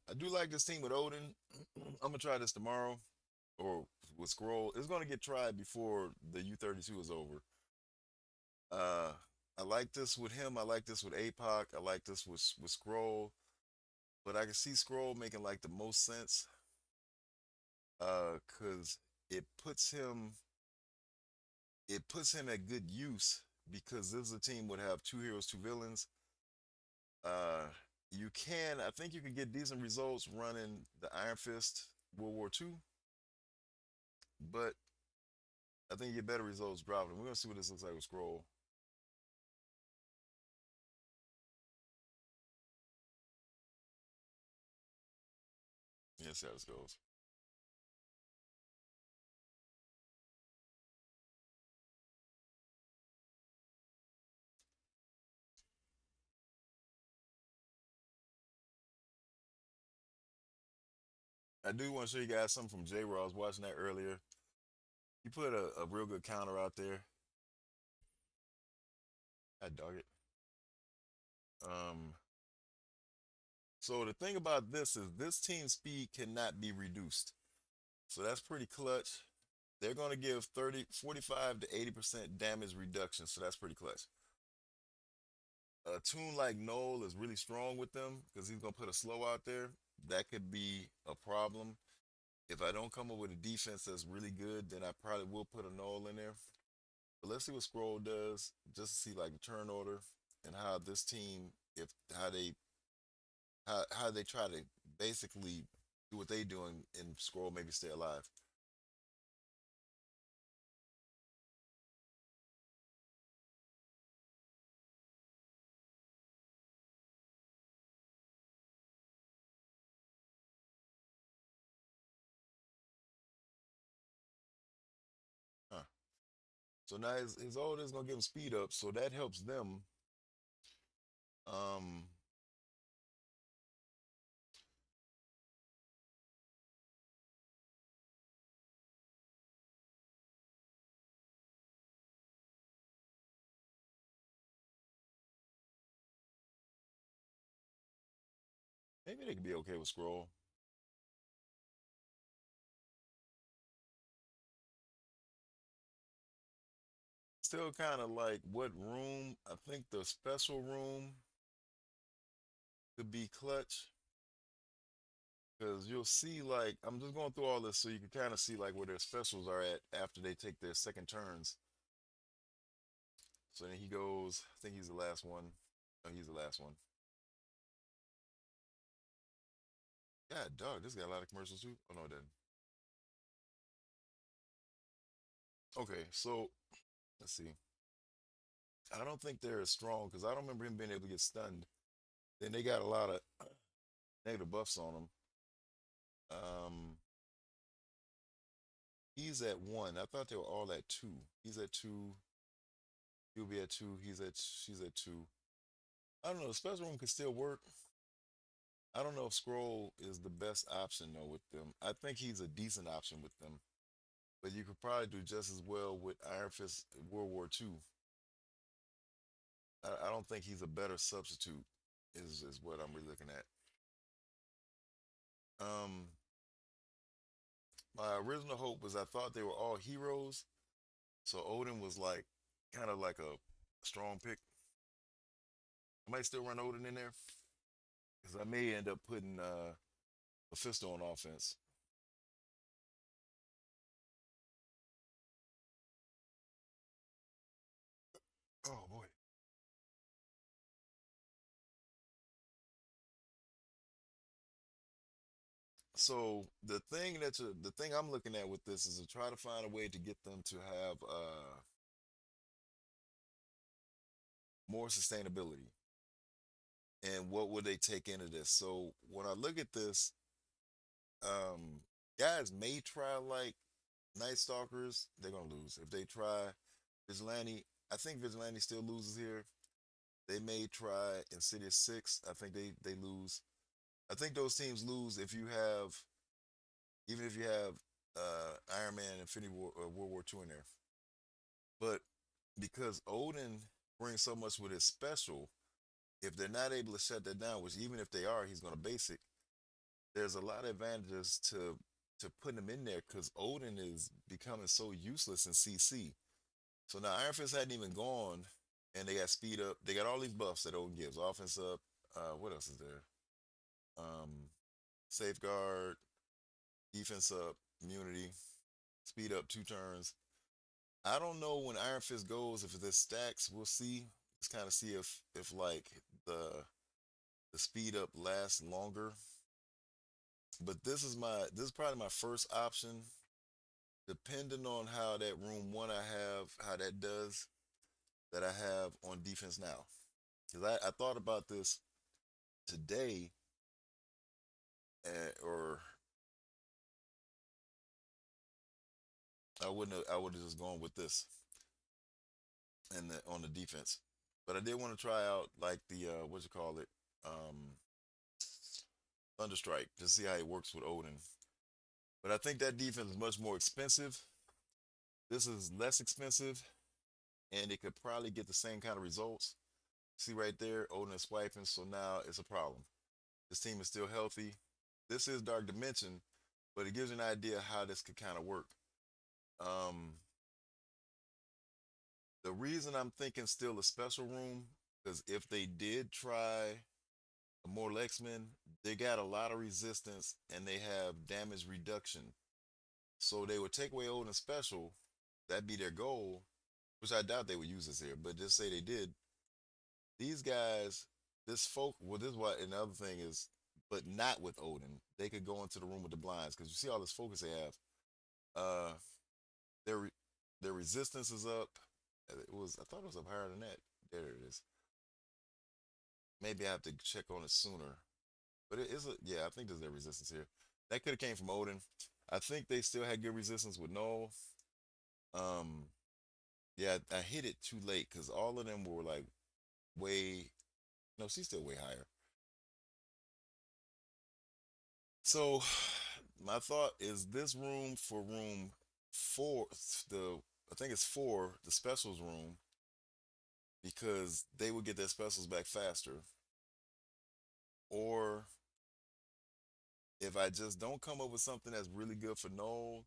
I do like this team with Odin. I'm gonna try this tomorrow or with scroll. It's gonna get tried before the U32 is over. Uh, I like this with him. I like this with APOC. I like this with scroll. But I can see scroll making like the most sense. Cause it puts him it puts him at good use because this is a team would have two heroes, two villains. Uh, I think you can get decent results running the Iron Fist World War II, but I think you get better results dropping. We're gonna see what this looks like with Scroll. Yeah, see how this goes. I do want to show you guys something from J. Raw. I was watching that earlier. He put a real good counter out there. I dug it. Um, so the thing about this is this team speed cannot be reduced. So that's pretty clutch. They're going to give 45 to 80% damage reduction. So that's pretty clutch. A tune like Noel is really strong with them because he's going to put a slow out there. That could be a problem. If I don't come up with a defense that's really good, then I probably will put a Noel in there. But let's see what Scroll does just to see like the turn order and how this team, if how they try to basically do what they doing and Scroll maybe stay alive. Huh. So now his old is gonna give him speed up, so that helps them. Um, maybe they could be okay with Scroll. Still kind of like what room? I think the special room could be clutch because you'll see like I'm just going through all this so you can kind of see like where their specials are at after they take their second turns. So then he goes. I think he's the last one. No, he's the last one. God, dog, this got a lot of commercials too. Oh no, it didn't. Okay, so let's see. I don't think they're as strong because I don't remember him being able to get stunned. Then they got a lot of negative buffs on him. Um, he's at one. I thought they were all at two. He's at two. He'll be at two. She's at two. I don't know. The special room could still work. I don't know if Scroll is the best option though with them. I think he's a decent option with them, but you could probably do just as well with Iron Fist World War II. I don't think he's a better substitute. Is what I'm really looking at. Um, my original hope was I thought they were all heroes, so Odin was like kind of like a strong pick. I might still run Odin in there because I may end up putting Mephisto on offense. Oh boy. So the thing I'm looking at with this is to try to find a way to get them to have more sustainability. And what would they take into this? So when I look at this, um, guys may try like Night Stalkers, they're gonna lose. If they try Vigilante, I think Vigilante still loses here. They may try Insidious Six. I think they lose. I think those teams lose if you have even if you have Iron Man, Infinity War, World War Two in there. But because Odin brings so much with his special, if they're not able to shut that down, which even if they are, he's going to basic. There's a lot of advantages to putting him in there because Odin is becoming so useless in CC. So now Iron Fist hadn't even gone, and they got speed up. They got all these buffs that Odin gives. Offense up. What else is there? Um, Safeguard, defense up, immunity, speed up 2 turns. I don't know when Iron Fist goes if this stacks. We'll see. Let's kind of see if like the speed up lasts longer. But this is probably my first option. Depending on how that room one I have, how that does that I have on defense now. Because I thought about this today, or I would have just gone with this and on the defense. But I did want to try out like the what you call it, um, Thunderstrike to see how it works with Odin. But I think that defense is much more expensive. This is less expensive, and it could probably get the same kind of results. See right there, Odin is swiping, so now it's a problem. This team is still healthy. This is Dark Dimension, but it gives you an idea how this could kind of work. Um, the reason I'm thinking still a special room, because if they did try a Mortal X-Men, they got a lot of resistance and they have damage reduction. So they would take away Odin special, that'd be their goal, which I doubt they would use this here, but just say they did. These guys, this is what another thing is, but not with Odin. They could go into the room with the blinds because you see all this focus they have. Uh, their re- their resistance is up. I thought it was up higher than that. There it is. Maybe I have to check on it sooner. But it is yeah, I think there's their resistance here. That could have came from Odin. I think they still had good resistance with Null. Um, yeah, I hit it too late because all of them were like way. No, she's still way higher. So my thought is this room for room four, the I think it's four, the specials room, because they would get their specials back faster. Or if I just don't come up with something that's really good for Noel,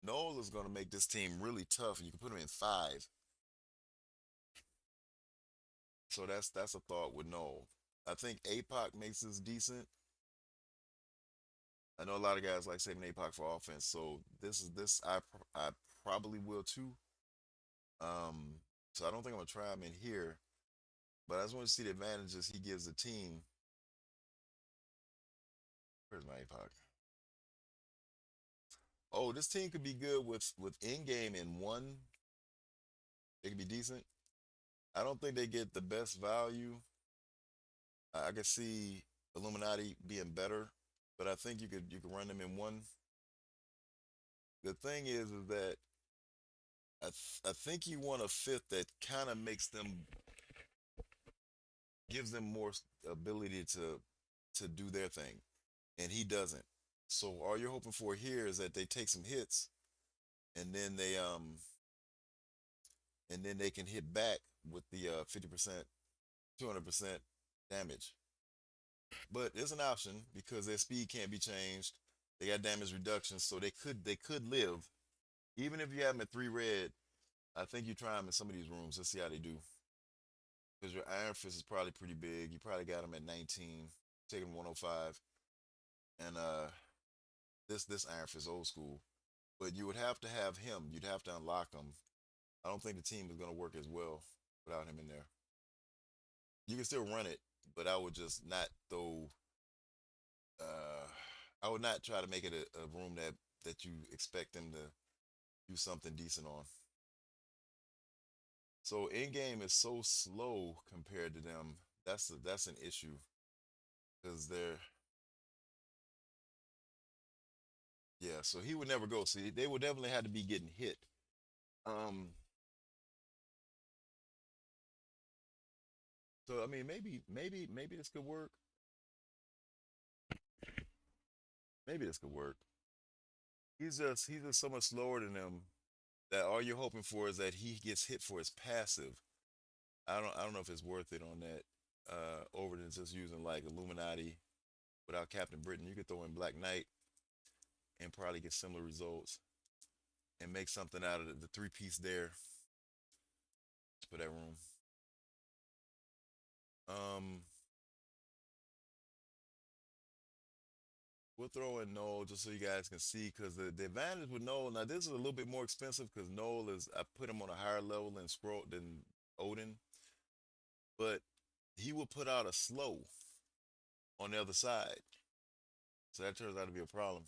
Noel is going to make this team really tough. And you can put him in five. So that's a thought with Noel. I think APOC makes this decent. I know a lot of guys like saving APOC for offense, so I probably will too. Um, so I don't think I'm gonna try him in here, but I just want to see the advantages he gives the team. Where's my APOC? Oh, this team could be good with in game in one. It could be decent. I don't think they get the best value. I could see Illuminati being better, but I think you could run them in one. The thing is that I think you want a fifth that kind of makes them gives them more ability to do their thing, and he doesn't. So all you're hoping for here is that they take some hits, and then they can hit back with the 50%, 200% damage. But it's an option because their speed can't be changed. They got damage reduction, so they could live even if you have them at 3 red. I think you try them in some of these rooms. Let's see how they do. Because your Iron Fist is probably pretty big. You probably got them at 19, taking 105, and this Iron Fist old school. But you would have to have him. You'd have to unlock him. I don't think the team is going to work as well without him in there. You can still run it, but I would just not throw. Uh, I would not try to make it a room that you expect them to do something decent on. So in game is so slow compared to them. That's an issue because they're yeah. So he would never go. See, they would definitely have to be getting hit. Um. So I mean, maybe this could work. Maybe this could work. He's just so much slower than them that all you're hoping for is that he gets hit for his passive. I don't know if it's worth it on that. Over than just using like Illuminati without Captain Britain. You could throw in Black Knight and probably get similar results and make something out of the three piece there for that room. Um, we'll throw in Noel just so you guys can see because the advantage with Noel now this is a little bit more expensive because Noel is I put him on a higher level than Scroll than Odin, but he will put out a slow on the other side, so that turns out to be a problem.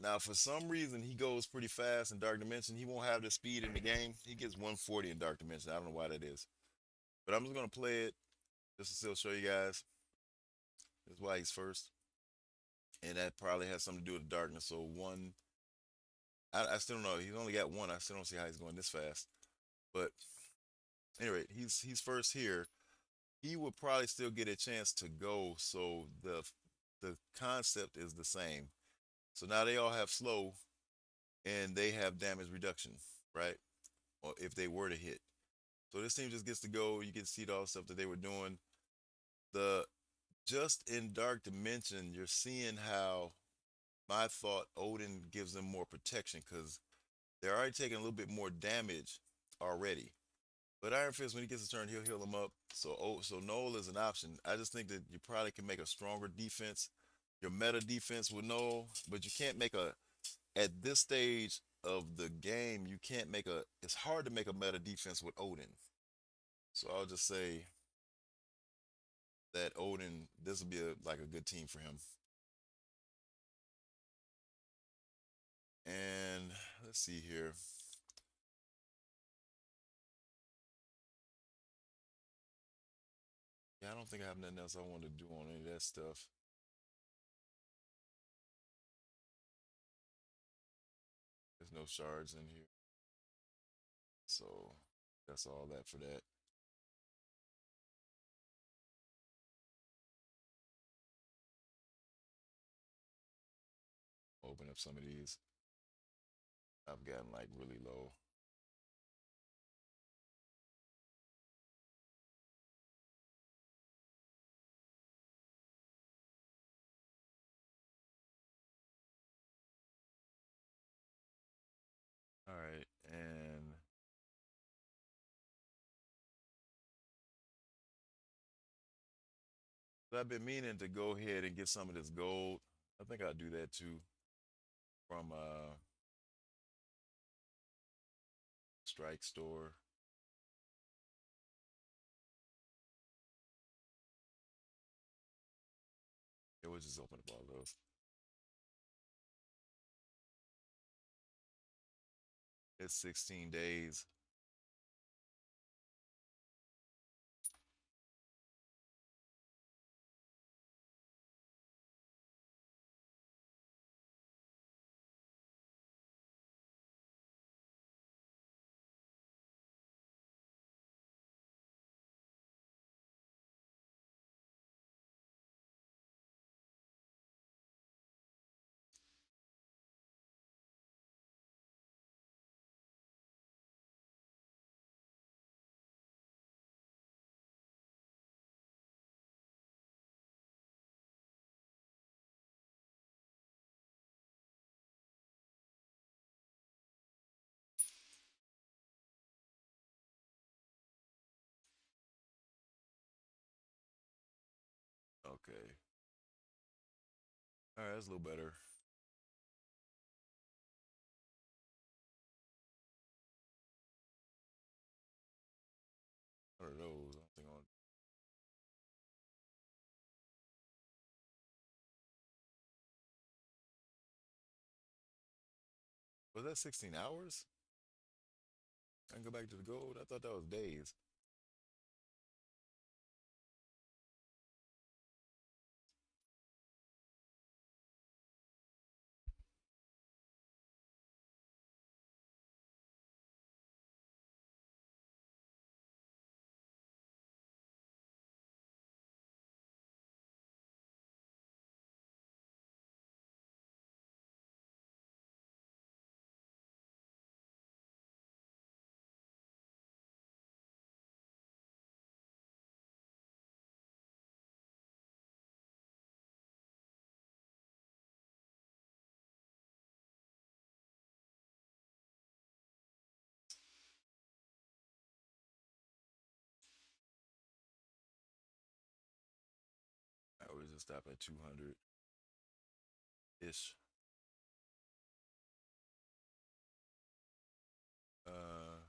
Now, for some reason, he goes pretty fast in Dark Dimension. He won't have the speed in the game. He gets 140 in Dark Dimension. I don't know why that is, but I'm just gonna play it just to still show you guys. That's why he's first, and that probably has something to do with the darkness. So one, I still don't know. He's only got one. I still don't see how he's going this fast. But anyway, he's first here. He would probably still get a chance to go. So the concept is the same. So now they all have slow, and they have damage reduction, right? Or if they were to hit. So this team just gets to go. You can see all the stuff that they were doing. The just in Dark Dimension, you're seeing how my thought Odin gives them more protection because they're already taking a little bit more damage already. But Iron Fist, when he gets a turn, he'll heal them up. So Noel is an option. I just think that you probably can make a stronger defense, your meta defense with Noel, but you can't make a at this stage of the game, you can't make a. It's hard to make a meta defense with Odin. So I'll just say that Odin, this will be like a good team for him. And let's see here. Yeah, I don't think I have nothing else I want to do on any of that stuff. There's no shards in here. So that's all that for that. Open up some of these. I've gotten like really low. All right. And I've been meaning to go ahead and get some of this gold. I think I'll do that too from Strike Store. It was just open up all those. It's 16 days. Okay. All right, that's a little better. Was that 16 hours? I can go back to the gold. I thought that was days. I always just stop at 200 ish. Uh,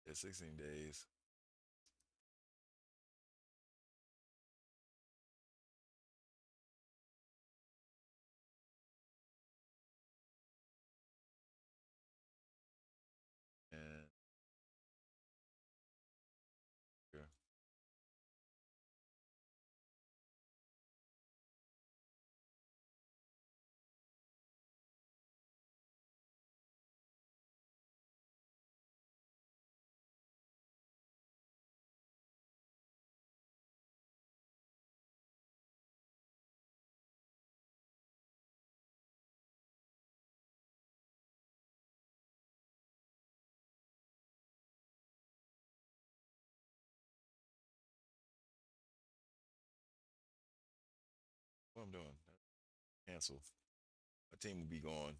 yeah, 16 days. And yeah. What I'm doing? Cancel. My team will be gone.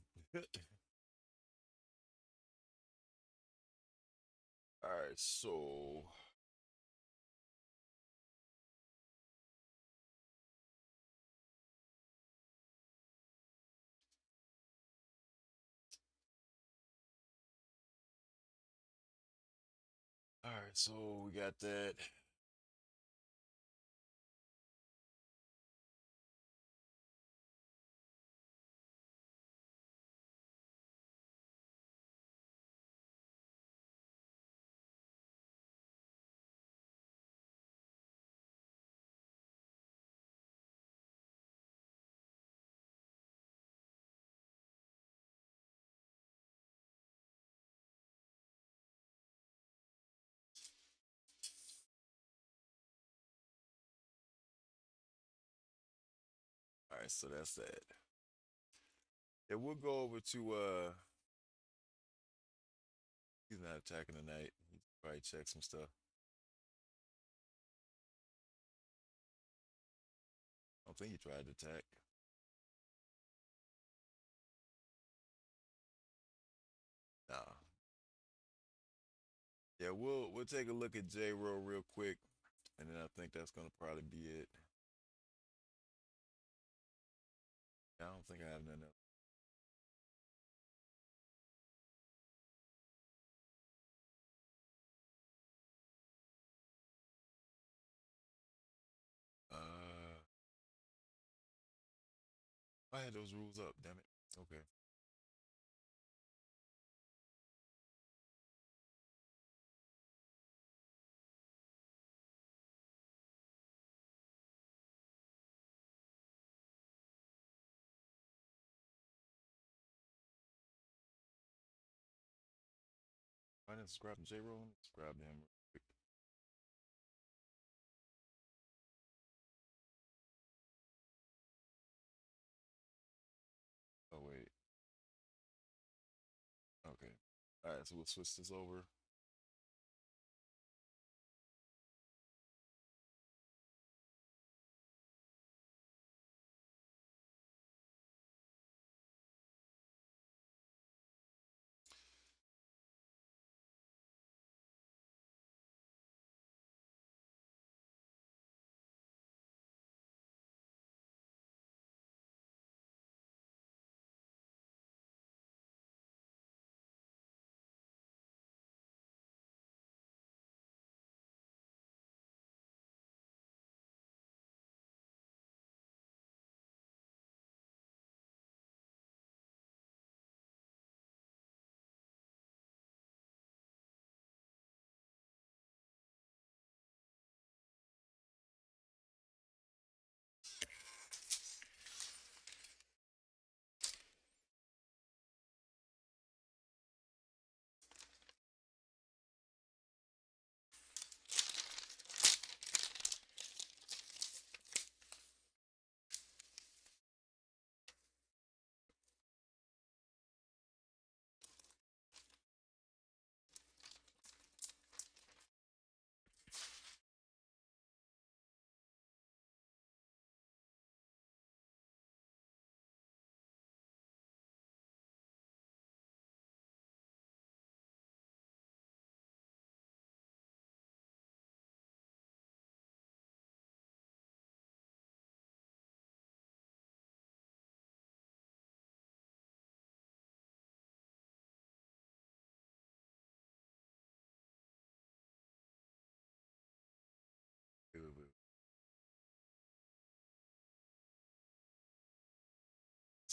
All right, so we got that. All right, so that's that. Yeah, we'll go over to he's not attacking tonight. He probably check some stuff. I don't think he tried to attack. Nah. Yeah, we'll take a look at J Row real quick, and then I think that's gonna probably be it. I don't think I have nothing else. Uh, I had those rules up. Damn it. Okay. I didn't subscribe to J Row. Subscribe to him real quick. Oh wait. Okay. All right. So we'll switch this over.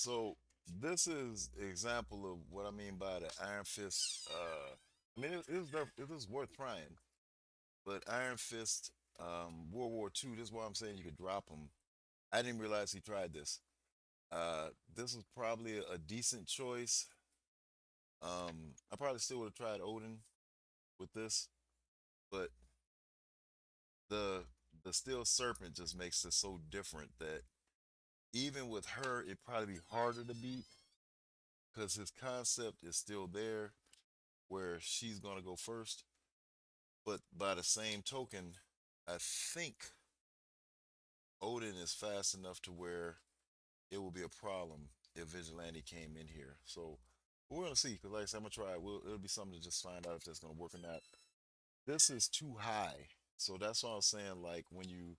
So this is an example of what I mean by the Iron Fist. I mean, it was worth trying, but Iron Fist, World War II. This is why I'm saying you could drop him. I didn't realize he tried this. This was probably a decent choice. I probably still would have tried Odin with this, but the the Steel Serpent just makes this so different that even with her, it'd probably be harder to beat because his concept is still there, where she's gonna go first. But by the same token, I think Odin is fast enough to where it will be a problem if Vigilante came in here. So we're gonna see. Because like I said, I'm gonna try it. It'll be something to just find out if that's gonna work or not. This is too high. So that's what I'm saying. Like when you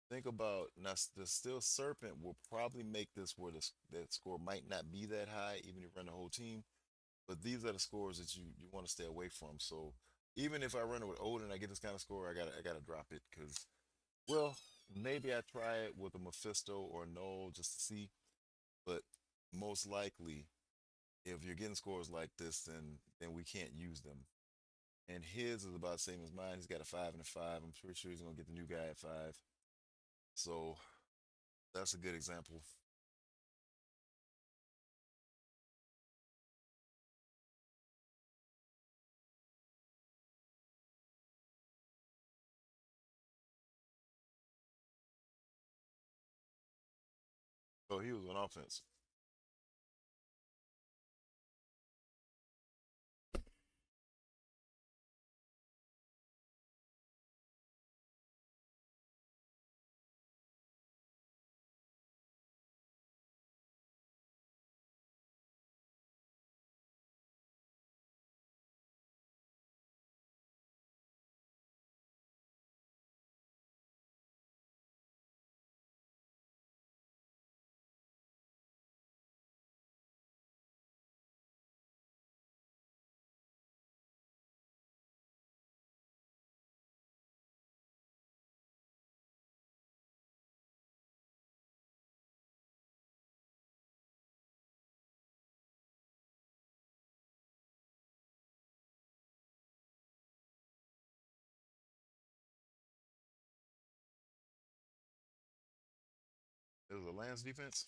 think about now, the Steel Serpent will probably make this where that score might not be that high, even if you run the whole team. But these are the scores that you want to stay away from. So even if I run it with Odin, I get this kind of score, I gotta drop it because well, maybe I try it with a Mephisto or a Null just to see. But most likely, if you're getting scores like this, then we can't use them. And his is about the same as mine. He's got a 5 and a 5. I'm pretty sure he's gonna get the new guy at 5. So that's a good example. Oh, he was on offense. It was a Lance defense.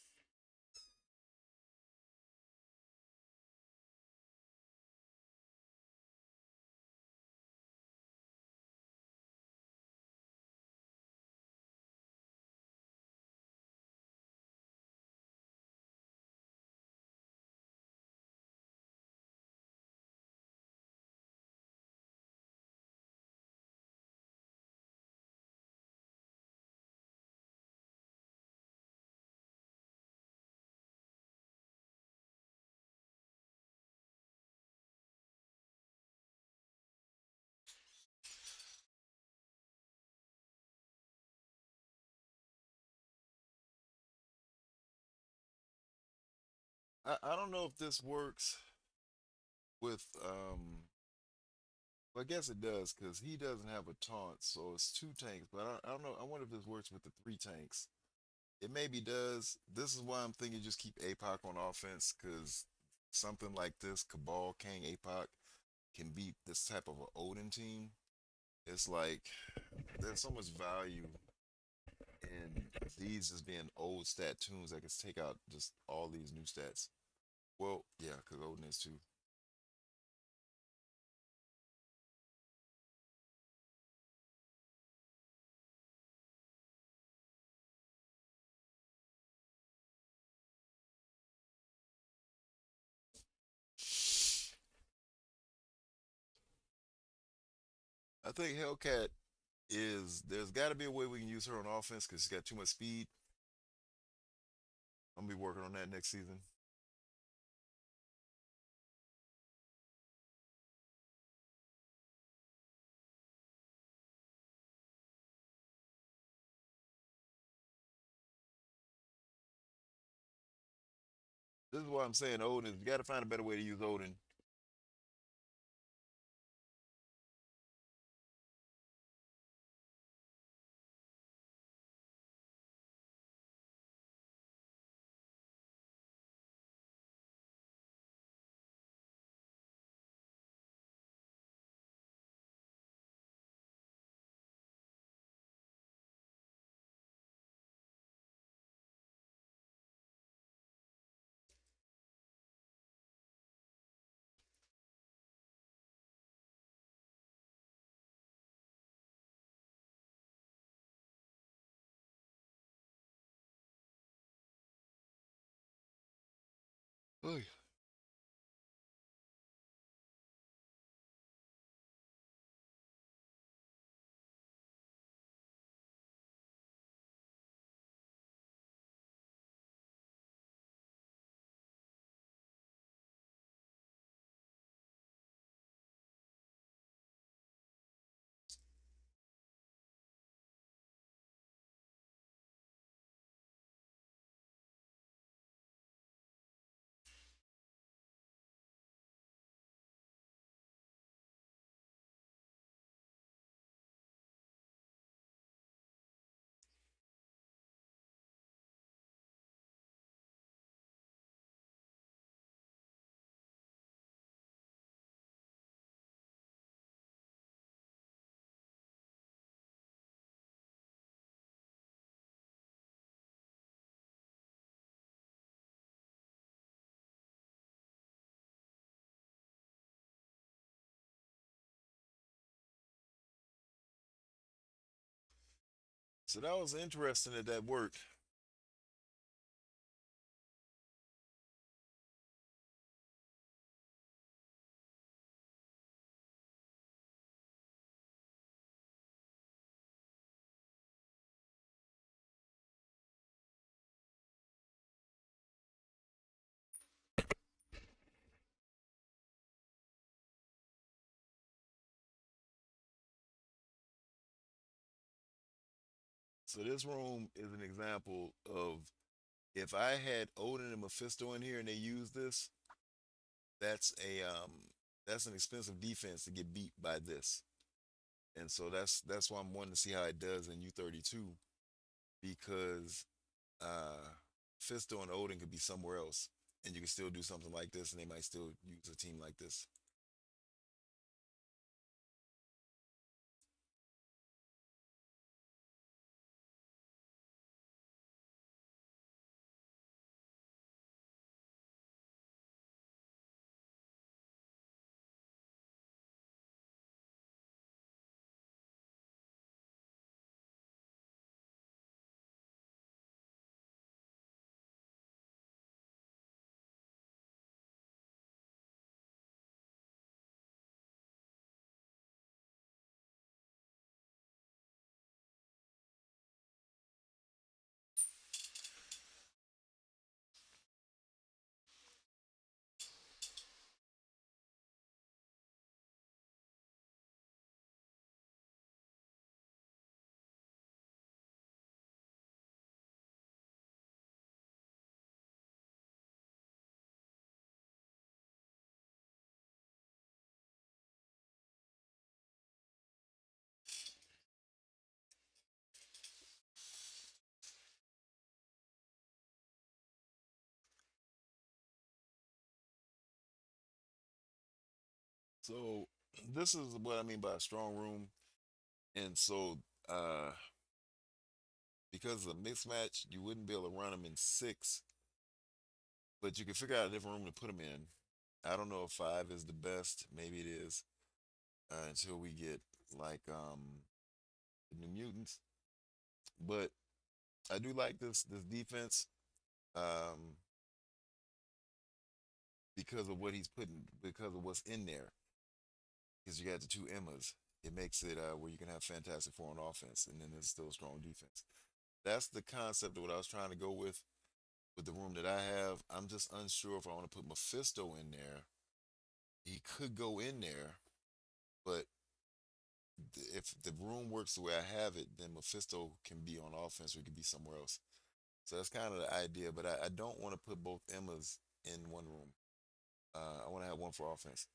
I don't know if this works with well, I guess it does because he doesn't have a taunt, so it's two tanks. But I don't know. I wonder if this works with the three tanks. It maybe does. This is why I'm thinking just keep APOC on offense because something like this, Cabal, Kang, APOC, can beat this type of an Odin team. It's like there's so much value in these as being old stat tunes that can take out just all these new stats. Well, yeah, because Odin is too. I think Hellcat is there's got to be a way we can use her on offense because she's got too much speed. I'm gonna be working on that next season. This is why I'm saying Odin. You got to find a better way to use Odin. Oy. So that was interesting that that worked. So this room is an example of if I had Odin and Mephisto in here and they use this, that's a that's an expensive defense to get beat by this. And so that's why I'm wanting to see how it does in U32 because Fisto and Odin could be somewhere else, and you can still do something like this, and they might still use a team like this. So this is what I mean by a strong room, and so uh, because of a mixed match, you wouldn't be able to run them in six, but you can figure out a different room to put them in. I don't know if five is the best. Maybe it is until we get like the New Mutants. But I do like this defense um, because of what he's putting, because of what's in there. Because you got the two Emmas, it makes it where you can have Fantastic Four on offense, and then there's still strong defense. That's the concept of what I was trying to go with the room that I have. I'm just unsure if I want to put Mephisto in there. He could go in there, but if the room works the way I have it, then Mephisto can be on offense or he could be somewhere else. So that's kind of the idea. But I don't want to put both Emmas in one room. I want to have one for offense.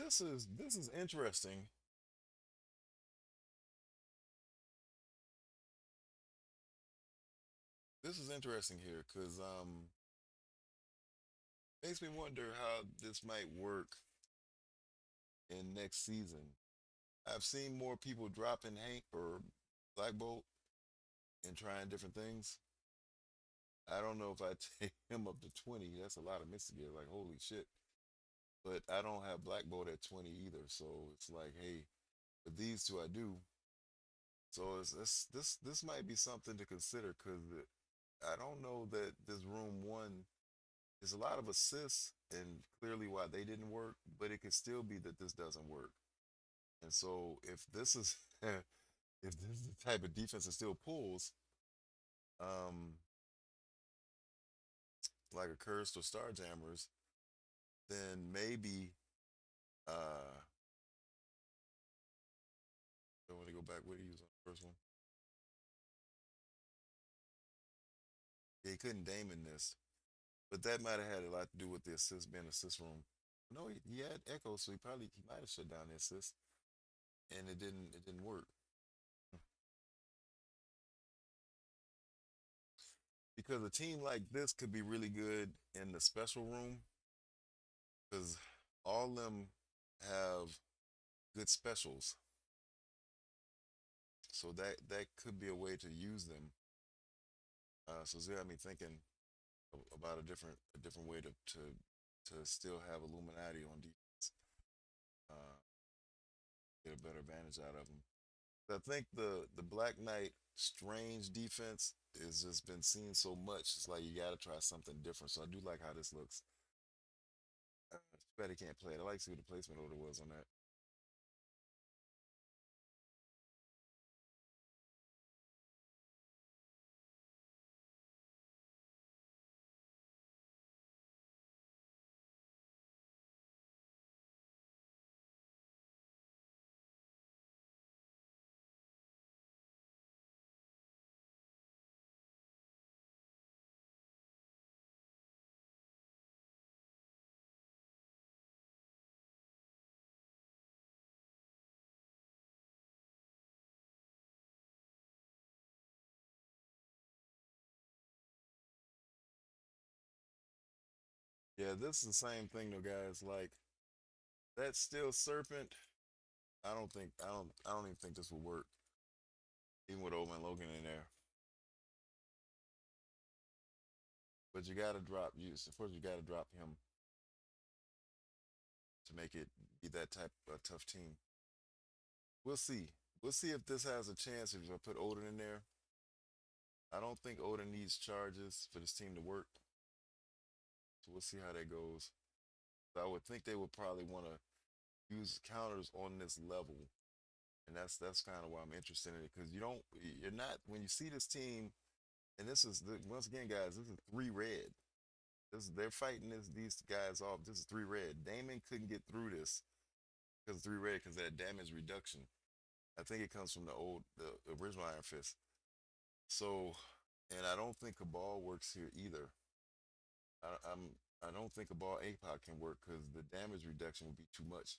this is interesting. This is interesting here because makes me wonder how this might work in next season. I've seen more people dropping Hank or Black Bolt and trying different things. I don't know if I take him up to 20. That's a lot of mix to get. Like, holy shit. But I don't have Black Bolt at 20 either. So it's like, hey, but these two I do. So this might be something to consider because I don't know that this room one is a lot of assists and clearly why they didn't work, but it could still be that this doesn't work. And so if this is if this is the type of defense that still pulls, um, like a Cursed or Starjammers, then maybe I want to go back. What did he use on the first one? Yeah, he couldn't Damon this, but that might have had a lot to do with the assist being assist room. No, he had Echo, so he might have shut down the assist, and it didn't work because a team like this could be really good in the special room because all of them have good specials, so that could be a way to use them. So it's got me thinking about a different way to still have Illuminati on defense, uh, get a better advantage out of them. I think the Black Knight strange defense has just been seen so much. It's like you got to try something different. So I do like how this looks. Too bad he can't play it. I like to see what the placement order was on that. Yeah, this is the same thing though, guys. Like that still serpent. I don't even think this will work, even with Old Man Logan in there. But you got to drop you. First, you got to drop him to make it be that type of tough team. We'll see. We'll see if this has a chance if I put Odin in there. I don't think Odin needs charges for this team to work. So we'll see how that goes. I would think they would probably want to use counters on this level, and that's kind of why I'm interested in it because you're not when you see this team, and once again, guys, this is three red. They're fighting these guys off. This is three red. Damon couldn't get through this because three red because that damage reduction. I think it comes from the original Iron Fist. So, and I don't think Cabal works here either. I don't think Cabal APOC can work because the damage reduction would be too much.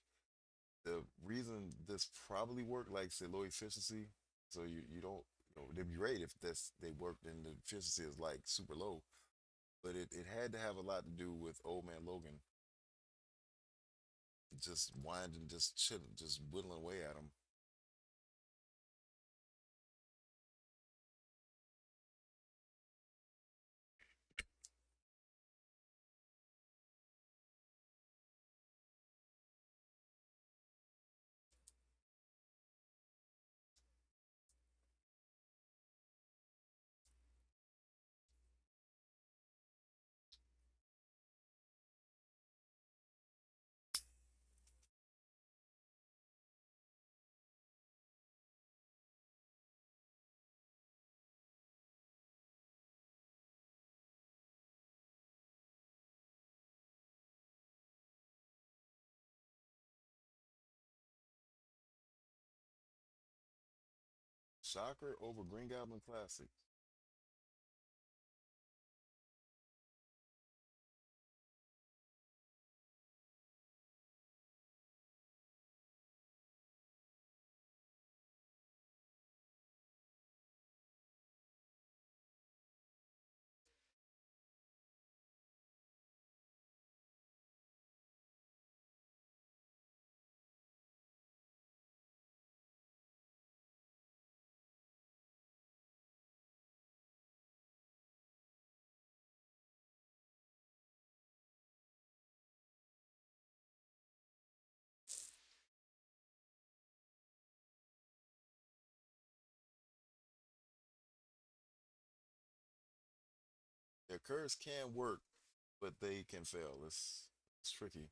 The reason this probably worked, like say low efficiency, so you don't it'd be great if they worked and the efficiency is like super low, but it had to have a lot to do with Old Man Logan just winding, just chilling, just whittling away at him. Shocker over Green Goblin Classic. Yeah, curves can work, but they can fail. It's tricky.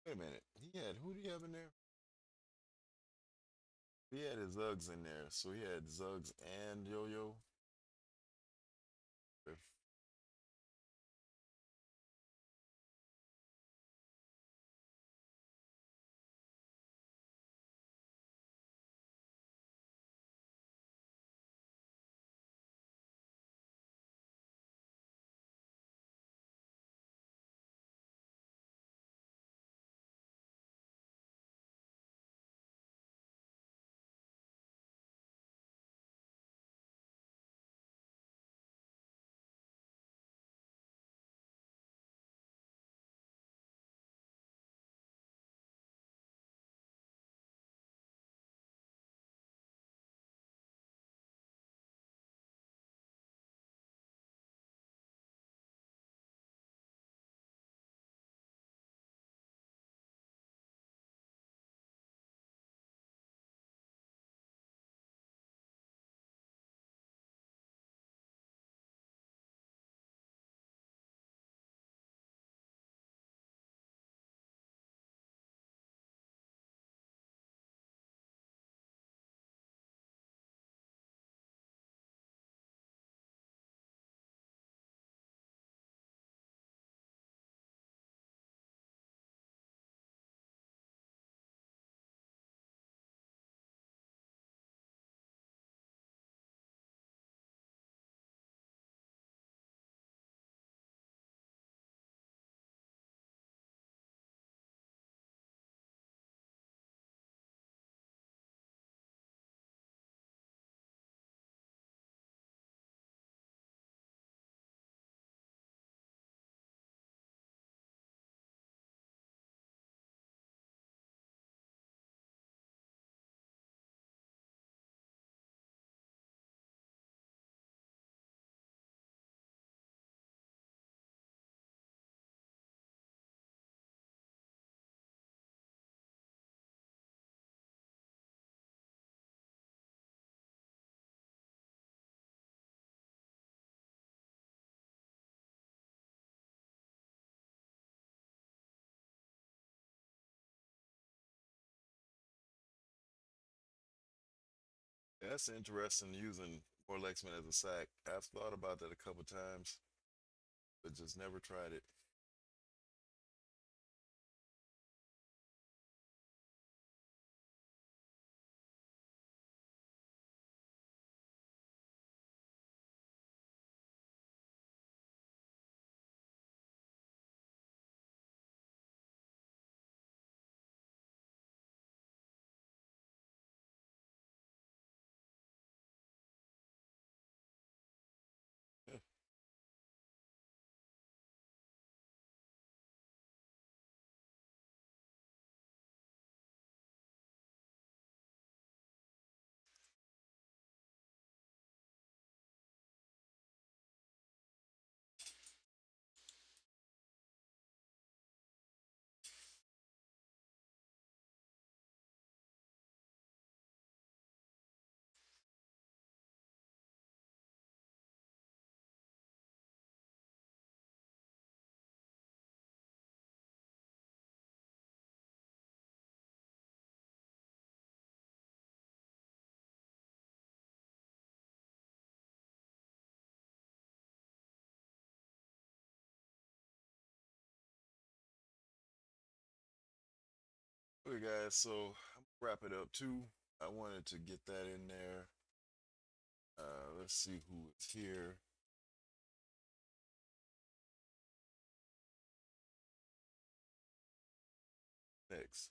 Wait a minute. He had who do you have in there? He had his Uggs in there, so he had Zuggs and Yo Yo. That's interesting using more Lexman as a sack. I've thought about that a couple times, but just never tried it. Yeah. Okay, guys, so I'm gonna wrap it up too. I wanted to get that in there. Let's see who is here next.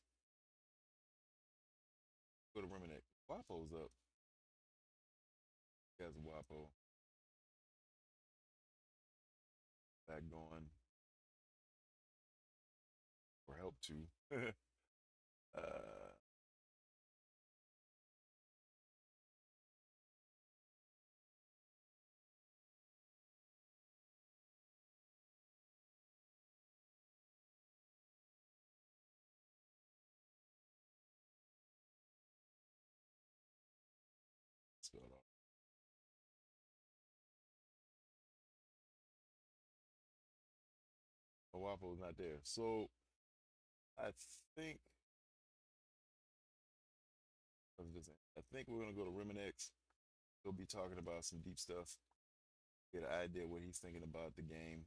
Go to Reminex. Wapo's up. He has Wapo back going or help to. uh, spelled off. Wapo's not there. So I think I think we're gonna go to Reminex. He'll be talking about some deep stuff. Get an idea what he's thinking about the game.